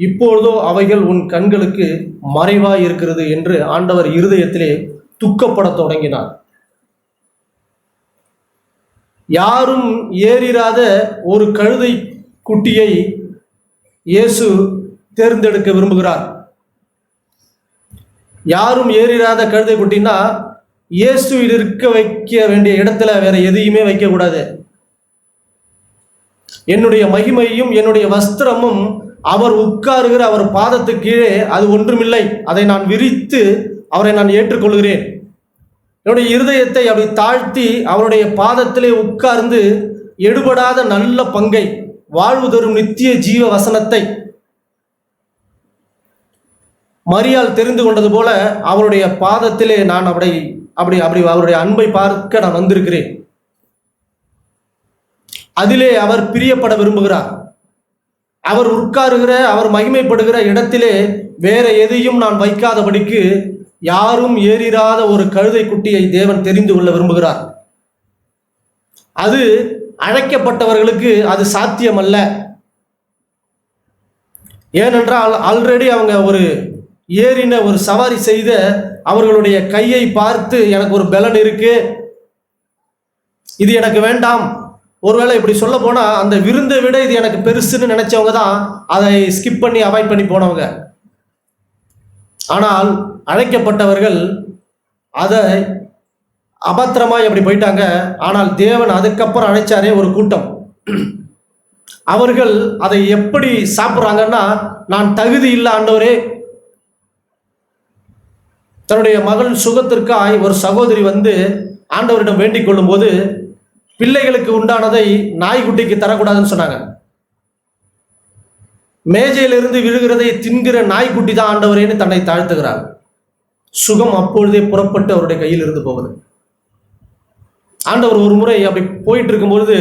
இப்பொழுதோ அவைகள் உன் கண்களுக்கு மறைவாய் இருக்கிறது என்று ஆண்டவர் இருதயத்திலே துக்கப்படத் தொடங்கினார். யாரும் ஏறிராத ஒரு கழுதை குட்டியை இயேசு தேர்ந்தெடுக்க விரும்புகிறார். யாரும் ஏறிராத கழுதை குட்டின்னா இயேசு இருக்க வைக்க வேண்டிய இடத்துல வேற எதையுமே வைக்கக்கூடாது. என்னுடைய மகிமையும் என்னுடைய வஸ்திரமும் அவர் உட்காருகிற அவர் பாதத்துக்கு கீழே அது ஒன்றுமில்லை. அதை நான் விரித்து அவரை நான் ஏற்றுக்கொள்கிறேன். என்னுடைய இருதயத்தை அப்படி தாழ்த்தி அவருடைய பாதத்திலே உட்கார்ந்து எடுபடாத நல்ல பங்கை, வாழ்வு தரும் நித்திய ஜீவ வசனத்தை மரியாள் தெரிந்து கொண்டது போல அவருடைய பாதத்திலே நான் அப்படி அவருடைய அன்பை பார்க்க நான் வந்திருக்கிறேன். அதிலே அவர் பிரியப்பட விரும்புகிறார். அவர் உட்காருகிற, அவர் மகிமைப்படுகிற இடத்திலே வேற எதையும் நான் வைக்காதபடிக்கு யாரும் ஏறிராத ஒரு கழுதை குட்டியை தேவன் தெரிந்து கொள்ள விரும்புகிறார். அது அழைக்கப்பட்டவர்களுக்கு அது சாத்தியமல்ல. ஏனென்றால் ஆல்ரெடி அவங்க ஒரு ஏறின ஒரு சவாரி செய்த அவர்களுடைய கையை பார்த்து எனக்கு ஒரு பலன் இருக்கு, இது எனக்கு வேண்டாம். ஒருவேளை இப்படி சொல்ல போனா அந்த விருந்தை விட இது எனக்கு பெருசுன்னு நினைச்சவங்க தான் அதை ஸ்கிப் பண்ணி அவாய்ட் பண்ணி போனவங்க. ஆனால் அழைக்கப்பட்டவர்கள் அதை அபத்திரமாய் அப்படி போயிட்டாங்க. ஆனால் தேவன் அதுக்கப்புறம் அழைச்சாரே ஒரு கூட்டம். அவர்கள் அதை எப்படி சாப்பிட்றாங்கன்னா, நான் தகுதி இல்லை ஆண்டவரே. தன்னுடைய மகள் சுகத்திற்காய் ஒரு சகோதரி வந்து ஆண்டவரிடம் வேண்டிக் கொள்ளும் போது பிள்ளைகளுக்கு உண்டானதை நாய்க்குட்டிக்கு தரக்கூடாதுன்னு சொன்னாங்க. மேஜையிலிருந்து விழுகிறதை தின்கிற நாய்க்குட்டி தான் ஆண்டவரேன்னு தன்னை தாழ்த்துகிறார். சுகம் அப்பொழுதே புறப்பட்டு அவருடைய கையில் இருந்து போகுது. ஆண்டவர் ஒரு முறை அப்படி போயிட்டு இருக்கும்பொழுது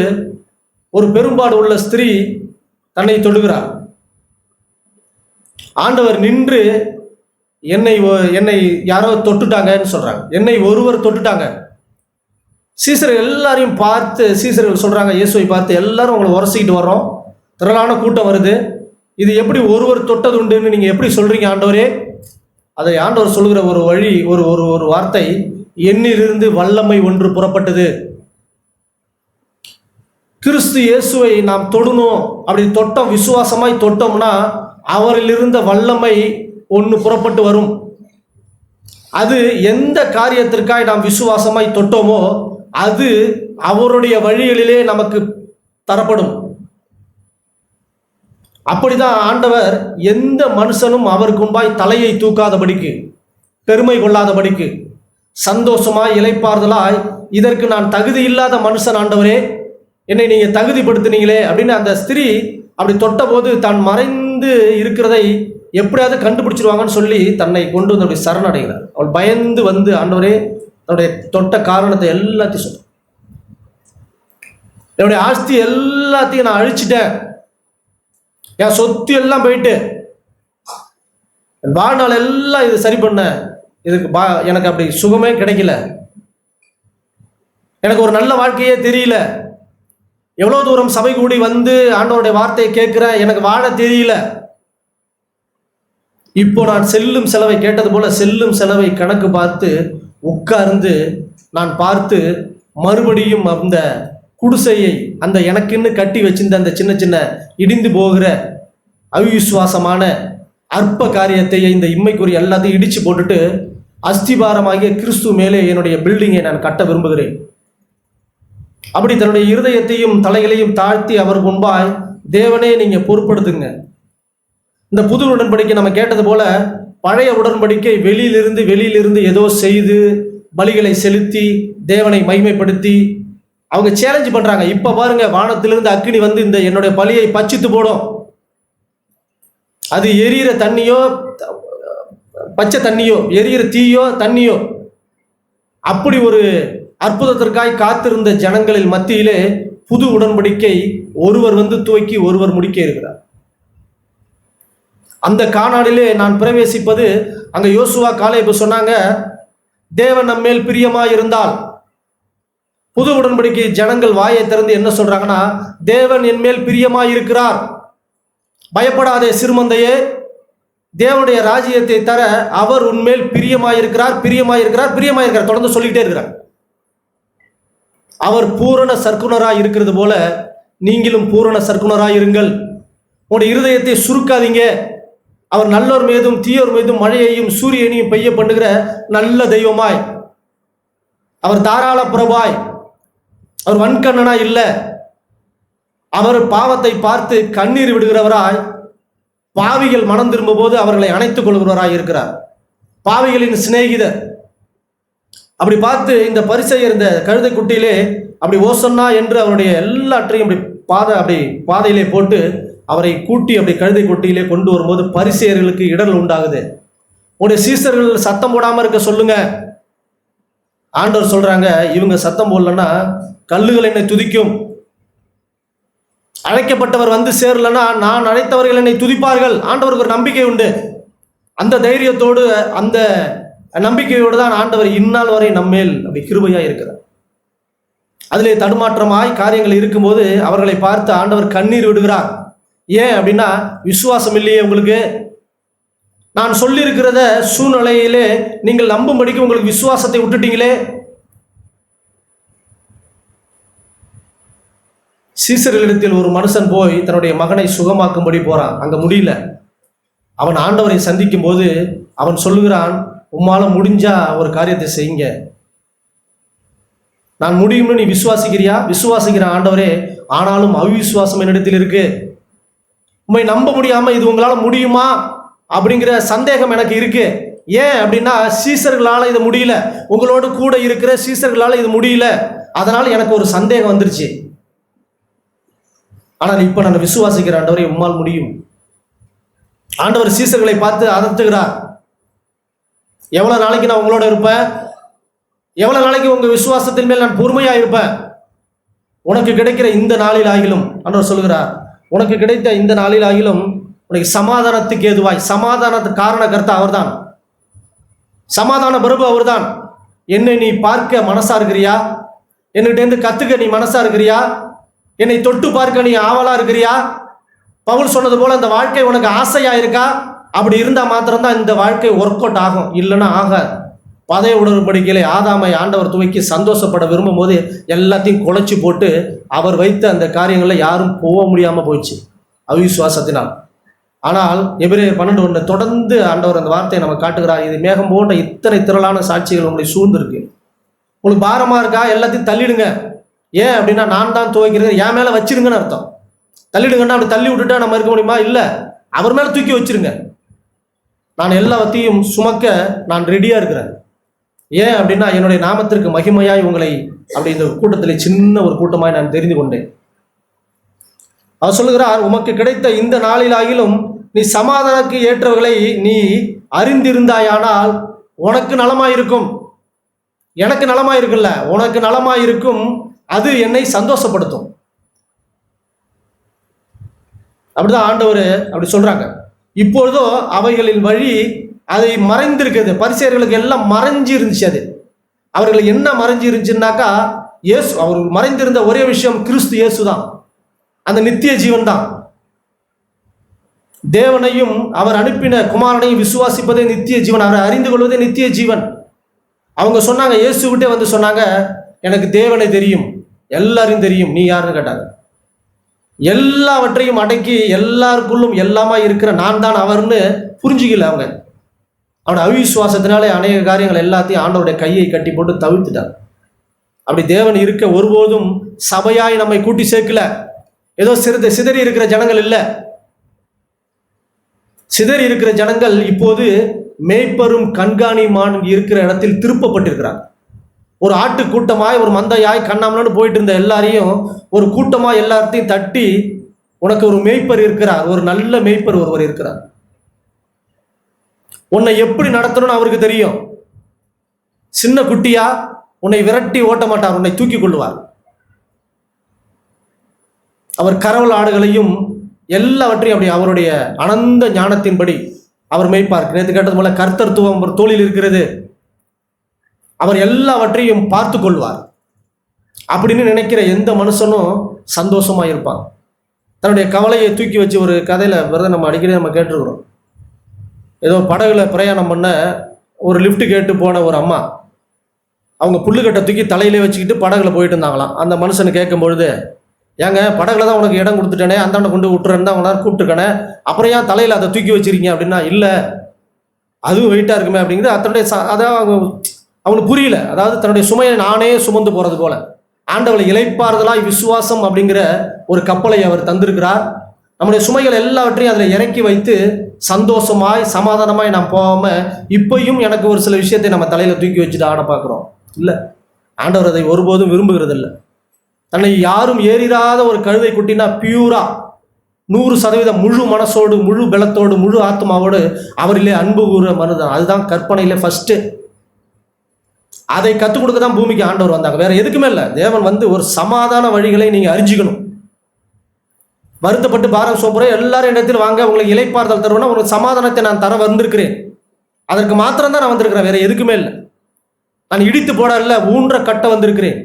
ஒரு பெரும்பாடு உள்ள ஸ்திரீ தன்னை தொடுகிறார். ஆண்டவர் நின்று என்னை யாரோ தொட்டுட்டாங்கன்னு சொல்றாங்க. என்னை ஒருவர் தொட்டுட்டாங்க. சீசர்கள் எல்லாரையும் பார்த்து சீசர்கள் சொல்றாங்க, இயேசுவை பார்த்து, எல்லாரும் உங்களை உரசிக்கிட்டு வர்றோம், திரளான கூட்டம் வருது, இது எப்படி ஒருவர் தொட்டது உண்டுன்னு நீங்க எப்படி சொல்றீங்க ஆண்டவரே? அதை ஆண்டவர் சொல்கிற ஒரு வழி, ஒரு ஒரு ஒரு வார்த்தை, என்னிலிருந்து வல்லமை ஒன்று புறப்பட்டது. கிறிஸ்து இயேசுவை நாம் தொடணும், அப்படி தொட்டோம், விசுவாசமாய் தொட்டோம்னா அவரில் இருந்த வல்லமை ஒன்று புறப்பட்டு வரும். அது எந்த காரியத்திற்காய் நாம் விசுவாசமாய் தொட்டோமோ அது அவருடைய வழிகளிலே நமக்கு தரப்படும். அப்படிதான் ஆண்டவர் எந்த மனுஷனும் அவருக்கு முன்பாய் தலையை தூக்காதபடிக்கு, பெருமை கொள்ளாதபடிக்கு, சந்தோஷமாய் இளைப்பாறுதலாய், இதற்கு நான் தகுதி இல்லாத மனுஷன் ஆண்டவரே, என்னை நீங்க தகுதிப்படுத்தினீங்களே அப்படின்னு அந்த ஸ்திரீ அப்படி தொட்ட போது தான் மறைந்து இருக்கிறதை எப்படியாவது கண்டுபிடிச்சிருவாங்கன்னு சொல்லி தன்னை கொண்டு வந்து அப்படி சரணடைகிறார். அவள் பயந்து வந்து, ஆண்டவரே, தன்னுடைய தொட்ட காரணத்தை எல்லாத்தையும் சொல்ற, என்னுடைய ஆஸ்தி எல்லாத்தையும் நான் அழிச்சிட்டேன், என் சொத்து எல்லாம் போயிட்டு, என் வாழ்நாள் எல்லாம் இது சரி பண்ண, இதுக்கு எனக்கு அப்படி சுகமே கிடைக்கல, எனக்கு ஒரு நல்ல வாழ்க்கையே தெரியல, எவ்வளோ தூரம் சபை கூடி வந்து ஆண்டவருடைய வார்த்தையை கேட்கிறேன், எனக்கு வாழ தெரியல. இப்போ நான் செல்லும் செலவை, கேட்டது போல செல்லும் செலவை கணக்கு பார்த்து உட்கார்ந்து நான் பார்த்து மறுபடியும் அந்த குடிசையை, அந்த எனக்குன்னு கட்டி வச்சிருந்த அந்த சின்ன சின்ன இடிந்து போகிற அவிசுவாசமான அற்ப காரியத்தை, இந்த இம்மைக்குரிய எல்லாத்தையும் இடிச்சு போட்டுட்டு அஸ்திபாரமாகிய கிறிஸ்து மேலே என்னுடைய பில்டிங்கை நான் கட்ட விரும்புகிறேன். அப்படி தன்னுடைய இருதயத்தையும் தலைகளையும் தாழ்த்தி அவர் முன்பாய், தேவனே நீங்க பொறுப்படுத்துங்க. இந்த புது உடன்படிக்கை நம்ம கேட்டது போல பழைய உடன்படிக்கை வெளியிலிருந்து ஏதோ செய்து பலிகளை செலுத்தி தேவனை மகிமைப்படுத்தி அவங்க சேலஞ்சு பண்றாங்க. இப்ப பாருங்க, வானத்திலிருந்து அக்கினி வந்து இந்த என்னுடைய பலியை பச்சித்து போடும், அது எரியிற தண்ணியோ பச்சை தண்ணியோ, எரியிற தீயோ தண்ணியோ, அப்படி ஒரு அற்புதத்திற்காய் காத்திருந்த ஜனங்களில் மத்தியிலே புது உடன்படிக்கை ஒருவர் வந்து துவக்கி ஒருவர் முடிக்க இருக்கிறார். அந்த கானாடிலே நான் பிரவேசிப்பது, அங்க யோசுவா காலேபு சொன்னாங்க, தேவன் நம்மேல் பிரியமாய் இருந்தால். புது உடன்படிக்கை ஜனங்கள் வாயை திறந்து என்ன சொல்றாங்கன்னா, தேவன் என் மேல் பிரியமாய் இருக்கிறார், பயப்படாதே சிறுமந்தையே, தேவனுடைய ராஜ்யத்தை தர அவர் உன்மேல் பிரியமாயிருக்கிறார், பிரியமாயிருக்கிறார், பிரியமாயிருக்கிறார், தொடர்ந்து சொல்லிக்கிட்டே இருக்கிறார். அவர் பூரண சர்க்குணராய் இருக்கிறது போல நீங்களும் பூரண சர்க்குணராய் இருங்கள். உங்களுடைய இருதயத்தை சுருக்காதீங்க. அவர் நல்லோர் மீதும் தீயோர் மீதும் மழையையும் சூரியனையும் பெய்ய பண்ணுகிற நல்ல தெய்வமாய், அவர் தாராள பிரபாய், அவர் வன்கண்ணனாய் இல்லை, அவர் பாவத்தை பார்த்து கண்ணீர் விடுகிறவராய், பாவிகள் மனம் திரும்பும் போது அவர்களை அணைத்துக் கொள்கிறவராய் இருக்கிறார், பாவிகளின் சிநேகிதர். அப்படி பார்த்து இந்த பரிசேயர் இந்த கழுதை குட்டியிலே அப்படி ஓசன்னா என்று அவருடைய எல்லாற்றையும் அப்படி பாதையிலே போட்டு அவரை கூட்டி அப்படி கழுதை குட்டியிலே கொண்டு வரும்போது பரிசேயர்களுக்கு இடர்கள் உண்டாகுது. உங்களுடைய சீசர்கள் சத்தம் போடாம இருக்க சொல்லுங்க. ஆண்டவர் சொல்றாங்க, இவங்க சத்தம் போடலன்னா கல்லுகள் என்னை துதிக்கும், அழைக்கப்பட்டவர் வந்து சேரலன்னா நான் அழைத்தவர்கள் என்னை துதிப்பார்கள். ஆண்டவருக்கு ஒரு நம்பிக்கை உண்டு. அந்த தைரியத்தோடு அந்த நம்பிக்கையோடு தான் ஆண்டவர் இந்நாள் வரை நம்மேல் அப்படி கிருபையா இருக்கிறார். அதிலே தடுமாற்றமாய் காரியங்கள் இருக்கும்போது அவர்களை பார்த்து ஆண்டவர் கண்ணீர் விடுகிறார். ஏன் அப்படின்னா, விசுவாசம் இல்லையே உங்களுக்கு, நான் சொல்லியிருக்கிறத சூழ்நிலையிலே நீங்கள் நம்பும்படிக்கு உங்களுக்கு விசுவாசத்தை விட்டுட்டீங்களே. சீசர்களிடத்தில் ஒரு மனுஷன் போய் தன்னுடைய மகனை சுகமாக்கும்படி போறான். அங்க முடியல. அவன் ஆண்டவரை சந்திக்கும் போது அவன் சொல்லுகிறான், உம்மால முடிஞ்சா ஒரு காரியத்தை செய்யுங்க, நான் முடியும்னு நீ விசுவாசிக்கிறியா? விசுவாசிக்கிற ஆண்டவரே, ஆனாலும் அவிசுவாசம் என்னிடத்தில் இருக்கு, உண்மை நம்ப முடியாம இது உங்களால முடியுமா அப்படிங்கிற சந்தேகம் எனக்கு இருக்கு. ஏன் அப்படின்னா, சீசர்களால இது முடியல, உங்களோடு கூட இருக்கிற சீசர்களால இது முடியல, அதனால எனக்கு ஒரு சந்தேகம் வந்துருச்சு. ஆனால் இப்ப நான் விசுவாசிக்கிற ஆண்டவரை, உம்மால் முடியும். ஆண்டவர் சீசர்களை பார்த்து அதட்டுகிறார், எவ்வளவு நாளைக்கு நான் உங்களோட இருப்பேன், எவ்வளவு நாளைக்கு உங்க விசுவாசத்தின் மேல் நான் பொறுமையா இருப்பேன், உனக்கு கிடைக்கிற இந்த நாளில் ஆகிலும், ஆண்டவர் சொல்கிறார், உனக்கு கிடைத்த இந்த நாளில் ஆகிலும் உனக்கு சமாதானத்துக்கு ஏதுவாய், சமாதானத்துக்கு காரண கர்த்தா அவர்தான், சமாதான பிரபு அவர்தான். என்னை நீ பார்க்க மனசா இருக்கிறியா? என்கிட்ட இருந்து கத்துக்க நீ மனசா இருக்கிறியா? என்னை தொட்டு பார்க்க நீ ஆவலா இருக்கிறியா? பவுல் சொன்னது போல இந்த வாழ்க்கை உனக்கு ஆசையா இருக்கா? அப்படி இருந்தால் மாத்திரம்தான் இந்த வாழ்க்கை ஒர்க் அவுட் ஆகும், இல்லைன்னா ஆகாது. பழைய உடன்படிக்கையிலே ஆதாமை ஆண்டவர் துவக்கி சந்தோஷப்பட விரும்பும் போது எல்லாத்தையும் குலைச்சி போட்டு அவர் வைத்த அந்த காரியங்களில் யாரும் போக முடியாமல் போயிடுச்சு அவிசுவாசத்தினால். ஆனால் எபிரேயர் 12:1 தொடர்ந்து ஆண்டவர் அந்த வார்த்தையை நம்ம காட்டுகிறார். இது மேகம் போன்ற இத்தனை திரளான சாட்சிகள் உங்களை சூழ்ந்திருக்கு, உங்களுக்கு பாரமாக இருக்கா, எல்லாத்தையும் தள்ளிடுங்க. ஏன் அப்படின்னா நான் தான் துவைக்கிறது, என் மேலே வச்சிருங்கன்னு அர்த்தம். தள்ளிடுங்கன்னா அப்படி தள்ளி விட்டுட்டா நம்ம இருக்க முடியுமா? இல்லை, அவர் மேலே தூக்கி வச்சிருங்க. நான் எல்லாத்தையும் சுமக்க நான் ரெடியாக இருக்கிறேன். ஏன் அப்படின்னா என்னுடைய நாமத்திற்கு மகிமையாய் உங்களை அப்படி இந்த கூட்டத்தில் சின்ன ஒரு கூட்டமாய் நான் தெரிந்து கொண்டேன். அவர் சொல்லுகிறார், உமக்கு கிடைத்த இந்த நாளிலாகிலும் நீ சமாதானத்துக்கு ஏற்றவர்களை நீ அறிந்திருந்தாயானால் உனக்கு நலமாயிருக்கும். எனக்கு நலமாயிருக்குல்ல, உனக்கு நலமாயிருக்கும், அது என்னை சந்தோஷப்படுத்தும். அப்படிதான் ஆண்டவர் அப்படி சொல்றாங்க. இப்பொழுதோ அவைகளின் வழி அதை மறைந்திருக்கிறது. பரிசேயர்களுக்கு எல்லாம் மறைஞ்சு இருந்துச்சு. அது அவர்களுக்கு என்ன மறைஞ்சு இருந்துச்சுன்னாக்கா, இயேசு, அவர்கள் மறைந்திருந்த ஒரே விஷயம் கிறிஸ்து இயேசு தான், அந்த நித்திய ஜீவன் தான். தேவனையும் அவர் அனுப்பின குமாரனையும் விசுவாசிப்பதே நித்திய ஜீவன், அவரை அறிந்து கொள்வதே நித்திய ஜீவன். அவங்க சொன்னாங்க, இயேசுகிட்டே வந்து சொன்னாங்க, எனக்கு தேவனை தெரியும், எல்லாரையும் தெரியும், நீ யாருன்னு கேட்டாங்க. எல்லாவற்றையும் அடக்கி எல்லாருக்குள்ளும் எல்லாமா இருக்கிற நான் தான் அவர்னு புரிஞ்சுக்கல அவங்க. அவனோட அவிசுவாசத்தினாலே அநேக காரியங்கள் எல்லாத்தையும் ஆண்டவருடைய கையை கட்டி போட்டு தவிர்த்துட்டார். அப்படி தேவன் இருக்க ஒருபோதும் சபையாய் நம்மை கூட்டி சேர்க்கல. ஏதோ சிதறி இருக்கிற ஜனங்கள் இல்லை. சிதறி இருக்கிற ஜனங்கள் இப்போது மேய்ப்பரும் கண்காணிமான் இருக்கிற இடத்தில் திருப்பப்பட்டிருக்கிறார். ஒரு ஆட்டு கூட்டமாய், ஒரு மந்தையாய் கண்ணாமலன்னு போயிட்டு இருந்த எல்லாரையும் ஒரு கூட்டமாய் எல்லாத்தையும் தட்டி, உனக்கு ஒரு மேய்ப்பர் இருக்கிறார், ஒரு நல்ல மேய்ப்பர் ஒருவர் இருக்கிறார், உன்னை எப்படி நடத்தணும்னு அவருக்கு தெரியும். சின்ன குட்டியா உன்னை விரட்டி ஓட்ட மாட்டார், உன்னை தூக்கி கொள்ளுவார். அவர் கரவல் ஆடுகளையும் எல்லாவற்றையும் அப்படி அவருடைய அனந்த ஞானத்தின்படி அவர் மேய்ப்பார். நேற்று கேட்டது போல கர்த்தர்த்துவம் ஒரு தோளில் இருக்கிறது, அவர் எல்லாவற்றையும் பார்த்து கொள்வார். அப்படின்னு நினைக்கிற எந்த மனுஷனும் சந்தோஷமா இருப்பான். தன்னுடைய கவலையை தூக்கி வச்சு, ஒரு கதையில நம்ம அடிக்கடி நம்ம கேட்டிருக்கிறோம். ஏதோ படகுல பிரயாணம் பண்ண ஒரு லிஃப்ட் கேட்டு போன ஒரு அம்மா, அவங்க புல்லுக்கட்டை தூக்கி தலையிலே வச்சுக்கிட்டு படகுல போயிட்டு இருந்தாங்களாம். அந்த மனுஷனை கேட்கும் பொழுது, ஏங்க படகுல தான் உனக்கு இடம் கொடுத்துட்டேனே, அந்தாண்ட கொண்டு விட்டுறேன்னு தான் அவங்களாம் கூப்பிட்டுருக்கேனே, அப்புறம் ஏன் தலையில் அதை தூக்கி வச்சிருக்கீங்க அப்படின்னா, இல்லை அதுவும் வெயிட்டாக இருக்குமே அப்படிங்கிறது அதனுடைய அதான் அவனுக்கு புரியல. அதாவது தன்னுடைய சுமையை நானே சுமந்து போகிறது போல ஆண்டவரை இளைப்பாறுதலாய் விசுவாசம் அப்படிங்கிற ஒரு கப்பலை அவர் தந்திருக்கிறார். நம்முடைய சுமைகள் எல்லாவற்றையும் அதில் இறக்கி வைத்து சந்தோஷமாய் சமாதானமாய் நாம் போகாமல் இப்பையும் எனக்கு ஒரு சில விஷயத்தை நம்ம தலையில் தூக்கி வச்சுட்டு ஆட பார்க்குறோம். இல்லை, ஆண்டவர் அதை ஒருபோதும் விரும்புகிறது இல்லை. தன்னை யாரும் ஏறிடாத ஒரு கழுதை குட்டினா பியூரா 100% முழு மனசோடு, முழு பலத்தோடு, முழு ஆத்மாவோடு அவரிலே அன்பு கூற மனுதான். அதுதான் கற்பனையிலே ஃபர்ஸ்ட். அதை கற்றுக் கொடுக்க தான் பூமிக்கு ஆண்டவர் வந்தாங்க, வேற எதுக்குமே இல்லை. தேவன் வந்து ஒரு சமாதான வழிகளை நீங்க அறிஞ்சிக்கணும். வருத்தப்பட்டு பாரம் சோப்புற எல்லாரும் இடத்தில் வாங்க, உங்களுக்கு இளைப்பாறுதல் தருவேன்னா உங்களுக்கு சமாதானத்தை நான் தர வந்திருக்கிறேன். அதற்கு மாத்திரம் தான் நான் வந்திருக்கிறேன், வேற எதுக்குமே இல்லை. நான் இடித்து போட இல்லை, ஊன்ற கட்ட வந்திருக்கிறேன்.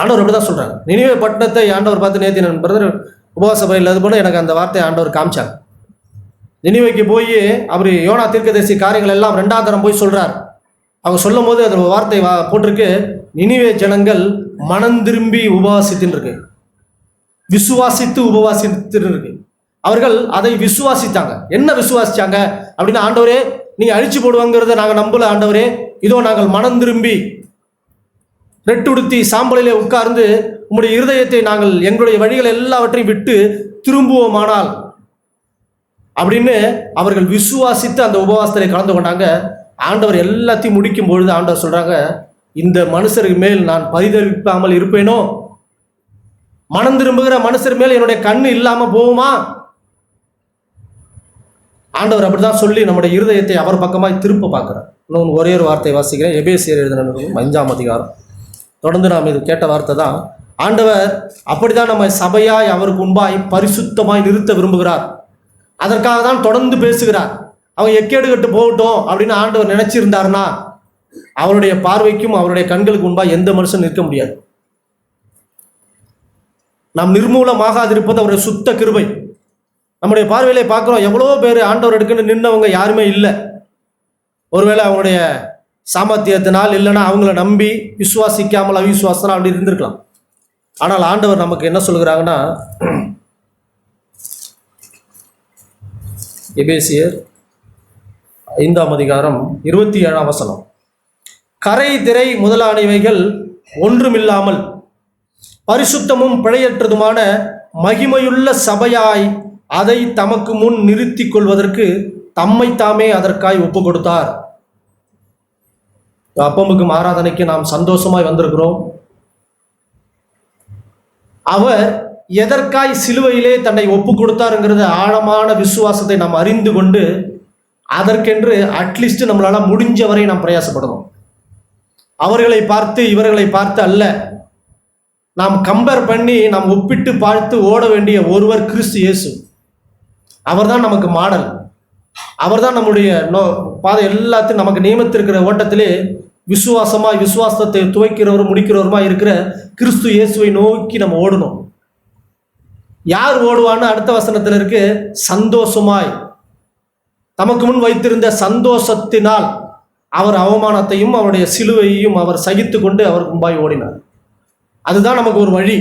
ஆண்டவர் அப்படிதான் சொல்றாங்க. நினிவே பட்டணத்தை ஆண்டவர் பார்த்து, நேற்று நான் பிரதர் உபவாச பயிர் இல்லாத போல எனக்கு அந்த வார்த்தையை ஆண்டவர் காமிச்சாங்க. நினிவேக்கு போய் அவர் யோனா தீர்க்கதரிசி காரியங்கள் எல்லாம் 2ஆம் தரம் போய் சொல்றார். அவங்க சொல்லும் போது அது வார்த்தை போட்டிருக்கு, நினிவே ஜனங்கள் மனம் திரும்பி உபவாசித்துன்னு இருக்கு, விசுவாசித்து உபவாசித்துன்னு இருக்கு. அவர்கள் அதை விசுவாசித்தாங்க. என்ன விசுவாசிச்சாங்க அப்படின்னா, ஆண்டவரே நீங்க அழிச்சு போடுவாங்கிறத நாங்கள் நம்பல ஆண்டவரே, இதோ நாங்கள் மனம் திரும்பி ரெட்டுடுத்தி சாம்பலிலே உட்கார்ந்து உங்களுடைய இருதயத்தை நாங்கள் எங்களுடைய வழிகள் எல்லாவற்றையும் விட்டு திரும்புவோமானால் அப்படின்னு அவர்கள் விசுவாசித்து அந்த உபவாசத்திலே கலந்து கொண்டாங்க. ஆண்டவர் எல்லாத்தையும் முடிக்கும் பொழுது ஆண்டவர் சொல்றாங்க, இந்த மனுஷருக்கு மேல் நான் பரிதவிப்பாமல் இருப்பேனோ? மனம் திரும்புகிற மனுஷர் மேல் என்னுடைய கண்ணு இல்லாம போகுமா? ஆண்டவர் அப்படிதான் சொல்லி நம்முடைய இருதயத்தை அவர் பக்கமாய் திரும்ப பார்க்கிறார். இன்னொன்று ஒரே ஒரு வார்த்தை வாசிக்கிறேன். எபேசியர் எழுதின 5ஆம் அதிகாரம். தொடர்ந்து நாம் இது கேட்ட வார்த்தை தான். ஆண்டவர் அப்படிதான் நம்ம சபையாய் அவருக்கு முன்பாய் பரிசுத்தமாய் நிறுத்த விரும்புகிறார். அதற்காக தான் தொடர்ந்து பேசுகிறார். அவன் எக்கேடு கட்டு போகட்டும் அப்படின்னு ஆண்டவர் நினைச்சிருந்தாருன்னா அவருடைய பார்வைக்கும் அவருடைய கண்களுக்கு முன்பாக எந்த மனுஷன் நிற்க முடியாது. நாம் நிர்மூலமாகாதிருப்பது அவருடைய சுத்த கிருபை. நம்முடைய பார்வையிலே பார்க்குறோம், எவ்வளோ பேர் ஆண்டவர் எடுக்குன்னு நின்னவங்க யாருமே இல்லை. ஒருவேளை அவங்களுடைய சாமர்த்தியத்தினால், இல்லைன்னா அவங்கள நம்பி விசுவாசிக்காமல் அவிசுவாசனால் அப்படி இருந்திருக்கலாம். ஆனால் ஆண்டவர் நமக்கு என்ன சொல்கிறாங்கன்னா, எபேசியர் 5:27 கரை திரை முதலானவைகள் ஒன்றுமில்லாமல் பரிசுத்தமும் பிழையற்றதுமான மகிமையுள்ள சபையாய் அதை தமக்கு முன் நிறுத்தி கொள்வதற்கு தம்மை தாமே அதற்காய் ஒப்பு கொடுத்தார். அப்பமுக்கும் ஆராதனைக்கு நாம் சந்தோஷமாய் வந்திருக்கிறோம். அவர் எதற்காய் சிலுவையிலே தன்னை ஒப்பு கொடுத்தாருங்கிறது ஆழமான விசுவாசத்தை நாம் அறிந்து கொண்டு அதற்கென்று அட்லீஸ்ட் நம்மளால முடிஞ்சவரை நாம் பிரயாசப்படணும். அவர்களை பார்த்து இவர்களை பார்த்து அல்ல, நாம் கம்பேர் பண்ணி நாம் ஒப்பிட்டு பார்த்து ஓட வேண்டிய ஒருவர் கிறிஸ்து இயேசு. அவர்தான் நமக்கு மாடல். அவர்தான் நம்முடைய பாதை எல்லாத்தையும் நமக்கு நியமித்திருக்கிற ஓட்டத்திலே விசுவாசத்தை துவைக்கிறவரும் முடிக்கிறவருமா இருக்கிற கிறிஸ்து இயேசுவை நோக்கி நம்ம ஓடணும். யார் ஓடுவான்னு அடுத்த வசனத்தில் இருக்கு, சந்தோஷமாய். தமக்கு முன் வைத்திருந்த சந்தோஷத்தினால் அவர் அவமானத்தையும் அவருடைய சிலுவையையும் அவர் சகித்து கொண்டு அவர் முன்பாய் ஓடினார். அதுதான் நமக்கு ஒரு வழி.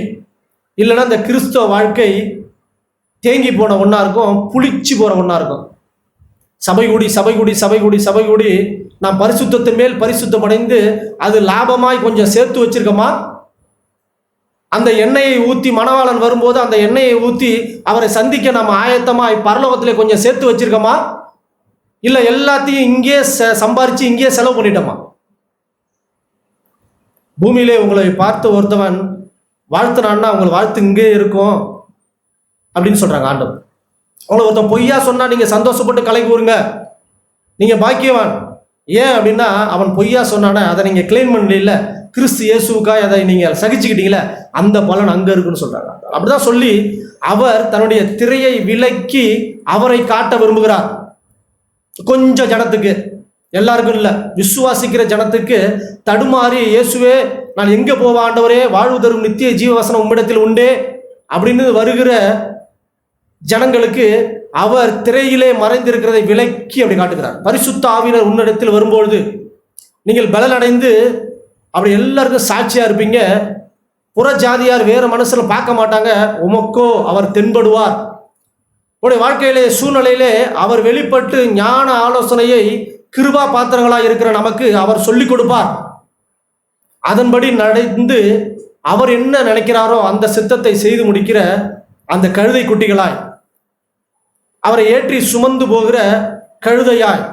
இல்லைன்னா இந்த கிறிஸ்துவ வாழ்க்கை தேங்கி போன ஒன்றா இருக்கும், புளிச்சு போகிற ஒன்றா இருக்கும். சபை கூடி நாம் பரிசுத்தத்தின் மேல் பரிசுத்தம் அடைந்து அது லாபமாய் கொஞ்சம் சேர்த்து வச்சிருக்கோமா? அந்த எண்ணெயை ஊற்றி மணவாளன் வரும்போது அந்த எண்ணெயை ஊற்றி அவரை சந்திக்க நம்ம ஆயத்தமாய் பரலோகத்திலே கொஞ்சம் சேர்த்து வச்சிருக்கோமா? இல்லை எல்லாத்தையும் இங்கே சம்பாரித்து இங்கே செலவு பண்ணிட்டோமா? பூமியிலே உங்களை பார்த்து ஒருத்தவன் வாழ்த்துனான்னா உங்களை வாழ்த்து இங்கே இருக்கும் அப்படின்னு சொல்கிறாங்க ஆண்டவர். அவங்களை ஒருத்தன் பொய்யா சொன்னால் நீங்கள் சந்தோஷப்பட்டு கலை கூறுங்க, நீங்கள் பாக்கியவான். ஏன் அப்படின்னா அவன் பொய்யா சொன்னானே அதை நீங்கள் கிளைம் பண்ணல, கிறிஸ்து இயேசுக்காய் அதை நீங்கள் சகிச்சுக்கிட்டீங்களே, அந்த பலன் அங்கே இருக்குன்னு சொல்கிறாங்க. அப்படிதான் சொல்லி அவர் தன்னுடைய திரையை விலக்கி அவரை காட்ட விரும்புகிறார். கொஞ்சம் ஜனத்துக்கு, எல்லாருக்கும் இல்லை, விசுவாசிக்கிற ஜனத்துக்கு தடுமாறி இயேசுவே நான் எங்கே போவா ஆண்டவரே, வாழ்வு தரும் நித்திய ஜீவவசனம் உம்மிடத்தில் உண்டே அப்படின்னு வருகிற ஜனங்களுக்கு அவர் திரையிலே மறைந்திருக்கிறதை விலக்கி அப்படி காட்டுகிறார். பரிசுத்த ஆவியினர் உன்னிடத்தில் வரும்பொழுது நீங்கள் பலன் அடைந்து அப்படி எல்லாருக்கும் சாட்சியா இருப்பீங்க. புற ஜாதியார் வேற மனசுல பார்க்க மாட்டாங்க, உமக்கோ அவர் தென்படுவார். உடைய வாழ்க்கையிலே சூழ்நிலையிலே அவர் வெளிப்பட்டு ஞான ஆலோசனையை கிருபா பாத்திரங்களாக இருக்கிற நமக்கு அவர் சொல்லிக் கொடுப்பார். அதன்படி நடந்து அவர் என்ன நினைக்கிறாரோ அந்த சித்தத்தை செய்து முடிக்கிற அந்த கழுதை குட்டிகளாய், அவரை ஏற்றி சுமந்து போகிற கழுதையாய்.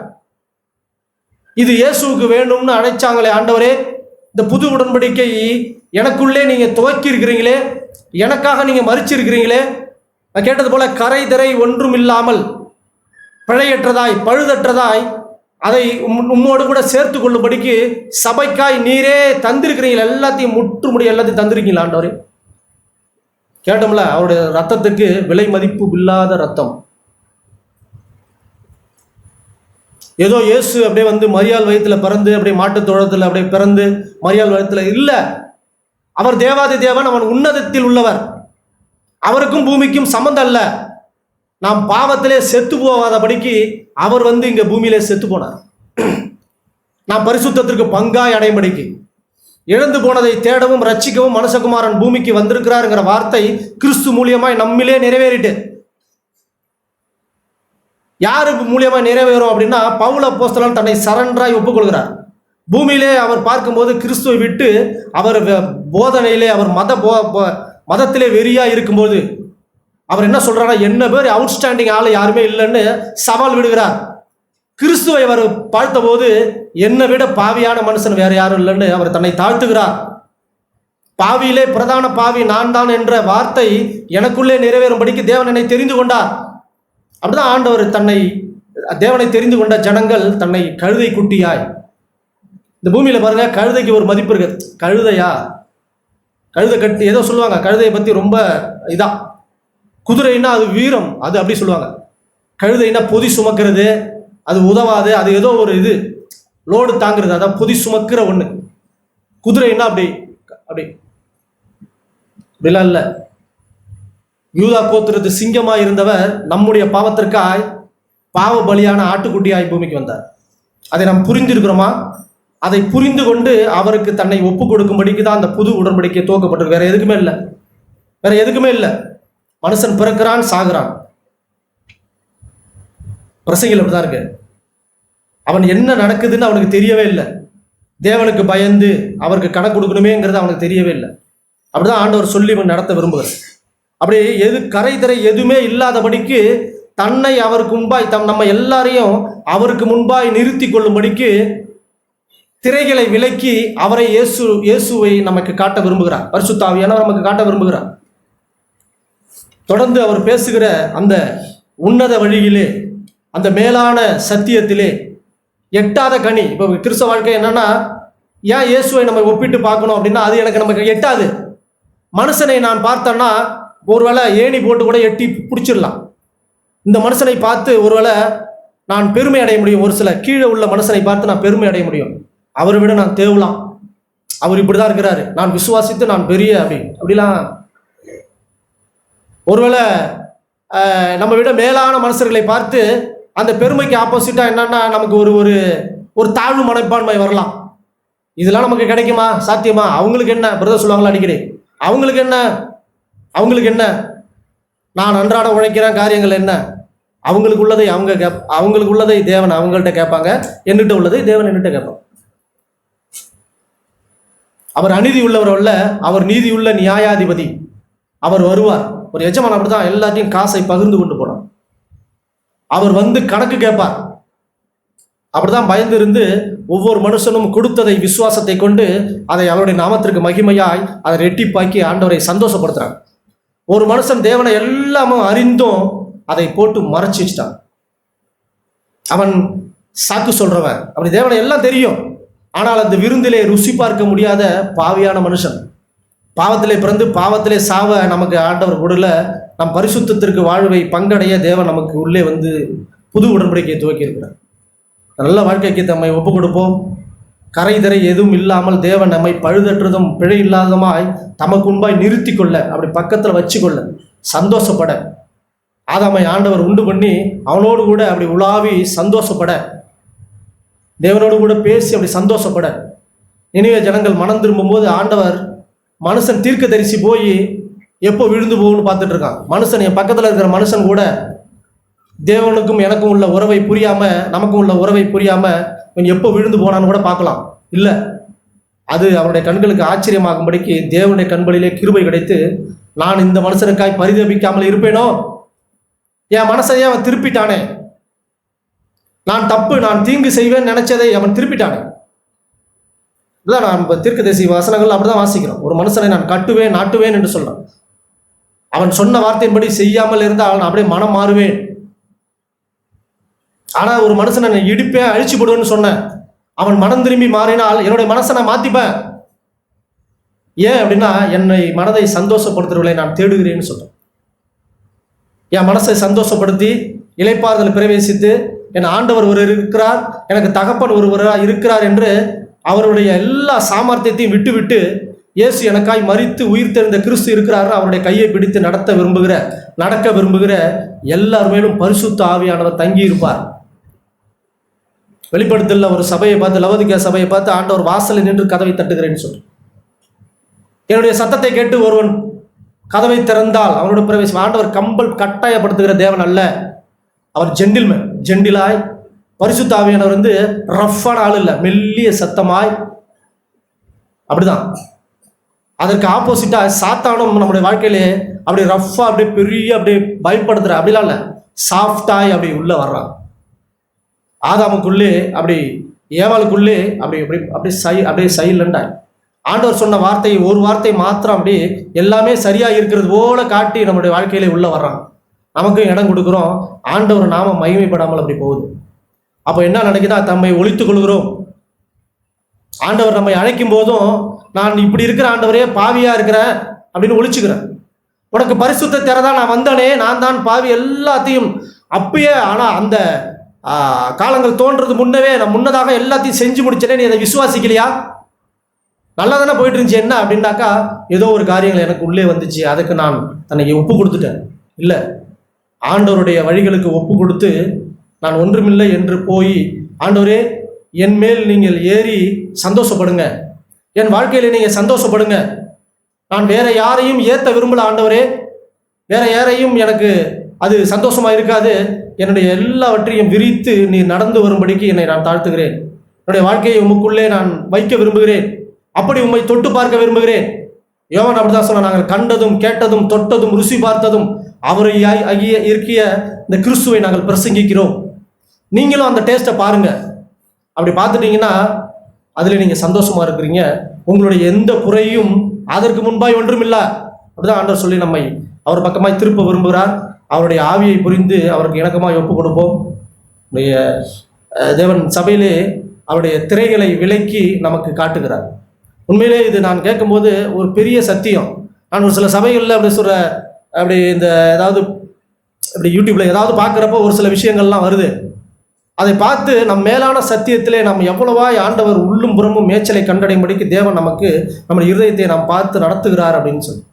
இது இயேசுவுக்கு வேணும்னு அழைச்சாங்களே ஆண்டவரே, இந்த புது உடன்படிக்கை எனக்குள்ளே நீங்க துவக்கி இருக்கிறீங்களே, எனக்காக நீங்க மறிச்சிருக்கிறீங்களே. நான் கேட்டது போல கரை திரை ஒன்றும் இல்லாமல் பிழையற்றதாய் பழுதற்றதாய் அதை உம்மோடு கூட சேர்த்து கொள்ளும்படிக்கு சபைக்காய் நீரே தந்திருக்கிறீங்களா, எல்லாத்தையும் முற்றுமுடி எல்லாத்தையும் தந்திருக்கீங்களா ஆண்டவரே. கேட்டோம்ல, அவருடைய ரத்தத்துக்கு விலை மதிப்பு இல்லாத ரத்தம். ஏதோ இயேசு அப்படியே வந்து மரியாள் வயத்துல பிறந்து அப்படியே மாட்டுத் தோழத்தில் அப்படியே பிறந்து மரியாள் வயத்துல இல்லை. அவர் தேவாதி தேவன், அவன் உன்னதத்தில் உள்ளவர். அவருக்கும் பூமிக்கும் சம்பந்தம் இல்லை. நாம் பாவத்திலே செத்து போகாதபடிக்கு அவர் வந்து இங்க பூமியிலே செத்து போனார். நாம் பரிசுத்தத்திற்கு பங்காய் அடையும்படிக்கு, இழந்து போனதை தேடவும் ரட்சிக்கவும் மனுஷகுமாரன் பூமிக்கு வந்திருக்கிறாருங்கிற வார்த்தை கிறிஸ்து மூலியமாய் நம்மிலே நிறைவேறிட்டு. யாருக்கு மூலியமா நிறைவேறும் அப்படின்னா, பவுல் அப்போஸ்தலன் தன்னை சரண்டராய் ஒப்புக்கொள்கிறார். பூமியிலே அவர் பார்க்கும்போது கிறிஸ்துவை விட்டு அவர் போதனையிலே அவர் மதத்திலே வெறியா இருக்கும்போது அவர் என்ன சொல்றாரா, என்ன பேர் அவுட்ஸ்டாண்டிங் ஆளு யாருமே இல்லைன்னு சவால் விடுகிறார். கிறிஸ்துவை அவர் பார்த்த போது என்னை விட பாவியான மனுஷன் வேற யாரும் இல்லைன்னு அவர் தன்னை தாழ்த்துகிறார். பாவியிலே பிரதான பாவி நான் தான் என்ற வார்த்தை எனக்குள்ளே நிறைவேறும்படிக்கு தேவன் என்னை தெரிந்து கொண்டார். அப்படிதான் ஆண்டவர் தன்னை, தேவனை தெரிந்து கொண்ட ஜனங்கள் தன்னை கழுதை குட்டியாய். இந்த பூமியில பாருங்க, கழுதைக்கு ஒரு மதிப்பு இருக்கு. கழுதையா, கழுதை கட்டி ஏதோ சொல்லுவாங்க, கழுதையை பத்தி ரொம்ப இதா. குதிரைன்னா அது வீரம், அது அப்படி சொல்லுவாங்க. கழுதைன்னா பொதி சுமக்கிறது, அது உதவாது, அது ஏதோ ஒரு இது லோடு தாங்கிறது, அதான் பொதி சுமக்கிற ஒண்ணு. குதிரைன்னா அப்படி அப்படி இப்படிலாம் இல்லை. யூதா கோத்திரத்து சிங்கமாய் இருந்தவர் நம்முடைய பாவத்திற்காய் பாவ பலியான ஆட்டுக்குட்டியாய் பூமிக்கு வந்தார். அதை நாம் புரிந்திருக்கிறோமா? அதை புரிந்து கொண்டு அவருக்கு தன்னை ஒப்பு கொடுக்கும்படிக்கு தான் அந்த புது உடன்படிக்கை துவக்கப்பட்டிருக்கு. வேற எதுக்குமே இல்லை, வேற எதுக்குமே இல்லை. மனுஷன் பிறக்கிறான், சாகுறான். பிரசங்கில் அப்படிதான் இருக்கு. அவன் என்ன நடக்குதுன்னு அவனுக்கு தெரியவே இல்லை. தேவனுக்கு பயந்து அவருக்கு கணக்கு கொடுக்கணுமேங்கிறது அவனுக்கு தெரியவே இல்லை. அப்படிதான் ஆண்டவர் சொல்லி நடத்த விரும்புகிறார். அப்படி கரை திரை எதுவுமே இல்லாதபடிக்கு தன்னை அவருக்கு முன்பாய் நம்ம எல்லாரையும் அவருக்கு முன்பாய் நிறுத்தி கொள்ளும்படிக்கு திரைகளை விலக்கி அவரை இயேசுவை நமக்கு காட்ட விரும்புகிறார். பரிசுத்த ஆவியானவர் நமக்கு காட்ட விரும்புகிறார். தொடர்ந்து அவர் பேசுகிற அந்த உன்னத வழியிலே, அந்த மேலான சத்தியத்திலே எட்டாத கனி. இப்போ கிறிஸ்தவ வாழ்க்கை என்னன்னா, ஏன் இயேசுவை நம்ம ஒப்பிட்டு பார்க்கணும் அப்படின்னா, அது எனக்கு நமக்கு எட்டாது. மனுஷனை நான் பார்த்தேன்னா ஒருவேளை ஏணி போட்டு கூட எட்டி பிடிச்சிடலாம். இந்த மனுஷனை பார்த்து ஒருவேளை நான் பெருமை அடைய முடியும். ஒரு சில கீழே உள்ள மனுஷனை பார்த்து நான் பெருமை அடைய முடியும். அவரை விட நான் தேவலாம், அவர் இப்படிதான் இருக்கிறாரு, நான் விசுவாசித்து நான் பெரிய அப்படிலாம். ஒருவேளை நம்ம விட மேலான மனுஷர்களை பார்த்து அந்த பெருமைக்கு ஆப்போசிட்டா என்னன்னா நமக்கு ஒரு ஒரு தாழ்வு மனப்பான்மை வரலாம். இதெல்லாம் நமக்கு கிடைக்குமா, சாத்தியமா? அவங்களுக்கு என்ன பிரதர் சொல்லுவாங்களா அடிக்கடி, அவங்களுக்கு என்ன, நான் அன்றாட உழைக்கிறேன், காரியங்கள் என்ன? அவங்களுக்கு உள்ளதை அவங்களுக்கு உள்ளதை தேவன் அவங்கள்ட்ட கேட்பாங்க, என்னிட்ட உள்ளதை தேவன் என்னிட்ட கேட்பாங்க. அவர் அநீதி உள்ளவர் அல்ல, அவர் நீதி உள்ள நியாயாதிபதி. அவர் வருவார். ஒரு எஜமான் அப்படிதான் எல்லாத்தையும் காசை பகிர்ந்து கொண்டு போனார். அவர் வந்து கணக்கு கேட்பார். அப்படிதான் பயந்து இருந்து ஒவ்வொரு மனுஷனும் கொடுத்ததை விசுவாசத்தை கொண்டு அதை அவருடைய நாமத்திற்கு மகிமையாய் அதை ரெட்டிப்பாக்கி ஆண்டவரை சந்தோஷப்படுத்துறாங்க. ஒரு மனுஷன் தேவனை எல்லாமே அறிந்தும் அதை போட்டு மறைச்சு வச்சுட்டான். அவன் சாக்கு சொல்றவன். அப்படி தேவனை எல்லாம் தெரியும், ஆனால் அந்த விருந்திலே ருசி பார்க்க முடியாத பாவியான மனுஷன். பாவத்திலே பிறந்து பாவத்திலே சாவ நமக்கு ஆண்டவர் கொடுல. நம் பரிசுத்தத்திற்கு வாழ்வை பங்கடைய தேவன் நமக்கு உள்ளே வந்து புது உடன்படிக்கையை துவக்கி இருக்கிறார். நல்ல வாழ்க்கைக்கு தம்மை ஒப்பு கொடுப்போம். கரை திரை எதுவும் இல்லாமல் தேவன் நம்மை பழுதற்றதும் பிழை இல்லாததுமாய் தமக்கு முன்பாய் நிறுத்தி கொள்ள, அப்படி பக்கத்தில் வச்சு கொள்ள, சந்தோஷப்பட. ஆதாமை ஆண்டவர் உண்டு பண்ணி அவனோடு கூட அப்படி உலாவி சந்தோஷப்பட, தேவனோடு கூட பேசி அப்படி சந்தோஷப்பட. நினைவே ஜனங்கள் மனம் திரும்பும் போது ஆண்டவர் மனுஷன் தீர்க்க தரிசி போய் எப்போ விழுந்து போகும்னு பார்த்துட்டு இருக்கான். மனுஷன், என் பக்கத்தில் இருக்கிற மனுஷன் கூட தேவனுக்கும் எனக்கும் உள்ள உறவை புரியாம, நமக்கும் உள்ள உறவை புரியாம இவன் எப்போ விழுந்து போனான்னு கூட பார்க்கலாம். இல்லை, அது அவனுடைய கண்களுக்கு ஆச்சரியமாகும்படிக்கு தேவனுடைய கண்களிலே கிருபை கிடைத்து, நான் இந்த மனுஷனுக்காய் பரிதபிக்காமல் இருப்பேனோ? என் மனசையே அவன் திருப்பிட்டானே, நான் தப்பு, நான் தீங்கு செய்வேன்னு நினைச்சதை அவன் திருப்பிட்டானே. இல்லை, நான் இப்போ தீர்க்கதரிசி வசனங்கள் அப்படிதான் வாசிக்கிறோம். ஒரு மனுஷனை நான் கட்டுவேன், நாட்டுவேன் என்று சொல்றான். அவன் சொன்ன வார்த்தையின்படி செய்யாமல் இருந்தால் நான் அப்படியே மனம் மாறுவேன். ஆனால் ஒரு மனுஷனை நான் இடிப்பேன், அழிச்சு போடுவேன்னு சொன்னேன். அவன் மனம் திரும்பி மாறினால் என்னுடைய மனசை நான் மாத்திப்பேன். ஏன் அப்படின்னா, என்னை மனதை சந்தோஷப்படுத்துறவர்களை நான் தேடுகிறேன்னு சொல்றேன். என் மனசை சந்தோஷப்படுத்தி இளைப்பாறுதல் பிரவேசித்து என் ஆண்டவர் ஒருவர் இருக்கிறார், எனக்கு தகப்பன் ஒருவராக இருக்கிறார் என்று அவருடைய எல்லா சாமர்த்தியத்தையும் விட்டுவிட்டு இயேசு எனக்காய் மரித்து உயிர் தெரிந்த கிறிஸ்து இருக்கிறார், அவருடைய கையை பிடித்து நடக்க விரும்புகிற எல்லாருமேலும் பரிசுத்த ஆவியானவர் தங்கி இருப்பார். வெளிப்படுத்தல ஒரு சபையை பார்த்து, லவோதிக்கேயா சபையை பார்த்து ஆண்டவர் வாசலில் நின்று கதவை தட்டுகிறேன்னு சொல்லி, என்னுடைய சத்தத்தை கேட்டு ஒருவன் கதவை திறந்தால் அவனோட பிரவேசம். ஆண்டவர் கட்டாயப்படுத்துகிற தேவன் அல்ல, அவர் ஜெண்டிலாய். பரிசுத்த ஆவியானவர் வந்து ரஃப்பான ஆள் இல்லை, மெல்லிய சத்தமாய். அப்படிதான். அதற்கு ஆப்போசிட்டா சாத்தானும் நம்முடைய வாழ்க்கையிலே அப்படி ரஃப்பா, அப்படியே பெரிய, அப்படியே பயப்படுத்துற அப்படிலாம் இல்லை, சாஃப்டாய் அப்படி உள்ள வர்றான். ஆதாமுக்குள்ளே அப்படி, ஏவாளுக்குள்ளே அப்படி அப்படி அப்படியே சைலண்டாய். ஆண்டவர் சொன்ன வார்த்தை, ஒரு வார்த்தை மாத்திரம் அப்படி எல்லாமே சரியா இருக்கிறது போல காட்டி நம்முடைய வாழ்க்கையிலே உள்ள வர்றான். நமக்கும் இடம் கொடுக்குறோம், ஆண்டவர் நாம மகிமைப்படாமல் அப்படி போகுது. அப்போ என்ன நடக்குதா? தம்மை ஒழித்துக் கொள்கிறோம். ஆண்டவர் நம்மை அழைக்கும் போதும் நான் இப்படி இருக்கிற ஆண்டவரே பாவியா இருக்கிறேன் அப்படின்னு ஒழிச்சுக்கிறேன். உனக்கு பரிசுத்த திறதான் நான் வந்தனே, நான் தான் பாவி, எல்லாத்தையும் அப்பயே. ஆனா அந்த காலங்கள் தோன்றது முன்னவே நான் முன்னதாக எல்லாத்தையும் செஞ்சு முடிச்சனே, நீ அதை விசுவாசிக்கலையா? நல்லா தானே போயிட்டு இருந்துச்சு, என்ன அப்படின்னாக்கா ஏதோ ஒரு காரியங்கள் எனக்கு உள்ளே வந்துச்சு, அதுக்கு நான் தன்னை ஒப்பு கொடுத்துட்டேன். இல்லை, ஆண்டவருடைய வழிகளுக்கு ஒப்பு கொடுத்து நான் ஒன்றுமில்லை என்று போய், ஆண்டவரே என் மேல் நீங்கள் ஏறி சந்தோஷப்படுங்க, என் வாழ்க்கையில நீங்கள் சந்தோஷப்படுங்க, நான் வேற யாரையும் ஏற்ற விரும்பல ஆண்டவரே, வேற யாரையும் எனக்கு அது சந்தோஷமா இருக்காது, என்னுடைய எல்லாவற்றையும் விரித்து நீ நடந்து வரும்படிக்கு என்னை நான் தாழ்த்துகிறேன், என்னுடைய வாழ்க்கையை உமக்குள்ளே நான் வைக்க விரும்புகிறேன், அப்படி உம்மை தொட்டு பார்க்க விரும்புகிறேன். யோவான் அப்படிதான் சொன்ன, நாங்கள் கண்டதும் கேட்டதும் தொட்டதும் ருசி பார்த்ததும் அவரை இருக்கிய இந்த கிறிஸ்துவை நாங்கள் பிரசங்கிக்கிறோம். நீங்களும் அந்த டேஸ்ட்டை பாருங்க. அப்படி பார்த்துட்டீங்கன்னா அதில் நீங்கள் சந்தோஷமா இருக்கிறீங்க, உங்களுடைய எந்த குறையும் அதற்கு முன்பாய் ஒன்றுமில்லை. அப்படிதான் ஆண்டவர் சொல்லி நம்மை அவர் பக்கமாய் திருப்ப விரும்புகிறார். அவருடைய ஆவியை புரிந்து அவருக்கு இணக்கமாய் ஒப்பு கொடுப்போம். தேவன் சபையிலே அவருடைய திரைகளை விலக்கி நமக்கு காட்டுகிறார். உண்மையிலே இது நான் கேட்கும்போது ஒரு பெரிய சத்தியம். நான் ஒரு சில சபைகளில் அப்படி சொல்கிற, அப்படி இந்த ஏதாவது அப்படி யூடியூப்ல ஏதாவது பார்க்குறப்போ ஒரு சில விஷயங்கள்லாம் வருது. அதை பார்த்து நம் மேலான சத்தியத்திலே நம்ம எவ்வளவா ஆண்டவர் உள்ளும் புறமும் மேய்ச்சலை கண்டடையும்படிக்கு தேவன் நமக்கு நம்ம இருதயத்தை நாம் பார்த்து நடத்துகிறார் அப்படின்னு சொல்லி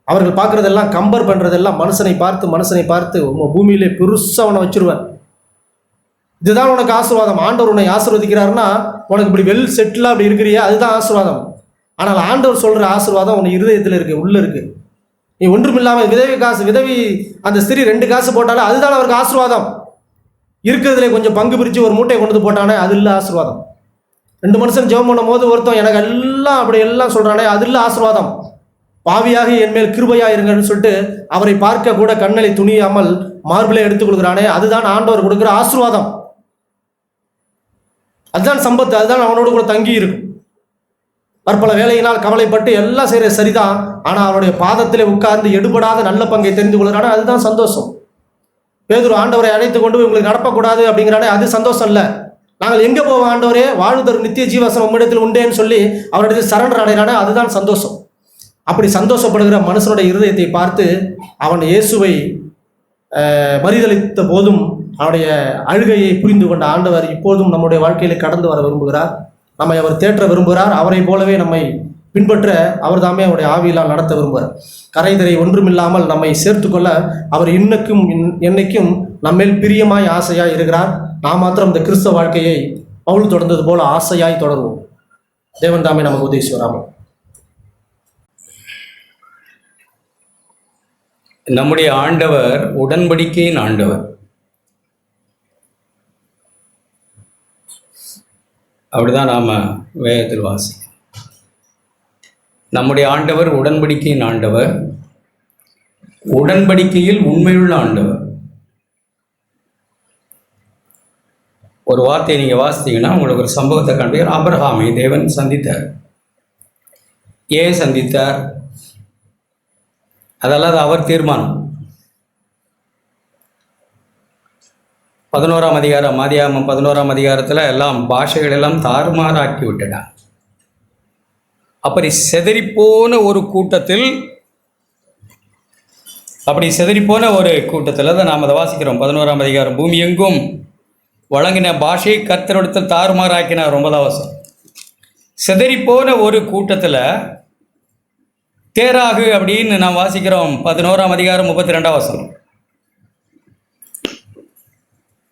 அவர்கள் பார்க்குறதெல்லாம், கம்பேர் பண்ணுறதெல்லாம் மனுஷனை பார்த்து பூமியிலே பெருசாக அவனை வச்சிருவேன். இதுதான் உனக்கு ஆசீர்வாதம். ஆண்டவர் உன்னை ஆசீர்வதிக்கிறாருன்னா உனக்கு இப்படி வெல் செட்டிலாக அப்படி இருக்கிறியா, அதுதான் ஆசீர்வாதம். ஆனால் ஆண்டவர் சொல்கிற ஆசீர்வாதம் உனக்கு இருதயத்தில் இருக்குது, உள்ளே இருக்குது. நீ ஒன்றுமில்லாமல் விதவி அந்த ஸ்திரீ 2 காசு போட்டாலே அதுதான் அவருக்கு ஆசீர்வாதம். இருக்கிறதுல கொஞ்சம் பங்கு பிரித்து ஒரு மூட்டையை கொண்டு போட்டானே அது இல்லை ஆசீர்வாதம். 2 மனுஷன் ஜெபம் பண்ணும் போது ஒருத்தன் எனக்கு எல்லாம் அப்படி எல்லாம் சொல்கிறானே அது இல்லை ஆசீர்வாதம். பாவியாக என் மேல் கிருபையாக இருங்கன்னு சொல்லிட்டு அவரை பார்க்க கூட கண்ணலை துணியாமல் மார்பிளை எடுத்துக் கொடுக்குறானே அதுதான் ஆண்டவர் கொடுக்குற ஆசீர்வாதம். அதுதான் சம்பத்து, அதுதான் அவனோடு கூட தங்கி இருக்கும். பற்பல வேலையினால் கவலைப்பட்டு எல்லாம் செய்கிற சரிதான், ஆனால் அவருடைய பாதத்திலே உட்கார்ந்து எடுபடாத நல்ல பங்கை தெரிந்து கொள்கிறானே அதுதான் சந்தோஷம். பேதுரு ஆண்டவரை அழைத்து கொண்டு உங்களுக்கு நடப்பக்கூடாது அப்படிங்கிறானே அது சந்தோஷம் இல்லை. நாங்கள் எங்கே போவோம் ஆண்டவரே, வாழ்வு தரும் நித்திய ஜீவசம் உம்மிடத்தில் உண்டேன்னு சொல்லி அவரிடத்தில் சரண்டர் அடைகிறானே அதுதான் சந்தோஷம். அப்படி சந்தோஷப்படுகிற மனுஷனுடைய இருதயத்தை பார்த்து அவன் இயேசுவை மறிதளித்த போதும் அவனுடைய அழுகையை புரிந்து கொண்ட ஆண்டவர் இப்போதும் நம்முடைய வாழ்க்கையில கடந்து வர விரும்புகிறார். நம்மை அவர் தேற்ற விரும்புகிறார். அவரை போலவே நம்மை பின்பற்ற அவர் தாமே அவருடைய ஆவியெல்லாம் நடத்த விரும்புகிறார். கரைதரை ஒன்றுமில்லாமல் நம்மை சேர்த்து கொள்ள அவர் இன்னைக்கும் என்னைக்கும் நம்மேல் பிரியமாய் ஆசையாய் இருக்கிறார். நாம் மாத்திரம் இந்த கிறிஸ்தவ வாழ்க்கையை பவுல் தொடர்ந்தது போல ஆசையாய் தொடருவோம். தேவன் தாமே நமக்கு உதவி செய்வாராம். நம்முடைய ஆண்டவர் உடன்படிக்கையின் ஆண்டவர். அப்படிதான் நாம வேதத்தில் வாசிக்கிறோம். நம்முடைய ஆண்டவர் உடன்படிக்கையின் ஆண்டவர், உடன்படிக்கையில் உண்மையுள்ள ஆண்டவர். ஒரு வார்த்தையை நீங்க வாசித்தீங்கன்னா உங்களுக்கு ஒரு சம்பவத்தை காண்பீர்கள். ஆபிரகாமை தேவன் சந்தித்தார். ஏன் சந்தித்தார்? அதெல்லாம் அவர் தீர்மானம். 11ஆம் அதிகாரம், ஆதியாகமம் 11ஆம் அதிகாரத்தில் எல்லாம் பாஷைகள் எல்லாம் தாறுமாறாக்கி விட்டன. அப்படி செதறிப்போன ஒரு கூட்டத்தில் தான் நாம் அதை வாசிக்கிறோம். 11ஆம் அதிகாரம், பூமி எங்கும் வழங்கின பாஷை கர்த்தரிடத்தில் தாறுமாறாக்கினார். 9ஆம் வசனம். செதறிப்போன ஒரு கூட்டத்தில் தேராகு அப்படின்னு நாம் வாசிக்கிறோம். 11ஆம் அதிகாரம் 32ஆம் வசனம்.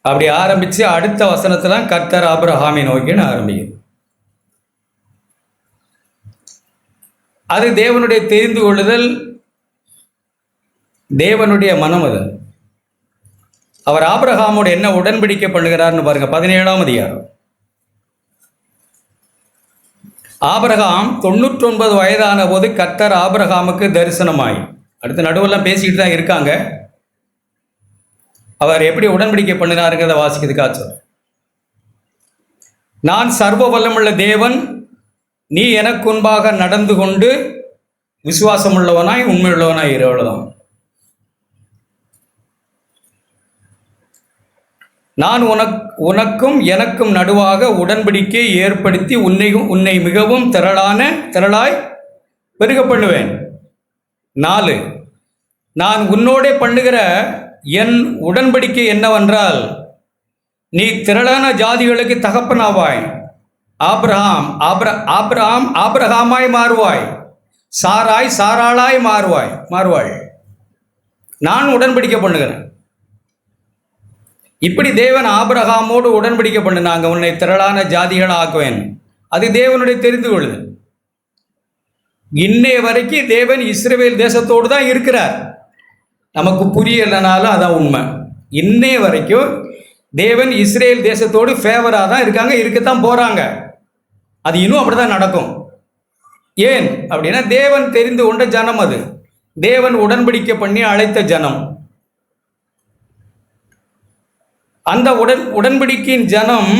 அப்படி ஆரம்பித்து அடுத்த வசனத்துல கர்த்தர் ஆபிரகாமை நோக்கின்னு ஆரம்பிக்குது. அது தேவனுடைய தெரிந்து கொள்ளுதல், தேவனுடைய மனம். அது அவர் ஆபிரகாமோடு என்ன உடன்படிக்கை பண்ணுகிறார்னு பாருங்க. 17ஆம் அதிகாரம். ஆபிரகாம் 99 வயதான போது கர்த்தர் ஆபிரகாமுக்கு தரிசனமாய், அடுத்த நடுவெல்லாம் பேசிக்கிட்டு தான் இருக்காங்க. அவர் எப்படி உடன்படிக்கை பண்ணினாருங்கிறத வாசிக்கிறதுக்காக சொல்றேன். நான் சர்வ வல்லமுள்ள தேவன், நீ எனக்கு முன்பாக நடந்து கொண்டு விசுவாசம் உள்ளவனாய் உண்மையுள்ளவனாய் இருவதுதான். நான் உனக்கும் எனக்கும் நடுவாக உடன்படிக்கை ஏற்படுத்தி உன்னை மிகவும் திரளாய் பெருக பண்ணுவேன். 4, நான் உன்னோடே பண்ணுகிற என் உடன்படிக்கை என்னவென்றால், நீ திரளான ஜாதிகளுக்கு தகப்பனாவாய், ஆபிரகாம் ஆபிரகாமாய் மாறுவாய், சாராய் சாராளாய் மாறுவாள். நான் உடன்படிக்கை பண்ணுகிறேன். இப்படி தேவன் ஆபிரகாமோடு உடன்படிக்கை பண்ணினாங்க, உன்னை திரளான ஜாதிகளை ஆக்குவேன். அது தேவனுடைய தெரிந்து கொள்ளுதல். இன்னைய வரைக்கும் தேவன் இஸ்ரவேல் தேசத்தோடு தான் இருக்கிறார். நமக்கு புரியலைனாலும் அதான் உண்மை. இன்னைய வரைக்கும் தேவன் இஸ்ரேல் தேசத்தோடு ஃபேவராக தான் இருக்காங்க, இருக்கத்தான் போகிறாங்க. அது இன்னும் அப்படி தான் நடக்கும். ஏன் அப்படின்னா தேவன் தெரிந்து கொண்ட ஜனம், அது தேவன் உடன்படிக்கை பண்ணி அழைத்த ஜனம். அந்த உடன்படிக்கையின் ஜனம்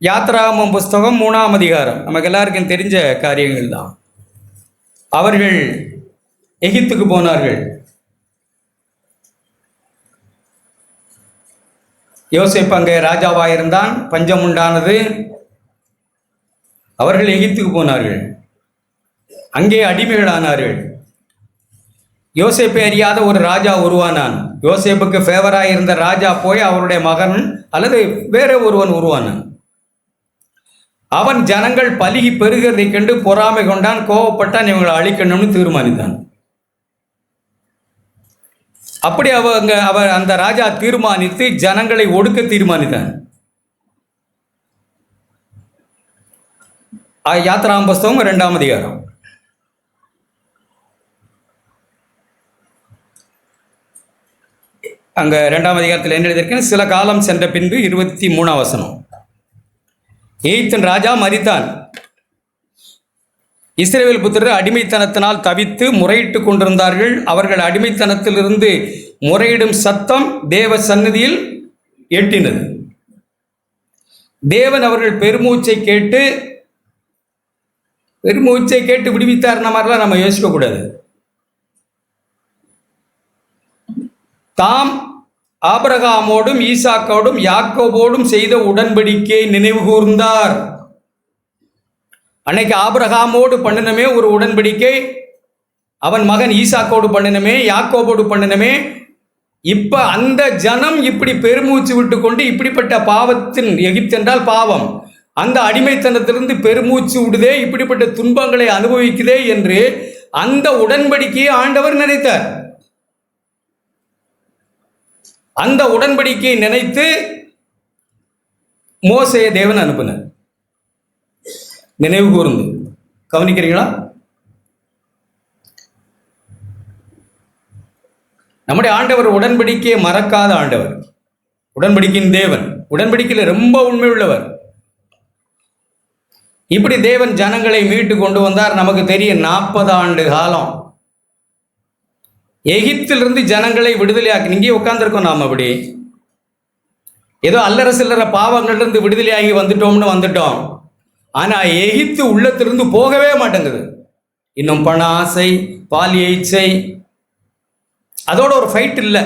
யாத்ராகமம் புஸ்தகம் 3ஆம் அதிகாரம் நமக்கு எல்லாருக்கும் தெரிஞ்ச காரியங்கள் தான். அவர்கள் எகிப்துக்கு போனார்கள். யோசேப்பு அங்கே ராஜாவாக இருந்தான், பஞ்சம் உண்டானது. அவர்கள் எகிப்துக்கு போனார்கள், அங்கே அடிமைகளானார்கள். யோசேப்பை அறியாத ஒரு ராஜா உருவானான். யோசேப்புக்கு ஃபேவராக இருந்த ராஜா போய் அவருடைய மகன் அல்லது வேற ஒருவன் உருவானான். அவன் ஜனங்கள் பலுகி பெருகிறதை கண்டு பொறாமை கொண்டான், கோவப்பட்டான், இவங்களை அழிக்கணும்னு தீர்மானித்தான். அப்படி அவர் அந்த ராஜா தீர்மானித்து ஜனங்களை ஒடுக்க தீர்மானித்தான். யாத்ராகமம் புஸ்தகம் 2ஆம் அதிகாரம். அங்கே 2ஆம் அதிகாரத்தில் என்ன எழுதியிருக்கேன்? சில காலம் சென்ற பின்பு 23ஆம் வசனம். எகிப்தின் ராஜா மரித்தான். இஸ்ரவேல் புத்திரர் அடிமைத்தனத்தினால் தவித்து முறையிட்டு கொண்டிருந்தார்கள். அவர்கள் அடிமைத்தனத்திலிருந்து முறையிடும் சத்தம் தேவ சந்நிதியில் எட்டினது. தேவன் அவர்கள் பெருமூச்சை கேட்டு விடுவித்தார். மாதிரிலாம் நம்ம யோசிக்க கூடாது. தாம் ஆபிரகாமோடும் ஈசாக்கோடும் யாக்கோபோடும் செய்த உடன்படிக்கை நினைவு கூர்ந்தார். அன்னைக்கு ஆபிரகாமோடு பண்ணினமே ஒரு உடன்படிக்கை, அவன் மகன் ஈசாக்கோடு பண்ணினமே, யாக்கோபோடு பண்ணினமே. இப்ப அந்த ஜனம் இப்படி பெருமூச்சு விட்டு கொண்டு இப்படிப்பட்ட பாவத்தின், எகிப்து என்றால் பாவம், அந்த அடிமைத்தனத்திலிருந்து பெருமூச்சு விடுதே, இப்படிப்பட்ட துன்பங்களை அனுபவிக்குதே என்று அந்த உடன்படிக்கையை ஆண்டவர் நினைத்தார். அந்த உடன்படிக்கையை நினைத்து மோசேயை தேவன் அனுப்பினார். நினைவு கூர்ந்து கவனிக்கிறீங்களா? நம்முடைய ஆண்டவர் உடன்படிக்கையை மறக்காத ஆண்டவர், உடன்படிக்கையின் தேவன், உடன்படிக்கையில் ரொம்ப உண்மை உள்ளவர். இப்படி தேவன் ஜனங்களை மீட்டு கொண்டு வந்தார். நமக்கு தெரியும் 40 ஆண்டு காலம் எகிப்திலிருந்து ஜனங்களை விடுதலையாக்கி. இங்கே உட்கார்ந்துருக்கோம் நாம். அப்படி ஏதோ அல்லற சில்லற பாவங்கள்லேருந்து விடுதலையாகி வந்துட்டோம். ஆனால் எகிப்து உள்ளத்திலிருந்து போகவே மாட்டேங்குது. இன்னும் பண ஆசை, பால் இச்சை, அதோட ஒரு ஃபைட் இல்லை.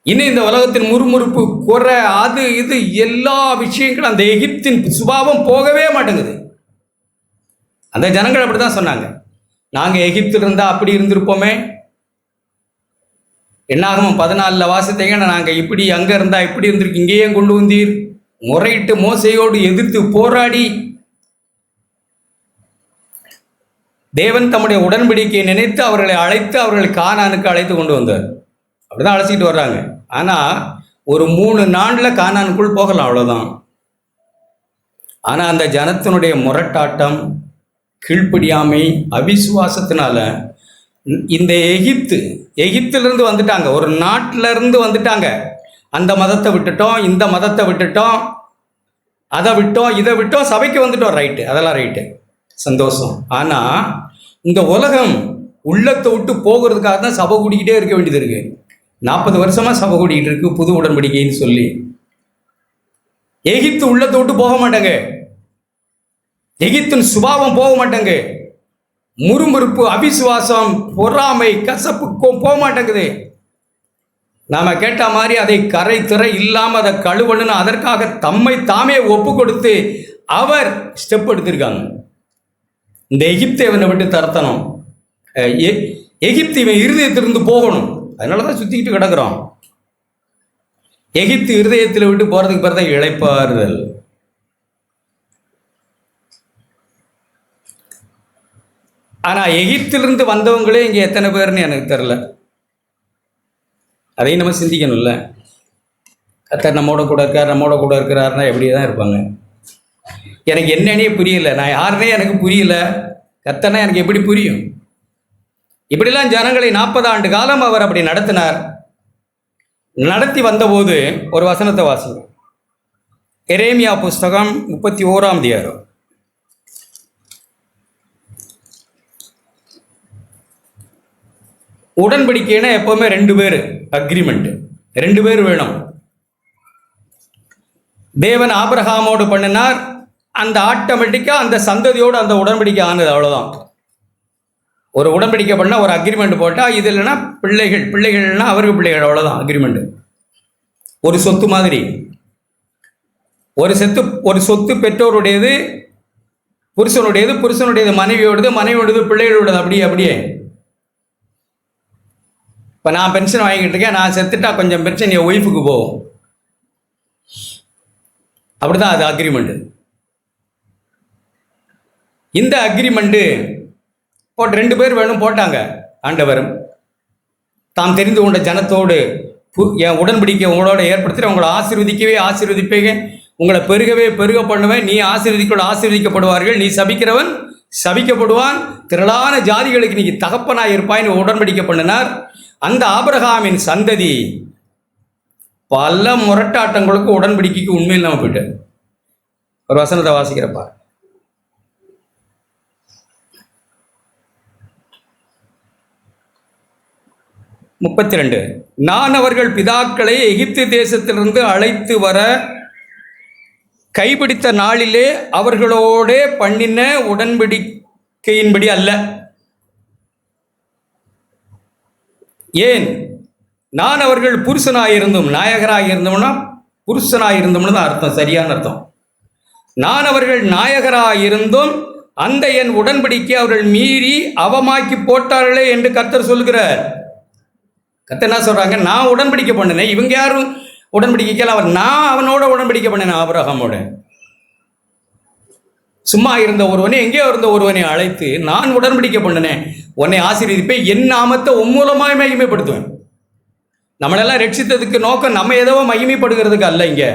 இன்னும் இந்த உலகத்தின் முறுமுறுப்பு, குறை, அது இது எல்லா விஷயங்களும் அந்த எகிப்தின் சுபாவம் போகவே மாட்டேங்குது. அந்த ஜனங்கள் அப்படி தான் சொன்னாங்க, நாங்கள் எகிப்தில் இருந்தால் அப்படி இருந்திருப்போமே. என்னாகமம் 14 வாசித்தீங்க, நாங்கள் இப்படி அங்கே இருந்தால் இப்படி இருந்திருக்கு, இங்கேயே கொண்டு வந்தீர். முறையிட்டு மோசையோடு எதிர்த்து போராடி தேவன் தம்முடைய உடன்படிக்கையை நினைத்து அவர்களை அழைத்து அவர்களை கானானுக்கு அழைத்து கொண்டு வந்தார். அப்படிதான் அழைச்சிட்டு வர்றாங்க. ஆனால் ஒரு 3 நாளில் கானானுக்குள் போகலாம், அவ்வளோதான். ஆனால் அந்த ஜனத்தினுடைய முரட்டாட்டம், கீழ்ப்படியாமை, அவிசுவாசத்தினால இந்த எகிப்திலிருந்து வந்துட்டாங்க, ஒரு நாட்டிலிருந்து வந்துட்டாங்க. அந்த மதத்தை விட்டுட்டோம், இந்த மதத்தை விட்டுட்டோம், அதை விட்டோம், இதை விட்டோம், சபைக்கு வந்துட்டோம். ரைட்டு, அதெல்லாம் ரைட்டு, சந்தோஷம். ஆனால் இந்த உலகம் உள்ளத்தை விட்டு போகிறதுக்காக தான் சபை கூடிக்கிட்டே இருக்க வேண்டியது இருக்கு. 40 வருஷமாக சபை கூடிக்கிட்டு இருக்கு, புது உடன்படிக்கைன்னு சொல்லி. எகிப்து உள்ளத்தை விட்டு போக மாட்டாங்க, எகிப்தின் சுபாவம் போக மாட்டாங்க, முறுமுறுப்பு, அவிசுவாசம், பொறாமை, கசப்பு போக மாட்டேங்குது. நாம கேட்ட மாதிரி அதை கரை திரை இல்லாமல் அதை கழுவணும்னு அதற்காக தம்மை தாமே ஒப்பு கொடுத்து அவர் ஸ்டெப் எடுத்திருக்காங்க. இந்த எகிப்தை இவனை விட்டு தரத்தணும், எகிப்து இவன் இருதயத்திலிருந்து போகணும். அதனால தான் சுற்றிக்கிட்டு கிடக்குறோம். எகிப்து இருதயத்தில் விட்டு போறதுக்கு பிறகு தான் இளைப்பாறுதல். ஆனா எகிப்திலிருந்து வந்தவங்களே இங்க எத்தனை பேர்னு எனக்கு தெரியல. அதையும் நம்ம சிந்திக்கணும்ல. கர்த்தர் நம்மோட கூட இருக்கார், நம்மோட கூட இருக்கிறாருன்னா எப்படி தான் இருப்பாங்க? எனக்கு என்னன்னே புரியல, நான் யாருன்னே எனக்கு புரியல, கர்த்தர்னா எனக்கு எப்படி புரியும்? இப்படிலாம் ஜனங்களை 40 ஆண்டு காலம் அவர் அப்படி நடத்தினார். நடத்தி வந்தபோது ஒரு வசனத்தை வாசிங்க. எரேமியா புஸ்தகம் 31ஆம் அதிகாரம். உடன்படிக்கைன்னா எப்பவுமே 2 பேர் அக்ரிமெண்ட், 2 பேர் வேணும். தேவன் ஆபிரகாமோடு பண்ணினார், அந்த ஆட்டோமேட்டிக்கா அந்த சந்ததியோடு அந்த உடன்படிக்கை ஆனது, அவ்வளவுதான். ஒரு உடன்படிக்கை பண்ணா, ஒரு அக்ரிமெண்ட் போட்டா, இது இல்லைன்னா பிள்ளைகள்னா அவருக்கு பிள்ளைகள், அவ்வளவுதான் அக்ரிமெண்ட். ஒரு சொத்து மாதிரி. ஒரு சொத்து பெற்றோருடையது புருஷனுடையது, புருஷனுடையது மனைவியோடது, மனைவியோடது பிள்ளைகளோடது, அப்படியே. இப்போ நான் பென்ஷன் வாங்கிட்டு இருக்கேன், நான் செத்துட்டா கொஞ்சம் பென்ஷன் என் ஒய்ஃபுக்கு போகும், அப்படிதான் அது அக்ரிமெண்ட். இந்த அக்ரிமெண்ட் போட்டு 2 பேர் வேணும் போட்டாங்க. ஆண்டவரும் தாம் தெரிந்து கொண்ட ஜனத்தோடு என் உடன்படிக்கை உங்களோட ஏற்படுத்தி உங்களை ஆசீர்வதிப்பேன், உங்களை பெருக பண்ணுவேன், நீ ஆசீர்வதிக்கப்படுவார்கள், நீ சபிக்கிறவன் சபிக்கப்படுவான், திரளான ஜாதிகளுக்கு நீ தகப்பனாய் இருப்பாய்னு உடன்படிக்கை பண்ணினார். அந்த ஆபிரகாமின் சந்ததி பல முரட்டாட்டங்களுக்கு உடன்படிக்கைக்கு உண்மையில் நம்ம போயிட்டு. ஒரு வசனத்தை வாசிக்கிறப்பா. 32. நான் அவர்கள் பிதாக்களை எகிப்து தேசத்திலிருந்து அழைத்து வர கைப்பிடித்த நாளிலே அவர்களோடே பண்ணின உடன்படிக்கையின்படி அல்ல. ஏன்? நான் அவர்கள் புருஷனாயிருந்தும், நாயகராயிருந்தோம்னா புருஷனாயிருந்தோம்னு தான் அர்த்தம், சரியான அர்த்தம். நான் அவர்கள் நாயகராயிருந்தும் அந்த என் உடன்படிக்கை அவர்கள் மீறி அவமாக்கி போட்டார்களே என்று கர்த்தர் சொல்கிறார். கர்த்தர் என்ன சொல்றாங்க? நான் உடன்படிக்கை பண்ணினேன், இவங்க யாரும் உடன்படிக்கைல நான் அவனோட உடன்படிக்கை பண்ணினேன், ஆபிரகாமோட. சும்மா இருந்த ஒருவனை, எங்கேயோ இருந்த ஒருவனை அழைத்து நான் உடன்படிக்கை பண்ணினேன், உன்னை ஆசீர்வதிப்பேன், என் நாமத்தை உம்மூலமாய் மகிமைப்படுத்துவேன். நம்மளெல்லாம் ரட்சித்ததுக்கு நோக்கம் நம்ம ஏதோ மகிமைப்படுகிறதுக்கு அல்ல. இங்க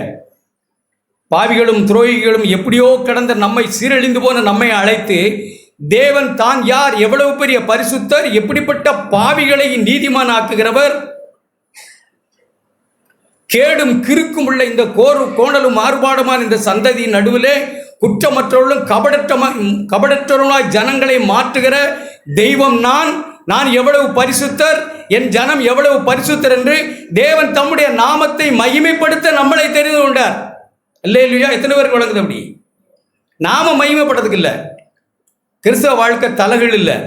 பாவிகளும் துரோகிகளும் எப்படியோ கடந்த நம்மை சீரழிந்து போன நம்மை அழைத்து தேவன் தான் யார், எவ்வளவு பெரிய பரிசுத்தர், எப்படிப்பட்ட பாவிகளை நீதிமான் ஆக்குகிறவர், கேடும் கிறுக்கும் உள்ள இந்த கோணலும் மாறுபாடுமான இந்த சந்ததியின் நடுவிலே குற்றமற்றவர்களும் கபடற்றவர்களாய் ஜனங்களை மாற்றுகிற தெய்வம் நான் எவ்வளவு பரிசுத்தர், என் ஜனம் எவ்வளவு பரிசுத்தர் என்று தேவன் தம்முடைய நாமத்தை மகிமைப்படுத்த நம்மளை தெரிந்து கொண்டார். அல்லேலூயா. எத்தனை பேருக்கு வழங்குது? அப்படி நாம மகிமைப்படுறதுக்கு இல்லை, கிறிஸ்தவ வாழ்க்கை தலைகள் இல்லை.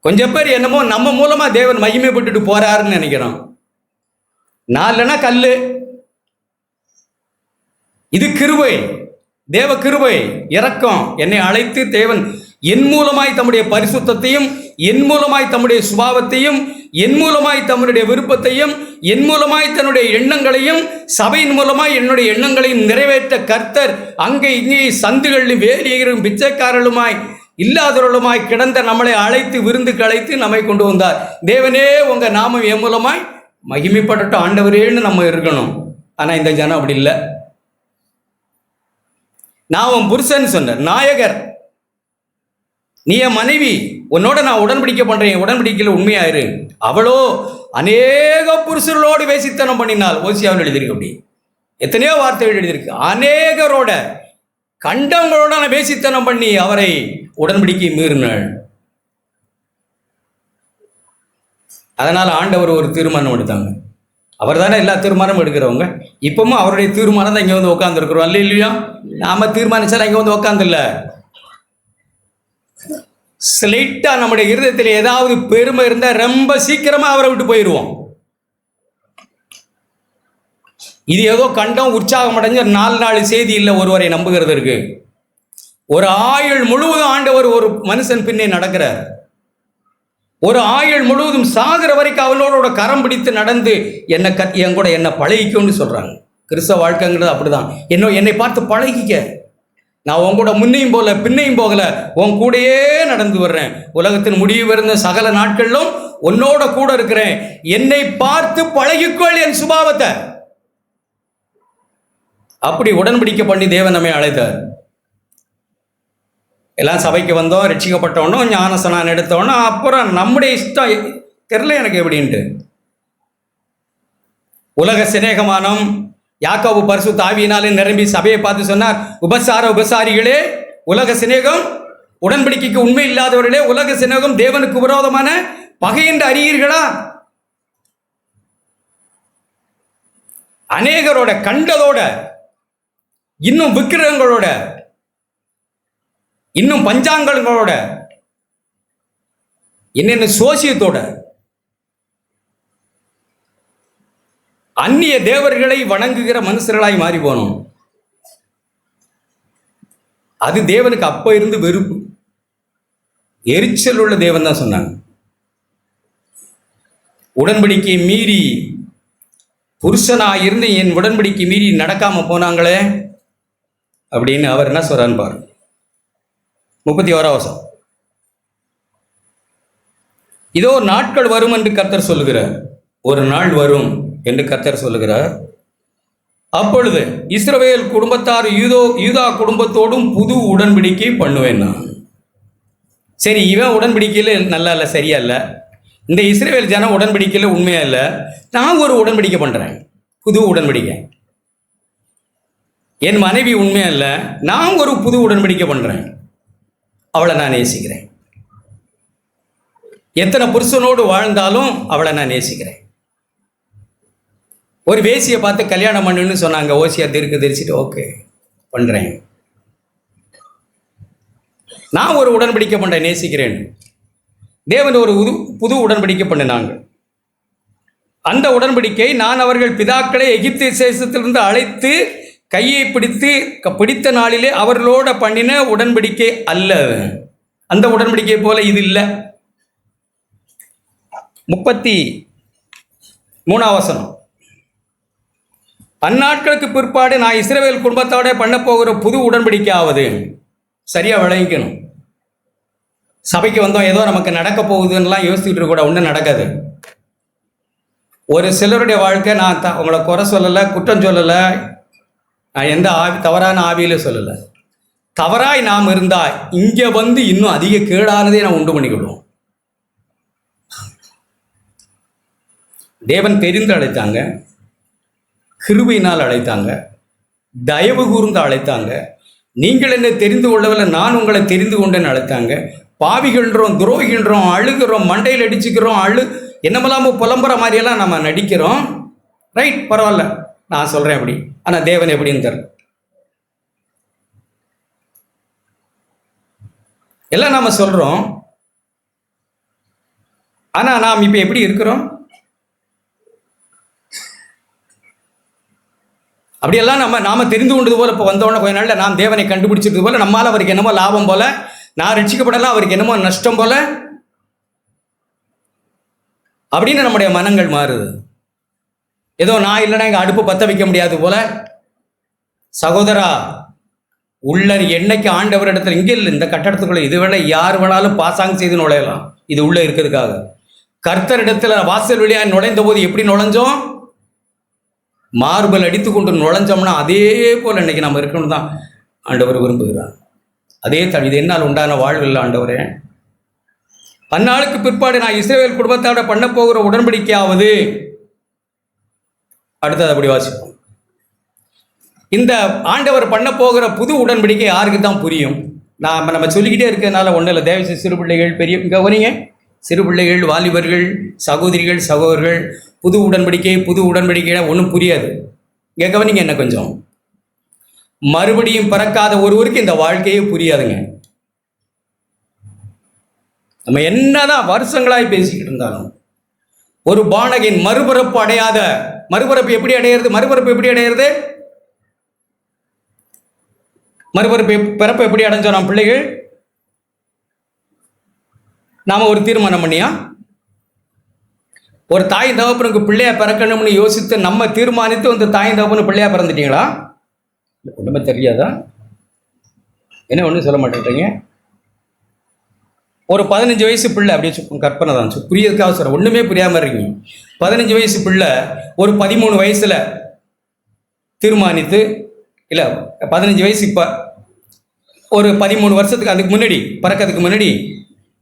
கொஞ்சம் பேர் என்னமோ நம்ம மூலமா தேவன் மகிமைப்பட்டுட்டு போறாருன்னு நினைக்கிறோம். நான் இல்லைன்னா கல்லு. இது கிருபை, தேவ கிருபை, இரக்கம். என்னை அழைத்து தேவன் என் மூலமாய் தம்முடைய பரிசுத்தத்தையும், என் மூலமாய் தம்முடைய சுபாவத்தையும், என் மூலமாய் தம்முடைய விருப்பத்தையும், என் மூலமாய் தன்னுடைய எண்ணங்களையும், சபையின் மூலமாய் என்னுடைய எண்ணங்களையும் நிறைவேற்ற கர்த்தர் அங்கே இங்கே சந்துகளிலும் வேலியரும் பிச்சைக்காரர்களுமாய் இல்லாதவர்களுமாய் கிடந்த நம்மளை அழைத்து விருந்துக்கு அழைத்து நம்மை கொண்டு வந்தார். தேவனே உங்க நாமம் என் மூலமாய் மகிமைப்படட்டும் ஆண்டவரேன்னு நம்ம இருக்கணும். ஆனா இந்த ஜனம் அப்படி இல்லை. நான் உன் புருஷன் சொன்ன நாயகர், நீ என் மனைவி, உன்னோட நான் உடன்படிக்கை பண்றேன், உடன்படிக்கையில் உண்மையாயிரு. அவளோ அநேக புருஷர்களோடு வேசித்தனம் பண்ணினாள். ஓசியாவில் எழுதியிருக்கு. அப்படி எத்தனையோ வார்த்தைகள் எழுதியிருக்கு. அநேகரோட கண்டவங்களோட நான் வேசித்தனம் பண்ணி அவரை உடன்படிக்கை மீறினாள். அதனால ஆண்டவர் ஒரு தீர்மானம் எடுத்தாங்க. அவர் தானே எல்லா தீர்மானமும் எடுக்கிறவங்க. இப்பவும் அவருடைய தீர்மானம் தான் இங்கே வந்து உட்காந்துருக்கிறோம். அல்ல இல்லையா? நாம தீர்மானிச்சாலும் இங்கே வந்து உட்காந்துல்ல. ஸ்லைட்டா நம்முடைய இருதயத்தில் ஏதாவது பெருமை இருந்தா ரொம்ப சீக்கிரமா அவரை விட்டு போயிடுவோம். இது ஏதோ கண்டம் உற்சாகம் அடைஞ்ச 4 நாள் செய்தி இல்லை ஒருவரை நம்புகிறது இருக்கு. ஒரு ஆயுள் முழுவதும் ஆண்டவர் ஒரு மனுஷன் பின்னே நடக்கிறார். ஒரு ஆயுள் முழுவதும் சாகிற வரைக்கும் அவளோட கரம் பிடித்து நடந்து என் கூட என்னை பழகிக்கோன்னு சொல்றாங்க. கிறிஸ்தவ வாழ்க்கைங்கிறது அப்படிதான். என்னை பார்த்து பழகிக்க. நான் உன் கூட முன்னையும் போகல பின்னையும் போகல, உன் கூடயே நடந்து வர்றேன். உலகத்தின் முடிவு இருந்த சகல நாட்களிலும் உன்னோட கூட இருக்கிறேன். என்னை பார்த்து பழகிக்கொள் என் சுபாவத்தை. அப்படி உடன்படிக்கை பண்ணி தேவன் நம்மை அழைத்தார். எல்லாம் சபைக்கு வந்தோம், ரட்சிக்கப்பட்டோன்னும் ஞானஸ்நானம் எடுத்தோன்னா அப்புறம் நம்முடைய இஷ்டம் தெரியல எனக்கு எப்படின்ட்டு. உலக சிநேகமானம் யாக்கோபு பரிசுத்த ஆவியினாலே நிரம்பி சபையை பார்த்து சொன்னார், உபசாரிகளே, உலக சிநேகம் உடன்படிக்கைக்கு உண்மை இல்லாதவர்களே, உலக சிநேகம் தேவனுக்கு விரோதமான பகை என்று அறியீர்களா? அநேகரோட கண்டதோட, இன்னும் விக்கிரகங்களோட, இன்னும் பஞ்சாங்கங்களோட, என்னென்ன சோசியத்தோட அந்நிய தேவர்களை வணங்குகிற மனுஷர்களாய் மாறி போனோம். அது தேவனுக்கு அப்ப இருந்து வெறுப்பு, எரிச்சல் உள்ள தேவன் தான் சொன்னாங்க. உடன்படிக்கை மீறி புருஷனாக இருந்து என் உடன்படிக்கை மீறி நடக்காம போனாங்களே அப்படின்னு அவர் என்ன சொல்றான்னு பாரு. 31 வசனம். இதோ நாட்கள் வரும் என்று கர்த்தர் சொல்லுகிறார். ஒரு நாள் வரும் என்று கர்த்தர் சொல்லுகிறார். அப்பொழுது இஸ்ரவேல் குடும்பத்தார் யூதா குடும்பத்தோடும் புது உடன்படிக்கை பண்ணுவேன் நான். சரி, இவன் உடன்படிக்கையில் நல்லா இல்லை, சரியா இல்லை. இந்த இஸ்ரவேல் ஜனம் உடன்படிக்கையில் உண்மையா இல்லை. நான் ஒரு உடன்படிக்கை பண்றேன், புது உடன்படிக்கை. என் மனைவி உண்மையா இல்லை, நான் ஒரு புது உடன்படிக்கை பண்றேன். அவளை நான் நேசிக்கிறேன். எத்தனை புருஷனோடு வாழ்ந்தாலும் அவளை நான் நேசிக்கிறேன். ஒரு வேசியை பார்த்து கல்யாணம் பண்ணுன்னு சொன்னாங்க. ஓசியா தெரிச்சுட்டு ஓகே பண்றேன். நான் ஒரு உடன்படிக்கை பண்றேன், நேசிக்கிறேன். தேவன் ஒரு புது உடன்படிக்கை பண்ணினாங்க. அந்த உடன்படிக்கை, நான் அவர்கள் பிதாக்களை எகிப்து தேசத்திலிருந்து அழைத்து கையை பிடித்த நாளிலே அவர்களோட பண்ணின உடன்படிக்கை அல்ல. அந்த உடன்படிக்கை போல இது இல்லை. 33 வசனம். அந்நாட்களுக்கு பிற்பாடு நான் இஸ்ரவேல் குடும்பத்தோட பண்ண போகிற புது உடன்படிக்கையாவது, சரியா விளங்கிக்கணும். சபைக்கு வந்தோம் ஏதோ நமக்கு நடக்க போகுதுன்னெலாம் யோசிச்சுட்டு கூட ஒன்றும் நடக்காது. ஒரு சிலருடைய வாழ்க்கை, நான் உங்களை குறை சொல்லலை, குற்றம் சொல்லலை, நான் எந்த தவறான ஆவியில சொல்லலை. தவறாய் நாம் இருந்தா இங்க வந்து இன்னும் அதிக கேடானதை நான் உண்டு பண்ணிக்கிடுவோம். தேவன் தெரிந்து அழைத்தாங்க, கிருபையினால் அழைத்தாங்க, தயவு கூர்ந்து அழைத்தாங்க. நீங்கள் என்னை தெரிந்து கொள்ளவில்லை, நான் உங்களை தெரிந்து கொண்டேன்னு அழைத்தாங்க. பாவிகின்றோம், துரோகின்றோம், அழுகிறோம், மண்டையில் அடிச்சுக்கிறோம், என்னமெல்லாமோ புலம்புற மாதிரியெல்லாம் நம்ம நடிக்கிறோம். ரைட், பரவாயில்ல, நான் சொல்றேன் அப்படி. ஆனா தேவன் எப்படின்னு தெரியல. எல்லாம் நாம சொல்றோம், ஆனா நாம் இப்ப எப்படி இருக்கிறோம்? அப்படியெல்லாம் நாம தெரிந்து கொண்டது போல இப்போ வந்தோடனே கொஞ்ச நாள்ல நாம் தேவனை கண்டுபிடிச்சது போல, நம்மால் அவருக்கு என்னமோ லாபம் போல, நான் ரட்சிக்கப்படலாம் அவருக்கு என்னமோ நஷ்டம் போல அப்படின்னு நம்முடைய மனங்கள் மாறுது. ஏதோ நான் இல்லைன்னா எங்க அடுப்பு பற்ற வைக்க முடியாது போல. சகோதரா, உள்ள என்னைக்கு ஆண்டவர் இடத்துல இங்கே இல்லை, இந்த கட்டடத்துக்குள்ள இது வேணா யார் வேணாலும் பாசாங்க செய்து நுழையலாம். இது உள்ள இருக்கிறதுக்காக கர்த்தர் இடத்துல வாசல் வழியாக நுழைந்த போது எப்படி நுழைஞ்சோம்? மார்பல் அடித்து கொண்டு நுழைஞ்சோம்னா அதே போல் இன்னைக்கு நம்ம இருக்கணும் தான் ஆண்டவர் விரும்புகிறார். அதே தான் இது என்னால் உண்டான வாழ்வு இல்லை ஆண்டவரே. அந்நாளுக்கு பிற்பாடு நான் இஸ்ரவேல் குடும்பத்தோட பண்ண போகிற உடன்படிக்கையாவது, அடுத்தது அப்படி வாசிப்போம். இந்த ஆண்டவர் பண்ண போகிற புது உடன்படிக்கை யாருக்கு தான் புரியும்? நம்ம சொல்லிக்கிட்டே இருக்கிறதுனால ஒன்றும் இல்லை. தேவ சிறு பிள்ளைகள், பெரிய கவனிங்க, சிறு பிள்ளைகள், வாலிபர்கள், சகோதரிகள், சகோதரர்கள், புது உடன்படிக்கை ஒன்றும் புரியாது. இங்கே கவனிங்க என்ன கொஞ்சம். மறுபடியும் பிறக்காத ஒருவருக்கு இந்த வாழ்க்கையே புரியாதுங்க. நம்ம என்னதான் வருஷங்களாய் பேசிக்கிட்டு இருந்தாலும் ஒரு பானகின் மறுபிறப்பு அடையாத, மறுபிறப்பு எப்படி அடையிறது? பிறப்பு எப்படி அடைஞ்சோம்? நம்ம பிள்ளைகள் நாம ஒரு தீர்மானம் பண்ணியா ஒரு தாய் தகப்பனுக்கு பிள்ளையா பிறக்கணும்னு யோசித்து நம்ம தீர்மானித்து வந்து தாய் தகப்பனு பிள்ளையா பிறந்துட்டீங்களா? ஒன்றுமே தெரியாதா? என்ன ஒன்றும் சொல்ல மாட்டேங்கிறீங்க? ஒரு 15 வயசு பிள்ளை, அப்படியே கற்பனை தான், புரியதுக்காக சொல்கிறேன், ஒன்றுமே புரியாமல் இருக்கீங்க. 15 வயசு பிள்ளை ஒரு 13 வயசில் தீர்மானித்து, இல்லை 15 வயசு, இப்போ ஒரு 13 வருஷத்துக்கு அதுக்கு முன்னாடி பிறக்கிறதுக்கு முன்னாடி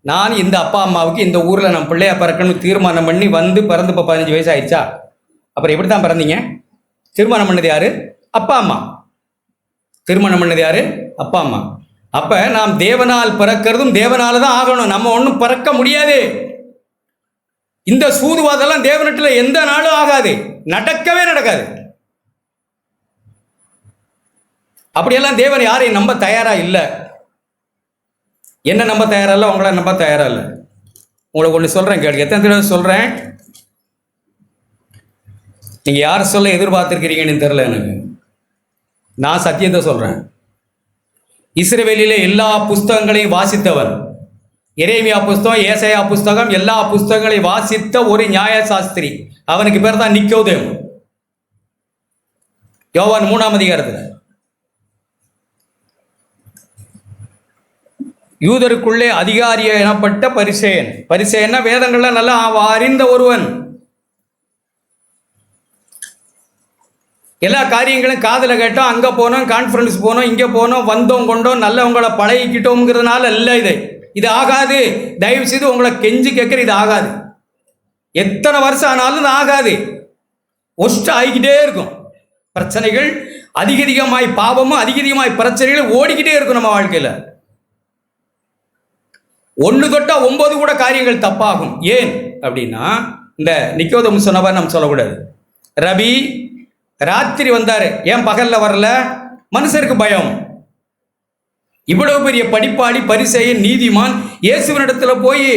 நான் இந்த அப்பா அம்மாவுக்கு இந்த ஊரில் நான் பிள்ளையா பிறக்கணும்னு தீர்மானம் பண்ணி வந்து பிறந்து இப்போ 15 வயசு ஆயிடுச்சா? அப்புறம் எப்படி தான் பிறந்தீங்க? தீர்மானம் பண்ணது யாரு? அப்பா அம்மா. திருமணம் பண்ணது யாரு? அப்பா அம்மா. அப்ப நாம் தேவனால் பிறக்கிறதும் தேவனால தான் ஆகணும். நம்ம ஒன்றும் பிறக்க முடியாது. இந்த சூதுவாதெல்லாம் தேவனத்தில் எந்த நாளும் ஆகாது, நடக்கவே நடக்காது. அப்படியெல்லாம் தேவன் யாரையும் நம்ப தயாரா இல்லை. என்ன நம்ப தயாரா இல்லை? உங்களை நம்ப தயாரா இல்லை. உங்களுக்கு ஒன்று சொல்றேன், கேளுங்க. எத்தனை தடவை சொல்றேன்? நீங்க யார் சொல்ல எதிர்பார்த்திருக்கிறீங்கன்னு தெரியல எனக்கு. நான் சத்தியத்தை சொல்றேன். இஸ்ரவேலிலே எல்லா புஸ்தகங்களையும் வாசித்தவர், எரேமியா புஸ்தகம், ஏசாயா புஸ்தகம், எல்லா புஸ்தகங்களையும் வாசித்த ஒரு நியாயசாஸ்திரி, அவனுக்கு பேர் தான் நிக்கோதேம். யோவான் 3ஆம் அதிகாரத்தில் யூதருக்குள்ளே அதிகாரி எனப்பட்ட பரிசேயன். பரிசேயன்னா வேதங்கள்ல நல்லா அறிந்த ஒருவன். எல்லா காரியங்களும் காதில் கேட்டோம், அங்கே போனோம், கான்ஃபரன்ஸ் போனோம், இங்கே போனோம், வந்தோம் கொண்டோம், நல்லவங்களை பழகிக்கிட்டோங்கிறதுனால இல்லை. இது ஆகாது. தயவு செய்து உங்களை கெஞ்சி கேட்குற, இது ஆகாது. எத்தனை வருஷம் ஆனாலும் இது ஆகாது. ஒஸ்ட் ஆகிக்கிட்டே இருக்கும். பிரச்சனைகள் அதிகமாய், பாவமும் அதிகமாய் பிரச்சனைகள் ஓடிக்கிட்டே இருக்கும் நம்ம வாழ்க்கையில். 1 தொட்டா 9 கூட காரியங்கள் தப்பாகும். ஏன் அப்படின்னா, இந்த நிக்கோதேம் சொன்னவர் நம்ம சொல்லக்கூடாது. ரபி ராத்திரி வந்தாரு, ஏன் பகல்ல வரல? மனுஷருக்கு பயம். இவ்வளவு பெரிய படிப்பாளி, பரிசேயன், நீதிமான், இயேசுவினிடத்துல போய்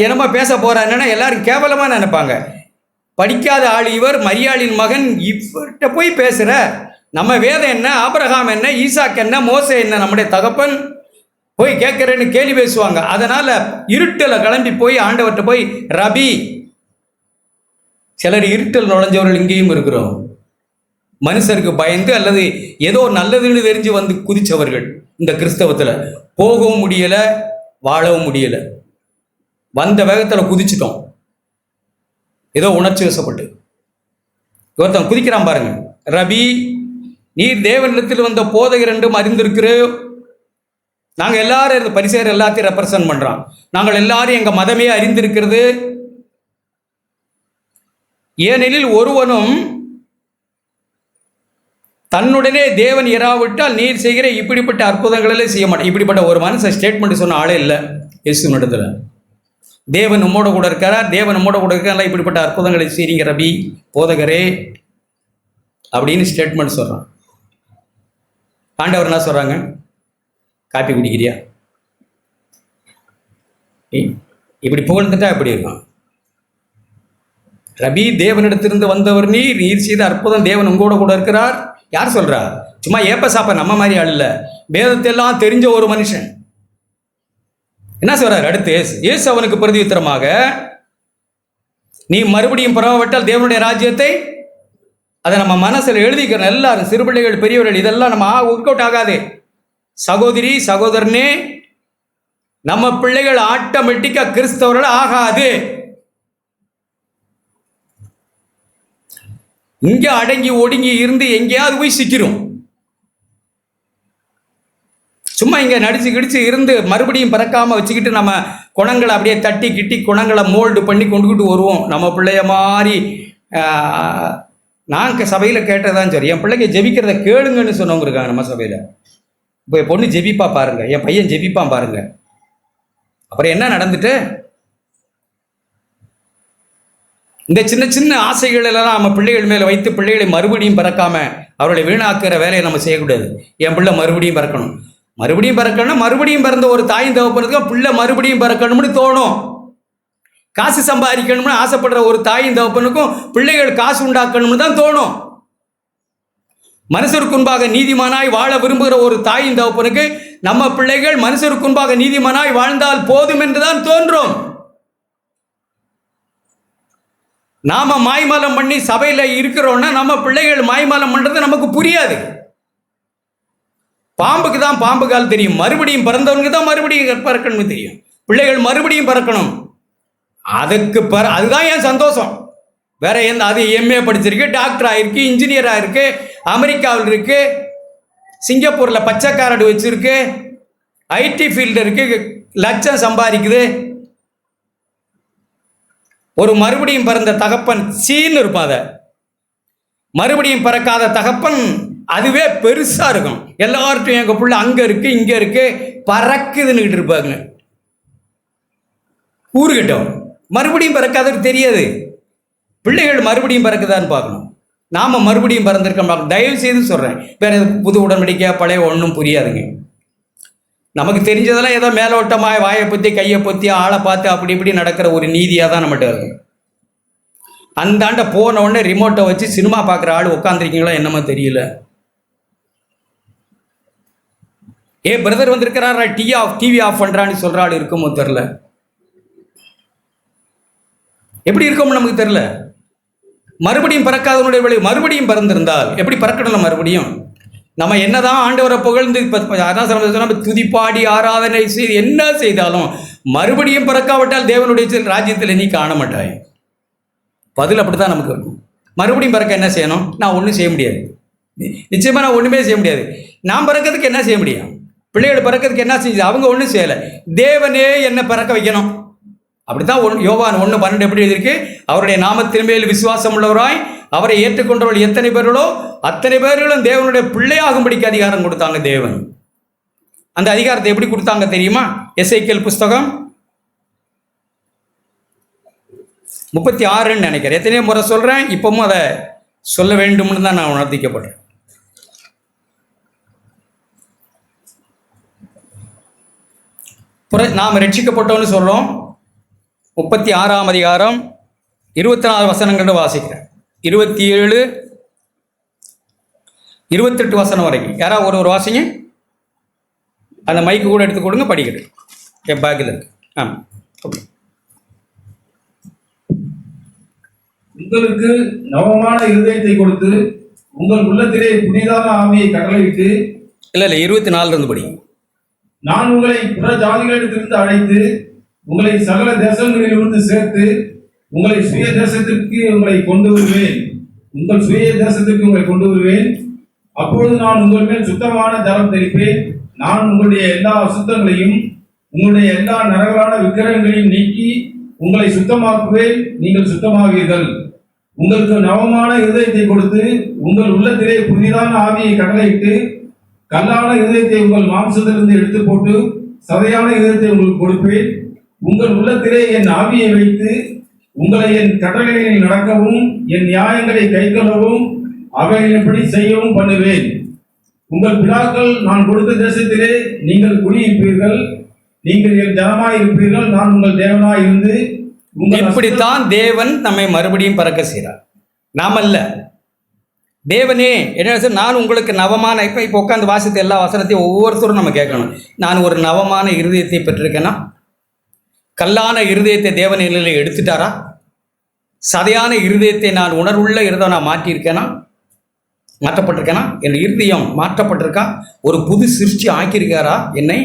என்னமா பேச போறாருன்னா எல்லாரும் கேவலமா நினைப்பாங்க. படிக்காத ஆள் இவர், மரியாளின் மகன், இவர்கிட்ட போய் பேசுற? நம்ம வேதம் என்ன, ஆபிரகாம் என்ன, ஈசாக் என்ன, மோசே என்ன, நம்முடைய தகப்பன் போய் கேட்கிறேன்னு கேள்வி பேசுவாங்க. அதனால இருட்டில் கிளம்பி போய் ஆண்டவர்கிட்ட போய், ரபி. சிலர் இருட்டில் நுழைஞ்சவர்கள் இங்கேயும் இருக்கிறோம். மனுஷருக்கு பயந்து அல்லது ஏதோ நல்லதுன்னு தெரிஞ்சு வந்து குதிச்சவர்கள் இந்த கிறிஸ்தவத்தில். போகவும் முடியலை, வாழவும் முடியலை. வந்த வேகத்தில் குதிச்சிட்டோம், ஏதோ உணர்ச்சி வசப்பட்டு. ஒருத்தன் குதிக்கிறான் பாருங்க. ரபி, நீர் தேவனிடத்தில் வந்த போதகர் என்றும் அறிந்திருக்கிறோம். நாங்கள் எல்லாரும் பரிசேயர் எல்லாத்தையும் ரெப்ரசன்ட் பண்றோம். நாங்கள் எல்லாரும் எங்க மதமே அறிந்திருக்கிறது. ஏனெனில் ஒருவனும் தன்னுடனே தேவன் இராவிட்டால் நீர் செய்கிற இப்படிப்பட்ட அற்புதங்களே செய்ய மாட்டேன். இப்படிப்பட்ட ஒரு மனுஷன் ஸ்டேட்மெண்ட் சொன்ன ஆளே இல்லை இயேசு இடத்துல. தேவன் நம்மோட கூட இருக்கிறார், தேவன் நம்மோட கூட இருக்கிறார், இப்படிப்பட்ட அற்புதங்களை செய்றீங்க ரபி, போதகரே அப்படின்னு ஸ்டேட்மெண்ட் சொல்றான். ஆண்டவர் என்ன சொல்றாங்க? காப்பி குடிக்கிறியா? இப்படி புகழ்ந்துட்டா எப்படி இருக்கும்? ரபி, தேவனிடத்திலிருந்து வந்தவர் நீர், நீர் செய்த அற்புதம், தேவன் உங்களோட கூட இருக்கிறார். யார் சொல்றா? சும்மா ஏப்ப சாப்ப நம்ம மாதிரி ஆள் இல்ல, வேதத்தெல்லாம் தெரிஞ்ச ஒரு மனுஷன். என்ன சொல்றாரு அடுத்து? இயேசு அவனுக்கு பிரதியுத்தரமாக, நீ மறுபடியும் பிறவாவிட்டால் தேவனுடைய ராஜ்யத்தை, அதை நம்ம மனசுல எழுதிக்கிறோம் எல்லாரும், சிறுபிள்ளைகள், பெரியவர்கள், இதெல்லாம் நம்ம ஒர்க் அவுட் ஆகாது. சகோதரி, சகோதரனே, நம்ம பிள்ளைகள் ஆட்டோமேட்டிக்கா கிறிஸ்தவர்கள் ஆகாது. இங்க அடங்கி ஒடுங்கி இருந்து எங்கேயாவது போய் சிக்கிறோம். சும்மா இங்க நடிச்சு கிடிச்சு இருந்து மறுபடியும் பிறக்காம வச்சுக்கிட்டு நம்ம குணங்களை அப்படியே தட்டி கிட்டி குணங்களை மோல்டு பண்ணி கொண்டுகிட்டு வருவோம். நம்ம பிள்ளைய மாதிரி நான் சபையில் கேட்டதான் சரி, என் பிள்ளைங்க ஜெபிக்கிறத கேளுங்கன்னு சொன்னவங்க இருக்காங்க நம்ம சபையில். இப்போ என் பொண்ணு ஜெபிப்பா பாருங்க, என் பையன் ஜெபிப்பான் பாருங்க. அப்புறம் என்ன நடந்துட்டு? இந்த சின்ன சின்ன ஆசைகள் எல்லாம் நம்ம பிள்ளைகள் மேலே வைத்து பிள்ளைகளை மறுபடியும் பிறக்காம அவர்களை வீணாக்குற வேலையை நம்ம செய்யக்கூடாது. என் பிள்ளை மறுபடியும் பிறக்கணும், மறுபடியும் பிறக்கணும். மறுபடியும் பிறந்த ஒரு தாயும் தகப்பனுக்கு பிள்ளை மறுபடியும் பிறக்கணும்னு தோணும். காசு சம்பாதிக்கணும்னு ஆசைப்படுற ஒரு தாயும் தகப்பனுக்கும் பிள்ளைகள் காசு உண்டாக்கணும்னு தான் தோணும். மனுஷருக்கு முன்பாக நீதிமானாய் வாழ விரும்புகிற ஒரு தாயின் தகப்பனுக்கு நம்ம பிள்ளைகள் மனுஷருக்கு முன்பாக நீதிமானாய் வாழ்ந்தால் போதும் என்றுதான் தோன்றும். நாம மாய்மாலம் பண்ணி சபையில் இருக்கிறோன்னா நம்ம பிள்ளைகள் மாய்மாலம் பண்ணுறது நமக்கு புரியாது. பாம்புக்கு தான் பாம்பு கால் தெரியும், மறுபடியும் பிறந்தவனுக்கு தான் மறுபடியும் பிறக்கணும்னு தெரியும். பிள்ளைகள் மறுபடியும் பிறக்கணும், அதுதான் என் சந்தோஷம். வேற எந்த, அது எம்ஏ படிச்சிருக்கு, டாக்டர் ஆயிருக்கு, இன்ஜினியர் ஆயிருக்கு, அமெரிக்காவில் இருக்கு, சிங்கப்பூரில் பச்சை கார்டு வச்சிருக்கு, ஐடி ஃபீல்டு இருக்கு, லட்சம் சம்பாதிக்குது. ஒரு மறுபடியும் பிறந்த தகப்பன் சீன்னு இருப்பாத, மறுபடியும் பிறக்காத தகப்பன் அதுவே பெருசா இருக்கும். எல்லார்ட்டும் எங்க புள்ள அங்க இருக்கு இங்க இருக்கு பறக்குதுன்னு இருப்பாங்க. ஊருகிட்டோம் மறுபடியும் பிறக்காதது தெரியாது. பிள்ளைகள் மறுபடியும் பிறக்குதான்னு பார்க்கணும். நாம மறுபடியும் பிறந்திருக்கோம். தயவு செய்து சொல்றேன், வேற புது உடன்படிக்கை பழைய ஒன்றும் புரியாதுங்க. நமக்கு தெரிஞ்சதெல்லாம் ஏதோ மேலோட்டமாக வாயை பற்றி கையை பற்றி ஆளை பார்த்து அப்படி இப்படி நடக்கிற ஒரு நீதியாக தான் நம்மகிட்ட இருக்கும். அந்தாண்ட போன உடனே ரிமோட்டை வச்சு சினிமா பார்க்குற ஆள் உட்காந்துருக்கீங்களா என்னமோ தெரியல. பிரதர் வந்திருக்கிறாரா, டிவி ஆஃப் பண்ணுறான்னு சொல்கிற ஆள் இருக்குமோ தெரில. எப்படி இருக்கும்னு நமக்கு தெரில. மறுபடியும் பிறக்காதவனுடைய விளைவு. மறுபடியும் பிறந்திருந்தால் எப்படி பறக்கணும்? மறுபடியும் நம்ம என்னதான் ஆண்டவரை புகழ்ந்து நம்ம துதிப்பாடி ஆராதனை செய்து என்ன செய்தாலும் மறுபடியும் பிறக்காவிட்டால் தேவனுடைய ராஜ்யத்தில் நீ காண மாட்டாய். பதில் அப்படித்தான் நமக்கு இருக்கும். மறுபடியும் பிறக்க என்ன செய்யணும்? நான் ஒன்றும் செய்ய முடியாது. நிச்சயமாக நான் ஒன்றுமே செய்ய முடியாது. நான் பிறக்கிறதுக்கு என்ன செய்ய முடியும்? பிள்ளைகள் பிறக்கிறதுக்கு என்ன செஞ்சது? அவங்க ஒன்றும் செய்யலை. தேவனே என்னை பிறக்க வைக்கணும். அப்படித்தான் யோவான் 1:12 எப்படி எழுதியிருக்கு? அவருடைய நாமத்தின் மேல் விசுவாசம் உள்ளவராய் அவரை ஏற்றுக்கொண்டவர்கள் எத்தனை பேர்களோ அத்தனை பேர்களும் தேவனுடைய பிள்ளையாகும்படிக்கு அதிகாரம் கொடுத்தாங்க தேவன். அந்த அதிகாரத்தை எப்படி கொடுத்தாங்க தெரியுமா? எசேக்கியேல் புஸ்தகம் 36 நினைக்கிறேன். எத்தனையோ முறை சொல்றேன், இப்பவும் அதை சொல்ல வேண்டும்னு தான் நான் உணர்த்திக்கப்படுறேன். நாம் ரட்சிக்கப்பட்டோன்னு சொல்றோம். 36ஆம் அதிகாரம் 24 வசனங்கள் வாசிக்கிறேன். 27, 28 வசனம் வரைக்கும் யாராவது ஒரு வாசிங்க. அந்த மைக்கு கூட எடுத்து கொடுங்க, படிக்கட்டும். என் பேக்கில் இருக்கு. உங்களுக்கு நவமான இருதயத்தை கொடுத்து உங்கள் உள்ளத்திலே புதிதான ஆவியை கட்டளையிட்டு. இல்லை 24 இருந்து படிங்க. நான் உங்களை புற ஜாதிகளிடத்திலிருந்து அழைத்து உங்களை சகல தேசங்களிலிருந்து சேர்த்து உங்களை சுய தேசத்திற்கு உங்களை கொண்டு வருவேன். உங்கள் சுய தேசத்திற்கு உங்களை கொண்டு வருவேன். அப்பொழுது நான் உங்கள் மேல் சுத்தமான ஜலம் தெளிப்பேன். நான் உங்களுடைய எல்லா அசுத்தங்களையும் உங்களுடைய எல்லா நரகலான விக்கிரகங்களையும் நீக்கி உங்களை சுத்தமாக்குவேன். நீங்கள் சுத்தமாவீர்கள். உங்களுக்கு நவமான இருதயத்தை கொடுத்து உங்கள் உள்ளத்திலே புதிதான ஆவியை கட்டளையிட்டு கல்லான இருதயத்தை உங்கள் மாம்சத்திலிருந்து எடுத்து போட்டு சதையான இருதயத்தை உங்களுக்கு கொடுப்பேன். உங்கள் உள்ளத்திலே என் ஆவியை வைத்து உங்களை என் கட்டளைகளில் நடக்கவும் என் நியாயங்களை கைக்கொள்ளவும் அவைகளின்படி செய்யவும் பண்ணுவேன். உங்கள் பிதாக்கள் நான் கொடுத்த தேசத்திலே நீங்கள் குடியிருப்பீர்கள். நீங்கள் என் ஜனமாய் இருப்பீர்கள். நான் உங்கள் தேவனாய் இருந்து. இப்படித்தான் தேவன் நம்மை மறுபடியும் பறக்க செய்கிறார். நாமல்ல, தேவனே என்ன? நான் உங்களுக்கு நவமான, இப்போ உட்காந்து வாசித்த எல்லா வசனத்தையும் ஒவ்வொருத்தரும் நம்ம கேட்கணும். நான் ஒரு நவமான இருதயத்தை பெற்றிருக்கேனா? கல்லான இருதயத்தை தேவன் நிலையில் எடுத்துட்டாரா? சதையான இருதயத்தை நான் உணர்வுள்ள இருதம் நான் மாற்றியிருக்கேனா? மாற்றப்பட்டிருக்கேனா? என் இருதயம் மாற்றப்பட்டிருக்கா? ஒரு புது சிருஷ்டி ஆக்கியிருக்காரா என்னை?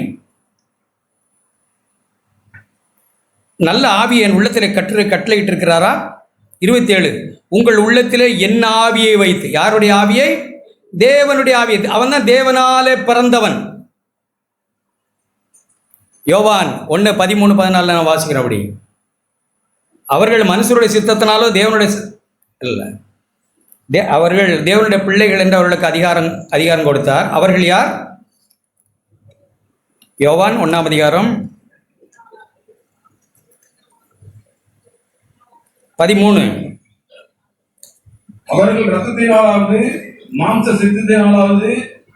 நல்ல ஆவியை என் உள்ளத்தில் கட்டளையிட்டு இருக்கிறாரா? 27, உங்கள் உள்ளத்திலே என் ஆவியை வைத்து. யாருடைய ஆவியை? தேவனுடைய ஆவியை. அவன் தான் தேவனாலே பிறந்தவன். யோவான் 1:13-14 நான் வாசிக்கிறேன். அப்படி அவர்கள் மனுஷருடைய சித்தத்தினாலோ தேவனுடைய இல்லை, அவர்கள் தேவனுடைய பிள்ளைகள் என்று அவர்களுக்கு அதிகாரம் கொடுத்தார். அவர்கள் யார்? யோவான் 1ஆம் அதிகாரம் 13. அவர்கள் ரத்தத்தினாலாவது மாம்ச சித்தத்தினாலாவது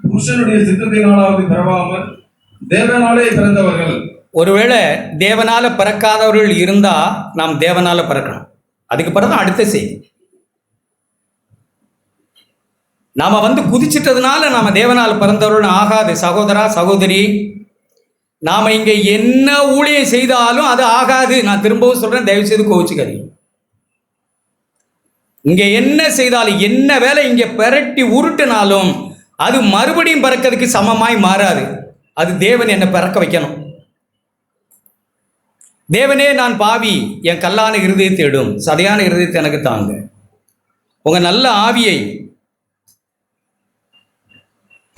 புருஷனுடைய சித்தத்தினாலாவது பிறவாமல் தேவனாலே பிறந்தவர்கள். ஒருவேளை தேவனால பிறக்காதவர்கள் இருந்தா நாம் தேவனால பிறக்கணும். அதுக்கு பிறகு அடுத்த செய்தி. நாம குதிச்சிட்டதுனால நாம தேவனால பிறந்தவர்கள் ஆகாது. சகோதரா சகோதரி, நாம இங்க என்ன ஊழியம் செய்தாலும் அது ஆகாது. நான் திரும்பவும் சொல்றேன், தயவு செய்து கோவிச்சுக்காதீங்க. இங்கே என்ன செய்தாலும், என்ன வேலை இங்கே பெரட்டி உருட்டினாலும் அது மறுபடியும் பிறக்கிறதுக்கு சமமாய் மாறாது. அது தேவன் என்னை பிறக்க வைக்கணும். தேவனே, நான் பாவி, என் கல்லான இருதயத்தை எடும், சதையான இருதயத்தை எனக்கு தாங்க, உங்க நல்ல ஆவியை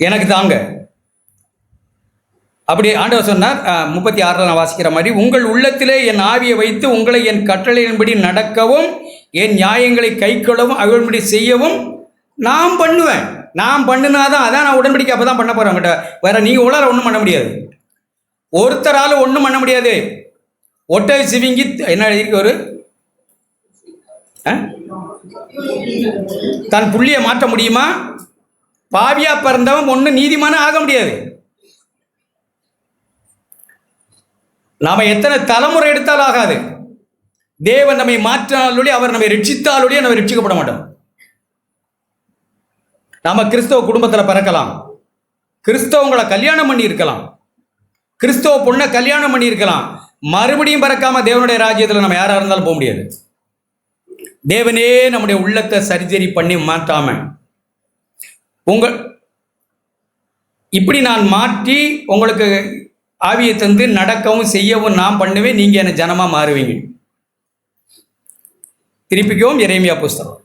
எனக்கு தாங்க. அப்படி ஆண்டவர் சொன்னார். 36 நான் வாசிக்கிற மாதிரி, உங்கள் உள்ளத்திலே என் ஆவியை வைத்து உங்களை என் கட்டளையின்படி நடக்கவும் என் நியாயங்களை கைக்கொள்ளவும் அவள்படி செய்யவும் நான் பண்ணுவேன். நான் பண்ணினாதான், அதான் நான் உடன்படிக்கை அப்போ தான் பண்ண போகிறேன் கிட்ட. வேற நீங்கள் உங்களால் ஒன்றும் பண்ண முடியாது, ஒருத்தரால் ஒன்றும் பண்ண முடியாது. ஒட்டை சிவிங்கி என்ன எழுதியிருக்கு, ஒரு தன் புள்ளியை மாற்ற முடியுமா? பாவியா பிறந்தவன் ஒன்றும் நீதிமான ஆக முடியாது. நாம எத்தனை தலைமுறை எடுத்தாலும் ஆகாது. தேவன் நம்மை மாற்றினாலோடைய, அவர் நம்மை ரட்சித்தாலோடைய நம்ம ரட்சிக்கப்பட மாட்டோம். நாம கிறிஸ்தவ குடும்பத்தில் பிறக்கலாம், கிறிஸ்தவங்களை கல்யாணம் பண்ணி இருக்கலாம், கிறிஸ்தவ பொண்ணை கல்யாணம் பண்ணி இருக்கலாம், மறுபடியும் பிறக்காம தேவனுடைய ராஜ்யத்தில் நம்ம யாரா இருந்தாலும் போக முடியாது. தேவனே நம்முடைய உள்ளத்தை சர்ஜரி பண்ணி மாற்றாம இப்படி நான் மாற்றி உங்களுக்கு ஆவியை தந்து நடக்கவும் செய்யவும் நான் பண்ணுவேன், நீங்க என்ன ஜனமா மாறுவீங்க. திருப்பிக்கவும் எரேமியா புஸ்தகம்.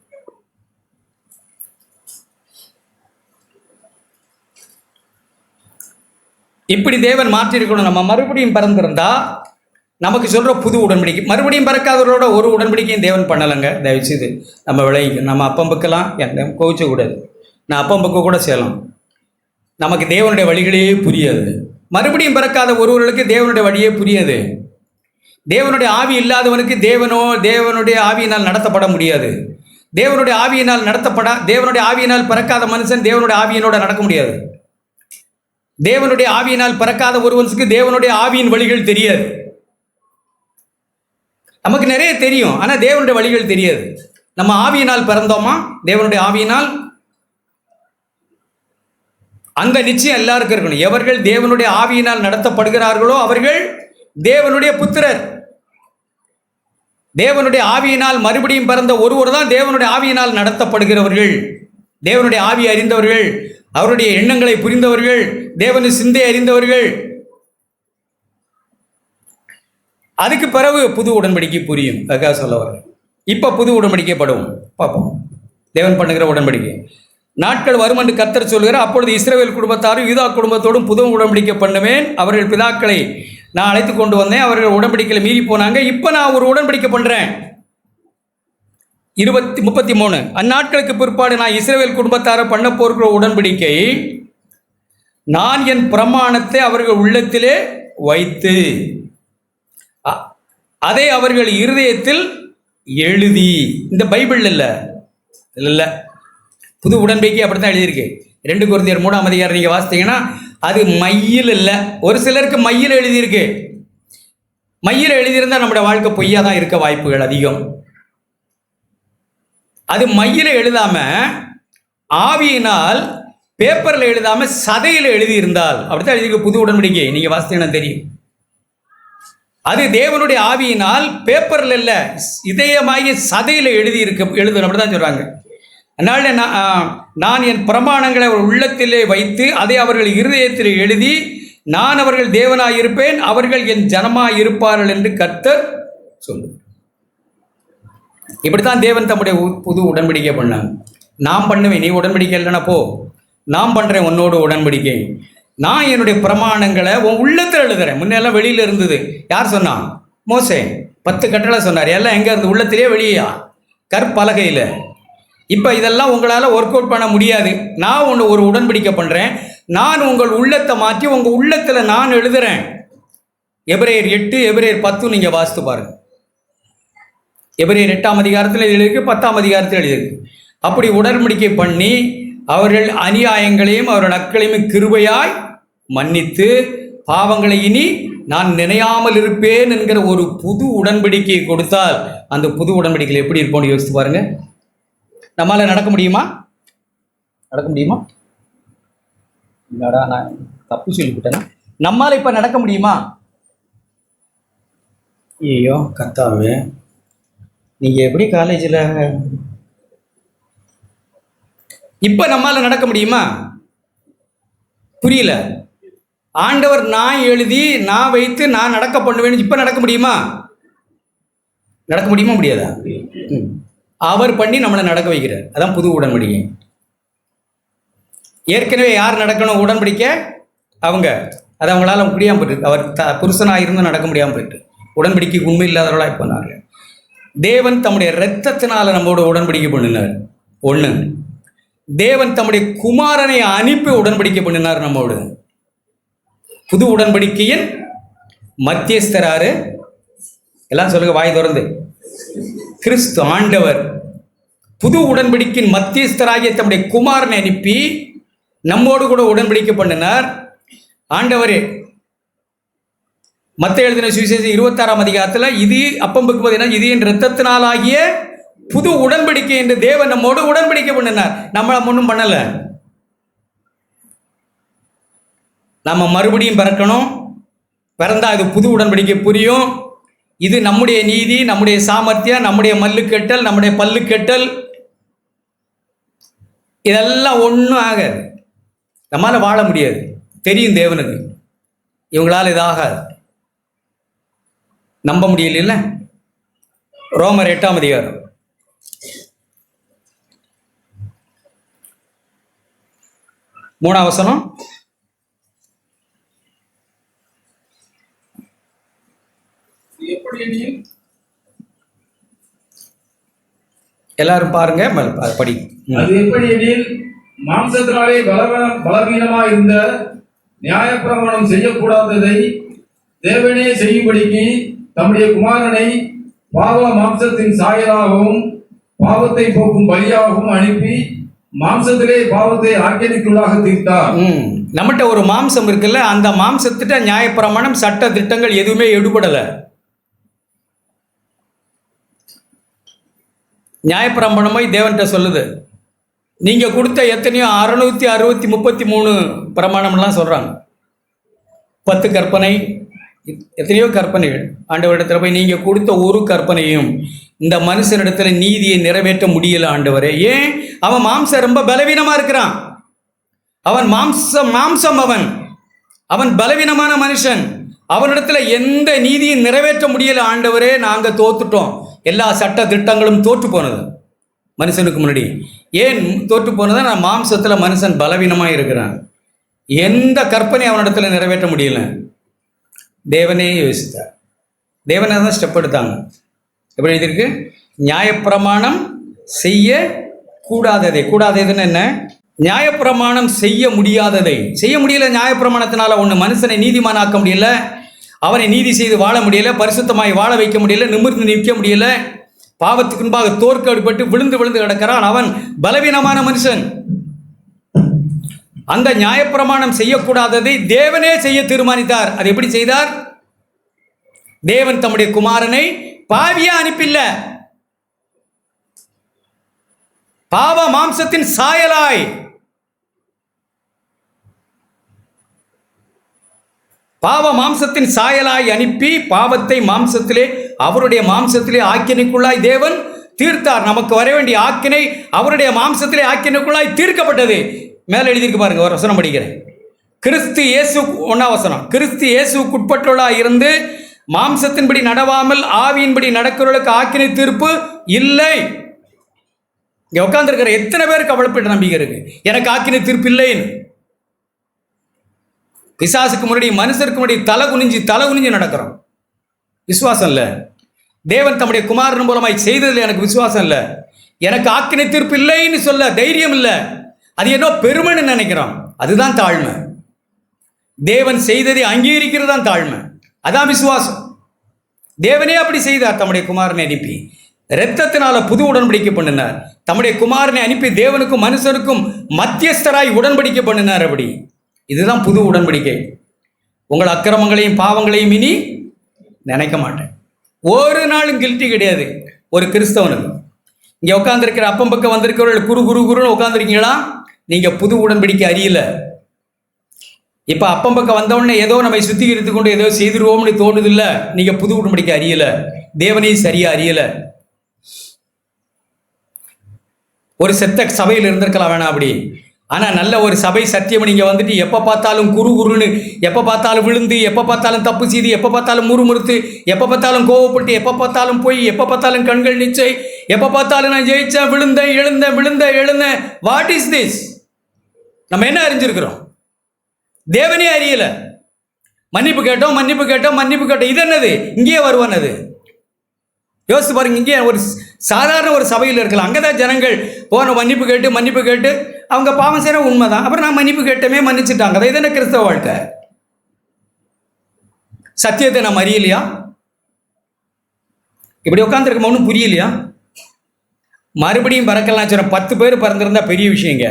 இப்படி தேவன் மாற்றி இருக்கணும். நம்ம மறுபடியும் பிறந்திருந்தா நமக்கு சொல்ற புது உடன்படிக்கை, மறுபடியும் பிறக்காதவரோட ஒரு உடன்படிக்கையும் தேவன் பண்ணலைங்க. தயவுசெய்து நம்ம விளைவிக்க, நம்ம அப்பம் பக்கலாம், என்ன கோவிச்ச கூடாது. நான் அப்பம் பக்க கூட செய்யலாம். நமக்கு தேவனுடைய வழிகளே புரியாது. மறுபடியும் பிறக்காத ஒருவர்களுக்கு தேவனுடைய வழியே புரியாது. தேவனுடைய ஆவி இல்லாதவனுக்கு தேவனுடைய ஆவியினால் நடத்தப்பட முடியாது. தேவனுடைய ஆவியினால் பிறக்காத மனுஷன் தேவனுடைய ஆவியினோட நடக்க முடியாது. தேவனுடைய ஆவியினால் பிறக்காத ஒருவனுக்கு தேவனுடைய ஆவியின் வழிகள் தெரியாது. நமக்கு நிறைய தெரியும், ஆனா தேவனுடைய வழிகள் தெரியாது. நம்ம ஆவியினால் பிறந்தோமா? தேவனுடைய ஆவியினால் அந்த நிச்சயம் எல்லாருக்கும் இருக்கணும். எவர்கள் தேவனுடைய ஆவியினால் நடத்தப்படுகிறார்களோ அவர்கள் தேவனுடைய புத்திரர். தேவனுடைய ஆவியினால் மறுபடியும் பிறந்த ஒருவர் தான் தேவனுடைய ஆவியினால் நடத்தப்படுகிறவர்கள். தேவனுடைய ஆவி அறிந்தவர்கள், அவருடைய எண்ணங்களை புரிந்தவர்கள், தேவனுடைய சிந்தை அறிந்தவர்கள். அதுக்கு பிறகு புது உடன்படிக்கை புரியும். அதுக்காக சொல்ல வர. இப்ப புது உடன்படிக்கை படுவோம், பார்ப்போம். தேவன் பண்ணுகிற உடன்படிக்கை. நாட்கள் வரும் என்று கர்த்தர் சொல்கிறார், அப்பொழுது இஸ்ரவேல் குடும்பத்தாரும் யூதா குடும்பத்தோடும் புது உடன்படிக்கை பண்ணுவேன். அவர்கள் பிதாக்களை நான் அழைத்து கொண்டு வந்தேன், அவர்கள் உடன்படிக்கையில் மீறி போனாங்க. இப்ப நான் ஒரு உடன்படிக்கை பண்றேன். 33 அந்நாட்களுக்கு பிற்பாடு நான் இஸ்ரவேல் குடும்பத்தார பண்ண போகிற உடன்படிக்கை, நான் என் பிரமாணத்தை அவர்கள் உள்ளத்திலே வைத்து அதை அவர்கள் இருதயத்தில் எழுதி. இந்த பைபிள் இல்ல, புது உடன்படிக்கை அப்படித்தான் எழுதியிருக்கு. 2 கொரிந்தியர் 3ஆம் அதிகாரம் நீங்க வாசித்தீங்கன்னா அது மையில் இல்லை. ஒரு சிலருக்கு மையில் எழுதியிருக்கு. மையில் எழுதியிருந்தா நம்முடைய வாழ்க்கை பொய்யா தான் இருக்க வாய்ப்புகள் அதிகம். அது மையில் எழுதாம ஆவியினால் பேப்பர்ல எழுதாம சதையில் எழுதியிருந்தால், அப்படித்தான் எழுதியிருக்கு புது உடன்படிக்கை. நீங்க வாசித்தீங்கன்னா தெரியும். அது தேவனுடைய ஆவியினால் பேப்பர்ல இல்ல, இதயமாகிய சதையில எழுதணும், அப்படிதான் சொல்றாங்க. அதனால நான் என் பிரமாணங்களை உள்ளத்திலே வைத்து அதை அவர்கள் இருதயத்தில் எழுதி, நான் அவர்கள் தேவனாய் இருப்பேன், அவர்கள் என் ஜனமாய் இருப்பார்கள் என்று கர்த்தர் சொல்லுவார். இப்படித்தான் தேவன் தம்முடைய புது உடன்படிக்கை பண்ணாங்க. நான் பண்ணுவேன், நீ உடன்படிக்கை இல்லைன்னா போ, நான் பண்றேன் உன்னோடு உடன்படிக்கை. நான் என்னுடைய பிரமாணங்களை உன் உள்ளத்தில் எழுதுறேன். முன்னெல்லாம் வெளியில இருந்தது. யார் சொன்னான்? மோசே 10 கட்டளை சொன்னார். எல்லாம் எங்க இருந்து? உள்ளத்திலே வெளியா? கற்பலகையில. இப்ப இதெல்லாம் உங்களால ஒர்க் அவுட் பண்ண முடியாது. நான் ஒன்று ஒரு உடன்படிக்கை பண்றேன். நான் உங்கள் உள்ளத்தை மாற்றி உங்க உள்ளத்துல நான் எழுதுறேன். எபிரேயர் 8 எபிரேயர் 10 நீங்க வாசித்து பாருங்க. எபிரேயர் 8ஆம் அதிகாரத்தில் எழுதியிருக்கு, 10ஆம் அதிகாரத்தில் எழுதியிருக்கு. அப்படி உடன்படிக்கை பண்ணி அவர்கள் அநியாயங்களையும் அவர்கள் அக்களையும் கிருபையாய் மன்னித்து பாவங்களை இனி நான் நினையாமல் இருப்பேன் என்கிற ஒரு புது உடன்படிக்கையை கொடுத்தால் அந்த புது உடன்படிக்கையில் எப்படி இருப்போம்னு யோசித்து பாருங்க. நம்மளால நடக்க முடியுமா? என்னடா நான் தப்பு சொல்லிவிட்டேன்னா, நம்மளால இப்ப நடக்க முடியுமா? ஐயோ கர்த்தாவே, நீங்க எப்படி காலேஜில் இப்ப நம்மால நடக்க முடியுமா? புரியல. ஆண்டவர் நான் எழுதி நான் வைத்து நான் நடக்க பண்ணுவேன்னு இப்ப நடக்க முடியுமா? நடக்க முடியுமா? முடியாதா? அவர் பண்ணி நம்மளை நடக்க வைக்கிறார். அதான் புது உடன்படிக்கை. ஏற்கனவே யார் நடக்கணும் உடன்படிக்கை? அவங்க. அது அவங்களால முடியாமல் போயிட்டு, அவர் புருஷனாக இருந்து நடக்க முடியாமல் போயிட்டு, உடன்படிக்கைக்கு உண்மை இல்லாதவர்களாக போனார். தேவன் தம்முடைய இரத்தத்தினால நம்மோட உடன்படிக்கை பண்ணினார். ஒன்று, தேவன் தம்முடைய குமாரனை அனுப்பி உடன்படிக்கை பண்ணினார் நம்மோடு. புது உடன்படிக்கையின் மத்தியஸ்தராரு எல்லாம் சொல்லுங்க வாய் திறந்து. கிறிஸ்து ஆண்டவர் புது உடன்படிக்கையின் மத்தியஸ்தராகிய தம்முடைய குமாரனை அனுப்பி நம்மோடு கூட உடன்படிக்கை பண்ணினார். ஆண்டவரே மத்தேயு எழுதின சுவிசேஷம் 26ஆம் அதிகாரத்தில் இது அப்பம் பக்குவது இது என் இரத்தத்தினால் ஆகிய புது உடன்படிக்கை என்று தேவன் நம்மோடு உடன்படிக்கை பண்ணினார். நம்மள ஒன்றும் பண்ணல. நம்ம மறுபடியும் பிறக்கணும். பிறந்தா இது புது உடன்படிக்கை புரியும். இது நம்முடைய நீதி, நம்முடைய சாமர்த்தியம், நம்முடைய மல்லுக்கெட்டல், நம்முடைய பல்லுக்கெட்டல், இதெல்லாம் ஒன்றும் ஆகாது. நம்மளால வாழ முடியாது. தெரியும் தேவனுக்கு இவங்களால் இதாகாது. நம்ப முடியல. ரோமர் 8ஆம் அதிகாரம் மூணாம் வசனம். எல்லாரும் பாருங்க, படி. அது எப்படி எனில் மாம்சத்தினாலே பலவீனமாய் இருந்த நியாயப்பிரமாணம் செய்யக்கூடாததை தேவனே செய்யும்படிக்கு தம்முடைய குமாரனை பாவ மாம்சத்தின் சாயலாகவும் பாவத்தை போக்கும் பலியாகவும் அனுப்பி மாம்சத்திலே பாவத்தை ஆக்கினைக்குள்ளாக தீர்த்தார். நம்மகிட்ட ஒரு மாம்சம் இருக்குல்ல, அந்த மாம்சத்திட்ட நியாயப்பிரமாணம் சட்ட திட்டங்கள் எதுவுமே எடுபடல. நியாயப்பிரமாணமாய் தேவன்கிட்ட சொல்லுது. நீங்க கொடுத்த எத்தனையோ 633 பிரமாணம்லாம் சொல்றாங்க. 10 கற்பனை, எத்தனையோ கற்பனைகள். ஆண்டவரிடத்துல போய் நீங்க கொடுத்த ஒரு கற்பனையும் இந்த மனுஷனிடத்துல நீதியை நிறைவேற்ற முடியல ஆண்டவரே. ஏன்? அவன் மாம்சம் ரொம்ப பலவீனமா இருக்கிறான். அவன் மாம்சம் அவன் பலவீனமான மனுஷன். அவனிடத்துல எந்த நீதியும் நிறைவேற்ற முடியல ஆண்டவரே. நாங்க தோத்துட்டோம். எல்லா சட்ட திட்டங்களும் தோற்று போனது மனுஷனுக்கு முன்னாடி. ஏன் தோற்று போனது? நான் மாம்சத்துல மனுஷன் பலவீனமா இருக்கிறான். எந்த கற்பனை அவனிடத்துல நிறைவேற்ற முடியல. தேவனே யோசித்தார். தேவனே தான் ஸ்டெப் எடுத்தாங்க. எப்படி எழுதியிருக்கு? நியாயப்பிரமாணம் செய்ய கூடாததுன்னு என்ன? நியாயப்பிரமாணம் செய்ய முடியாததை செய்ய முடியல. நியாயப்பிரமாணத்தினால ஒன்று மனுஷனை நீதிமானாக்க முடியல, அவனை நீதி செய்து வாழ முடியல, பரிசுத்தமாய் வாழ வைக்க முடியல, நிமிர்ந்து நிற்க முடியல. பாவத்துக்கு முன்பாக தோற்கடிப்பட்டு விழுந்து கிடக்கிறான். அவன் பலவீனமான மனுஷன். அந்த நியாயப்பிரமாணம் செய்யக்கூடாததை தேவனே செய்ய தீர்மானித்தார். அது எப்படி செய்தார்? தேவன் தம்முடைய குமாரனை பாவியா அனுப்பில்ல, பாவ மாம்சத்தின் சாயலாய், பாவ மாம்சத்தின் சாயலாய் அனுப்பி பாவத்தை மாம்சத்திலே, அவருடைய மாம்சத்திலே ஆக்கினைக்குள்ளாய் தேவன் தீர்த்தார். நமக்கு வர வேண்டிய ஆக்கினை அவருடைய மாம்சத்திலே ஆக்கினைக்குள்ளாய் தீர்க்கப்பட்டது. மேலே எழுதியிருக்கு பாருங்க, ஒரு வசனம் படிக்கிறேன். கிறிஸ்து இயேசு 1ஆம் வசனம். கிறிஸ்து இயேசுக்குட்பட்டவர்களாய் இருந்து மாம்சத்தின்படி நடவாமல் ஆவியின்படி நடக்கிறவர்களுக்கு ஆக்கினை தீர்ப்பு இல்லை. இங்க உட்கார்ந்துருக்கிற எத்தனை பேருக்கு அவளப்பட்ட நம்பிக்கை இருக்கு எனக்கு ஆக்கினை தீர்ப்பு இல்லைன்னு? பிசாசுக்கு முன்னாடி மனுஷருக்கு முன்னாடி தலை குனிஞ்சு நடக்கிறோம். விசுவாசம் இல்லை. தேவன் தம்முடைய குமாரன் மூலமாய் செய்ததில் எனக்கு விசுவாசம் இல்லை. எனக்கு ஆக்கினை தீர்ப்பு இல்லைன்னு சொல்ல தைரியம் இல்லை. அது என்ன பெருமைன்னு நினைக்கிறோம். அதுதான் தாழ்மை. தேவன் செய்ததை அங்கீகரிக்கிறது தான் தாழ்மை. அதான் விசுவாசம். தேவனே அப்படி செய்தார். தம்முடைய குமாரனை அனுப்பி இரத்தத்தினால புது உடன்படிக்கை பண்ணினார். தம்முடைய குமாரனை அனுப்பி தேவனுக்கும் மனுஷனுக்கும் மத்தியஸ்தராய் உடன்படிக்கை பண்ணினார். அப்படி இதுதான் புது உடன்படிக்கை. உங்கள் அக்கிரமங்களையும் பாவங்களையும் இனி நினைக்க மாட்டேன். ஒரு நாளும் கில்ட்டி கிடையாது ஒரு கிறிஸ்தவனுக்கு. இங்கே உட்காந்துருக்கிற அப்பம் பக்கம் வந்திருக்கிறவர்கள் குருன்னு உட்காந்துருக்கீங்களா? நீங்கள் புது உடன்படிக்கை அறியல. இப்போ அப்பம் பக்கம் வந்தவுடனே ஏதோ நம்ம சுத்திகரித்து கொண்டு ஏதோ செய்திருவோம்னு தோணுது இல்லை. நீங்கள் புது உடன்படிக்கை அறியல, தேவனையும் சரியா அறியல. ஒரு செத்த சபையில் இருந்திருக்கலாம் வேணாம் அப்படி. ஆனால் நல்ல ஒரு சபை சத்தியம் நீங்கள் வந்துட்டு எப்போ பார்த்தாலும் குறுன்னு, எப்போ பார்த்தாலும் விழுந்து, எப்போ பார்த்தாலும் தப்பு செய்து, எப்போ பார்த்தாலும் முறுமுறுத்து, எப்போ பார்த்தாலும் கோவப்பட்டு, எப்போ பார்த்தாலும் போய், எப்போ பார்த்தாலும் கண்கள் நிச்சய், எப்போ பார்த்தாலும் நான் ஜெயிச்சேன், விழுந்தேன், எழுந்தேன். What is this? நம்ம என்ன அறிஞ்சிருக்கிறோம்? தேவனே அறியல. மன்னிப்பு கேட்டோம். இது என்னது? இங்கேயே வருவானது. யோசித்து பாருங்க. இங்கே ஒரு சாதாரண ஒரு சபையில் இருக்கலாம். அங்கே தான் ஜனங்கள் போன மன்னிப்பு கேட்டு அவங்க பாவம் செய்கிற உண்மைதான். அப்புறம் நான் மன்னிப்பு கேட்டமே, மன்னிச்சுட்டாங்க. அதை இதென்ன கிறிஸ்தவ வாழ்க்கை? சத்தியத்தை நம்ம அறியலையா? இப்படி உட்காந்துருக்க ஒன்றும் புரியலையா? மறுபடியும் பிறக்கலாம் சொல்ற 10 பேர் பிறந்திருந்தா பெரிய விஷயங்க.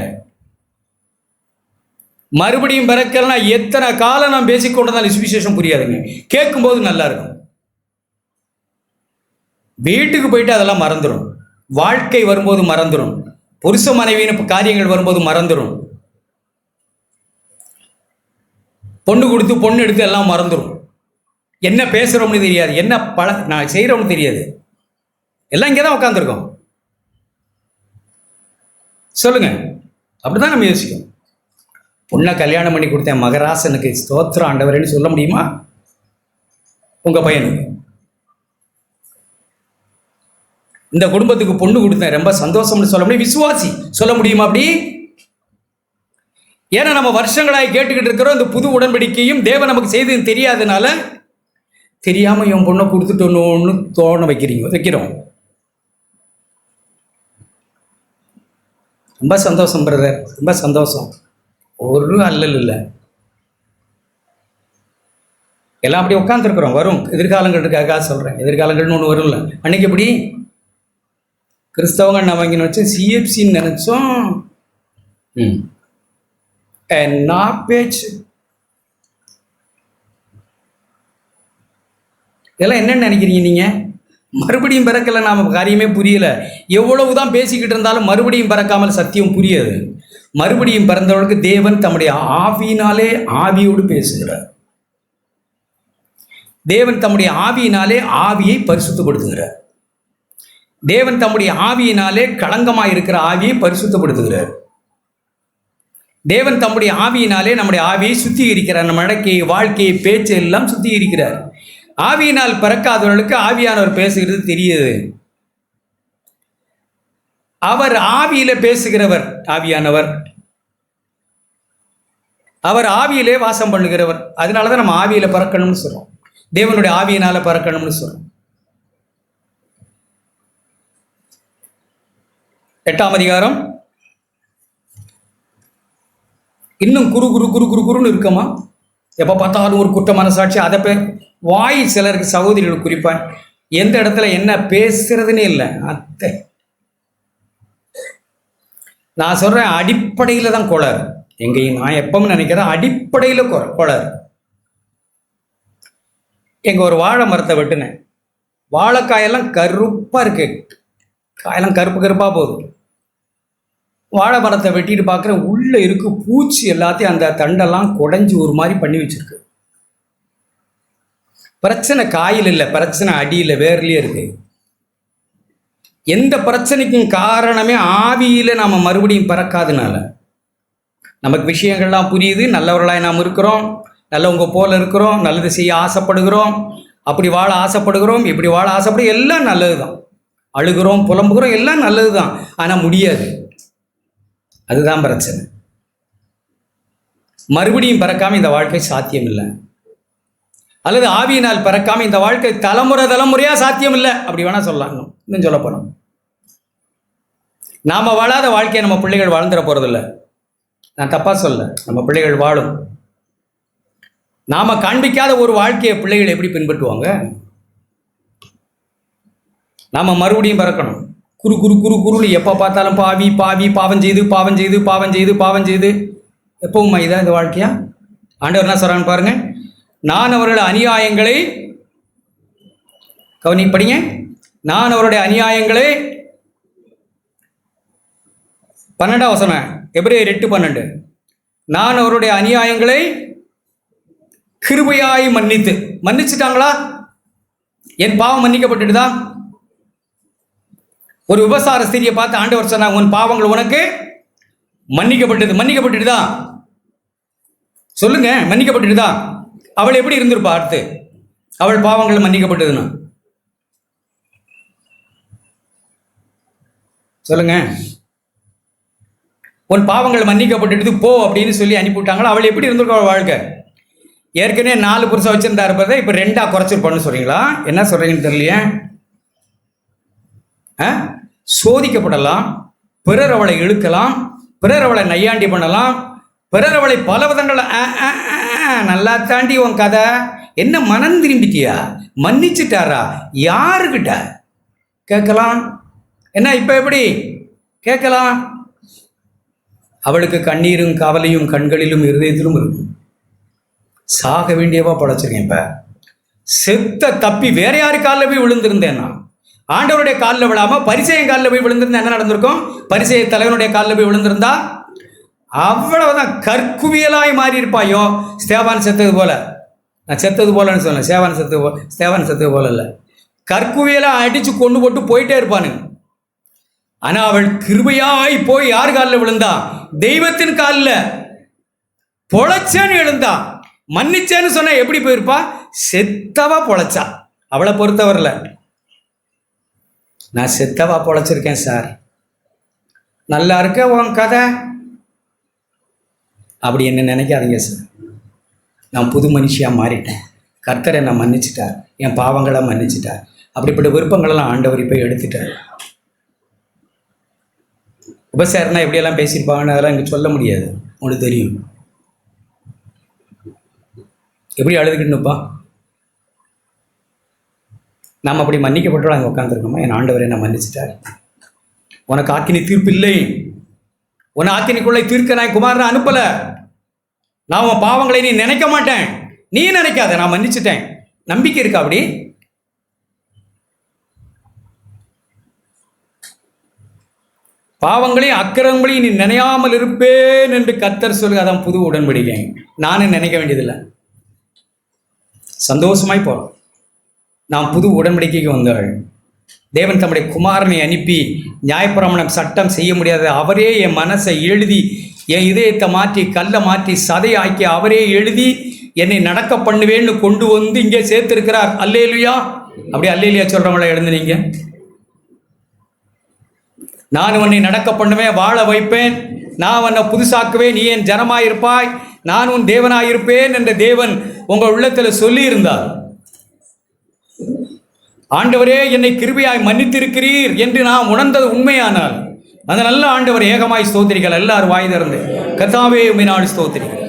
மறுபடியும் பிறக்கலன்னா எத்தனை காலம் நாம் பேசிக்கொண்டதால் சுவிசேஷம் புரியாதுங்க. கேட்கும்போது நல்லா இருக்கும். வீட்டுக்கு போயிட்டு அதெல்லாம் மறந்துடும். வாழ்க்கை வரும்போது மறந்துடும். புருஷ மனைவியின் காரியங்கள் வரும்போது மறந்துடும். பொண்ணு கொடுத்து பொண்ணு எடுத்து எல்லாம் மறந்துடும். என்ன பேசுகிறோம்னு தெரியாது, என்ன நான் செய்கிறோம்னு தெரியாது. எல்லாம் இங்கே தான் உட்காந்துருக்கோம். சொல்லுங்க, அப்படிதான் நம்ம யோசிக்கணும். பொண்ணை கல்யாணம் பண்ணி கொடுத்தேன் மகராசனுக்கு, ஸ்தோத்திரம் ஆண்டவரேன்னு சொல்ல முடியுமா? உங்க பையனுக்கு இந்த குடும்பத்துக்கு பொண்ணு கொடுத்தேன் ரொம்ப சந்தோஷம்னு சொல்ல முடியும்? விசுவாசி சொல்ல முடியுமா அப்படி? ஏன்னா நம்ம வருஷங்களாய் கேட்டுக்கிட்டு இருக்கிறோம். இந்த புது உடன்படிக்கையும் தேவன் நமக்கு செய்தது தெரியாதனால தெரியாம என் பொண்ணை கொடுத்துட்டோன்னு தோண வைக்கிறோம். ரொம்ப சந்தோஷம் பிரதர், ரொம்ப சந்தோஷம். ஒரு அல்லல் இல்லை. எல்லாம் அப்படி உட்காந்துருக்குறோம். வரும் எதிர்காலங்கள் இருக்காக சொல்கிறேன். எதிர்காலங்கள்னு ஒன்று வரும்ல. அன்னைக்கு எப்படி கிறிஸ்தவங்க நம்ம இங்கே வச்சு சிஎஃப்சின்னு நினச்சோம். என்ன பேச்சு! இதெல்லாம் என்னன்னு நினைக்கிறீங்க நீங்கள்? மறுபடியும் பிறக்கலை, நாம் காரியமே புரியல. எவ்வளவுதான் பேசிக்கிட்டு இருந்தாலும் மறுபடியும் பிறக்காமல் சத்தியம் புரியாது. மறுபடியும் பிறந்தவர்களுக்கு தேவன் தம்முடைய ஆவியினாலே ஆவியோடு பேசுகிறார். தேவன் தம்முடைய ஆவியினாலே ஆவியை பரிசுத்தப்படுத்துகிறார். தேவன் தம்முடைய ஆவியினாலே களங்கமாய் இருக்கிற ஆவியை பரிசுத்தப்படுத்துகிறார். தேவன் தம்முடைய ஆவியினாலே நம்முடைய ஆவியை சுத்திகரிக்கிறார். நம்ம நடக்கையை, வாழ்க்கையை, பேச்சு எல்லாம் சுத்திகரிக்கிறார். ஆவியினால் பிறக்காதவர்களுக்கு ஆவியானவர் பேசுகிறது தெரியுது. அவர் ஆவியில பேசுகிறவர் ஆவியானவர். அவர் ஆவியிலே வாசம் பண்ணுகிறவர். அதனாலதான் நம்ம ஆவியில பிறக்கணும்னு சொல்றோம். தேவனுடைய ஆவியினால பிறக்கணும்னு சொல்றோம். 8ஆம் அதிகாரம். இன்னும் குருன்னு இருக்கமா? எப்போ பார்த்தாலும் ஒரு குற்ற மனசாட்சி. அதை வாய் சிலருக்கு சகோதரிகள் குறிப்பான் எந்த இடத்துல என்ன பேசுறதுன்னே இல்லை. அத்தை நான் சொல்றேன், அடிப்படையில் தான் கோளாறு. எங்கேயும் நான் எப்பவும் நினைக்கிறேன் அடிப்படையில் கோளாறு. எங்க ஒரு வாழை மரத்தை வெட்டினேன். வாழைக்காயெல்லாம் கருப்பாக இருக்கு, காயெல்லாம் கருப்பாக போகுது. வாழை மரத்தை வெட்டிட்டு பார்க்குறேன், உள்ளே இருக்கு பூச்சி எல்லாத்தையும் அந்த தண்டெல்லாம் குடைஞ்சி ஒரு மாதிரி பண்ணி வச்சிருக்கு. பிரச்சனை காயில் இல்லை, பிரச்சனை அடியில் வேர்லேயே இருக்கு. எந்த பிரச்சனைக்கும் காரணமே ஆவியில் நாம் மறுபடியும் பிறக்காதனால. நமக்கு விஷயங்கள்லாம் புரியுது, நல்லவர்களாய் நாம் இருக்கிறோம், நல்லவங்க போல இருக்கிறோம், நல்லது செய்ய ஆசைப்படுகிறோம், அப்படி வாழ ஆசைப்படுகிறோம், இப்படி வாழ ஆசைப்படும், எல்லாம் நல்லது தான். அழுகிறோம், புலம்புகிறோம், எல்லாம் நல்லது தான். ஆனால் முடியாது. அதுதான் பிரச்சனை. மறுபடியும் பிறக்காம இந்த வாழ்க்கை சாத்தியம் இல்லை. அல்லது ஆவியினால் பிறக்காம இந்த வாழ்க்கை தலைமுறையா சாத்தியம் இல்லை. அப்படி வேணா சொல்லலாம். இன்னும் சொல்ல போனோம், நாம வாழாத வாழ்க்கையை நம்ம பிள்ளைகள் வாழ்ந்துட போறதில்ல. நான் தப்பா சொல்ல, நம்ம பிள்ளைகள் வாழும். நாம காண்பிக்காத ஒரு வாழ்க்கையை பிள்ளைகள் எப்படி பின்பற்றுவாங்க? நாம மறுபடியும் பிறக்கணும். குருன்னு எப்போ பார்த்தாலும் பாவம் செய்து எப்பவும் இதான் இந்த வாழ்க்கையா? ஆண்டவர் என்ன சொல்றான்னு பாருங்க. நான் அவருடைய அநியாயங்களை படிங்க. நான் அவருடைய அநியாயங்களை 12ஆம் வசனம், எபிரேயர் 8:12. நான் அவருடைய அநியாயங்களை கிருபையாய் மன்னிச்சுட்டாங்களா? என் பாவம் மன்னிக்கப்பட்டுட்டுதான். ஒரு விபசார ஸ்திரியை பார்த்து ஆண்டவர் சொன்னாங்க, உன் பாவங்கள் உனக்கு மன்னிக்கப்பட்டுடுதா? சொல்லுங்க, மன்னிக்கப்பட்டுடுதா? அவள் எப்படி இருந்திருப்பா? அடுத்து அவள் பாவங்கள் மன்னிக்கப்பட்டதுன்னா சொல்லுங்க. உன் பாவங்கள் மன்னிக்கப்பட்டுடுது போ அப்படின்னு சொல்லி அனுப்பிவிட்டாங்களோ அவள் எப்படி இருந்திருக்கா அவள் வாழ்க்கை? ஏற்கனவே 4 புருஷன் வச்சிருந்தா இருப்பதை இப்போ 2ஆ குறைச்சிருப்பான்னு சொல்றீங்களா? என்ன சொல்றீங்கன்னு தெரியலையே. சோதிக்கப்படலாம், பிறர் அவளை இழுக்கலாம், பிறர் அவளை நையாண்டி பண்ணலாம், பிறர் அவளை பல விதங்கள் நல்லா தாண்டி உன் கதை என்ன மனம் திரும்பிட்டியா? மன்னிச்சுட்டாரா? யாருக்கிட்ட கேட்கலாம்? என்ன இப்போ எப்படி கேட்கலாம்? அவளுக்கு கண்ணீரும் கவலையும் கண்களிலும் இருதயத்திலும் இருக்கும். சாக வேண்டியவா படைச்சிருக்கேன். இப்போ செத்த தப்பி வேற யாரு காலில் போய் விழுந்திருந்தேன்? நான் ஆண்டவருடைய காலில் விழாமல் பரிசேயன் காலில் போய் விழுந்திருந்தா என்ன நடந்திருக்கும்? பரிசேய தலைவனுடைய காலில் போய் விழுந்திருந்தா அவ்வளவுதான் கற்குவியலாய் மாறி இருப்பாயோ. ஸ்தேவான் செத்தது போல, நான் செத்தது போலன்னு சொன்னேன். ஸ்தேவான் செத்தது போல இல்லை, கற்குவியலாக அடித்து கொண்டு போட்டு போயிட்டே இருப்பானுங்க. ஆனால் அவள் கிருபையாய் போய் யார் காலில் விழுந்தா? தெய்வத்தின் காலில். பொழைச்சேன்னு எழுந்தா. மன்னிச்சேன்னு சொன்ன எப்படி போயிருப்பா? செத்தவா பொழைச்சா. அவளை பொறுத்தவரில் நான் செத்தவா பொழைச்சிருக்கேன் சார், நல்லா இருக்க உன் கதை அப்படி என்ன நினைக்காதீங்க சார். நான் புது மனுஷியாக மாறிட்டேன். கர்த்தர் என்னை மன்னிச்சிட்டார், என் பாவங்களை மன்னிச்சிட்டார். அப்படிப்பட்ட விருப்பங்களெல்லாம் ஆண்டவர் இப்போ எடுத்துட்டார். உபசாரனா எப்படியெல்லாம் பேசியிருப்பாங்கன்னு அதெல்லாம் இங்கே சொல்ல முடியாது, உங்களுக்கு தெரியும். எப்படி அழுதுகிட்டுப்பா நாம் அப்படி மன்னிக்கப்பட்டோம் அங்கே உட்காந்துருக்கோமா? என் ஆண்டவர் என்ன மன்னிச்சிட்டார். உனக்கு ஆக்கினி தீர்ப்பு இல்லை, உன்னை ஆக்கினிக்குள்ளே தீர்க்க நான் குமாரனை அனுப்பலை. நான் உன் பாவங்களை நீ நினைக்க மாட்டேன், நீ நினைக்காத, நான் மன்னிச்சிட்டேன். நம்பிக்கை இருக்கா? அப்படி பாவங்களையும் அக்கிரமங்களையும் நீ நினையாமல் இருப்பேன் என்று கர்த்தர் சொல்லுங்க. அதான் புது உடன்படிக்கை. நானும் நினைக்க வேண்டியதில்லை, சந்தோஷமாய் போகிறோம். நாம் புது உடன்படிக்கைக்கு வந்தாள். தேவன் தம்முடைய குமாரனை அனுப்பி நியாயப்பிரமாணம் சட்டம் செய்ய முடியாத அவரே என் மனசை எழுதி, என் இதயத்தை மாற்றி கல்லை மாற்றி சதையாக்கி அவரே எழுதி என்னை நடக்க பண்ணுவேன்னு கொண்டு வந்து இங்கே சேர்த்திருக்கிறார். அல்லேலுயா. அப்படி அல்லேலுயா சொல்கிறவங்கள எழுந்து நீங்க, நான் உன்னை நடக்க பண்ணுவேன், வாழ வைப்பேன், நான் உன்னை புதுசாக்குவேன், நீ என் ஜனமாயிருப்பாய், நான் உன் தேவனாயிருப்பேன் என்ற தேவன் உங்கள் உள்ளத்தில் சொல்லி இருந்தார். ஆண்டவரே என்னை கிருபையாய் மன்னித்திருக்கிறீர் என்று நாம் உணர்ந்தது உண்மையானால் அந்த நல்ல ஆண்டவர் ஏகமாய் ஸ்தோத்திரிகள். எல்லாரும் வாய் திறந்து கர்த்தாவே உம்மை நாடி ஸ்தோத்திரிகள்.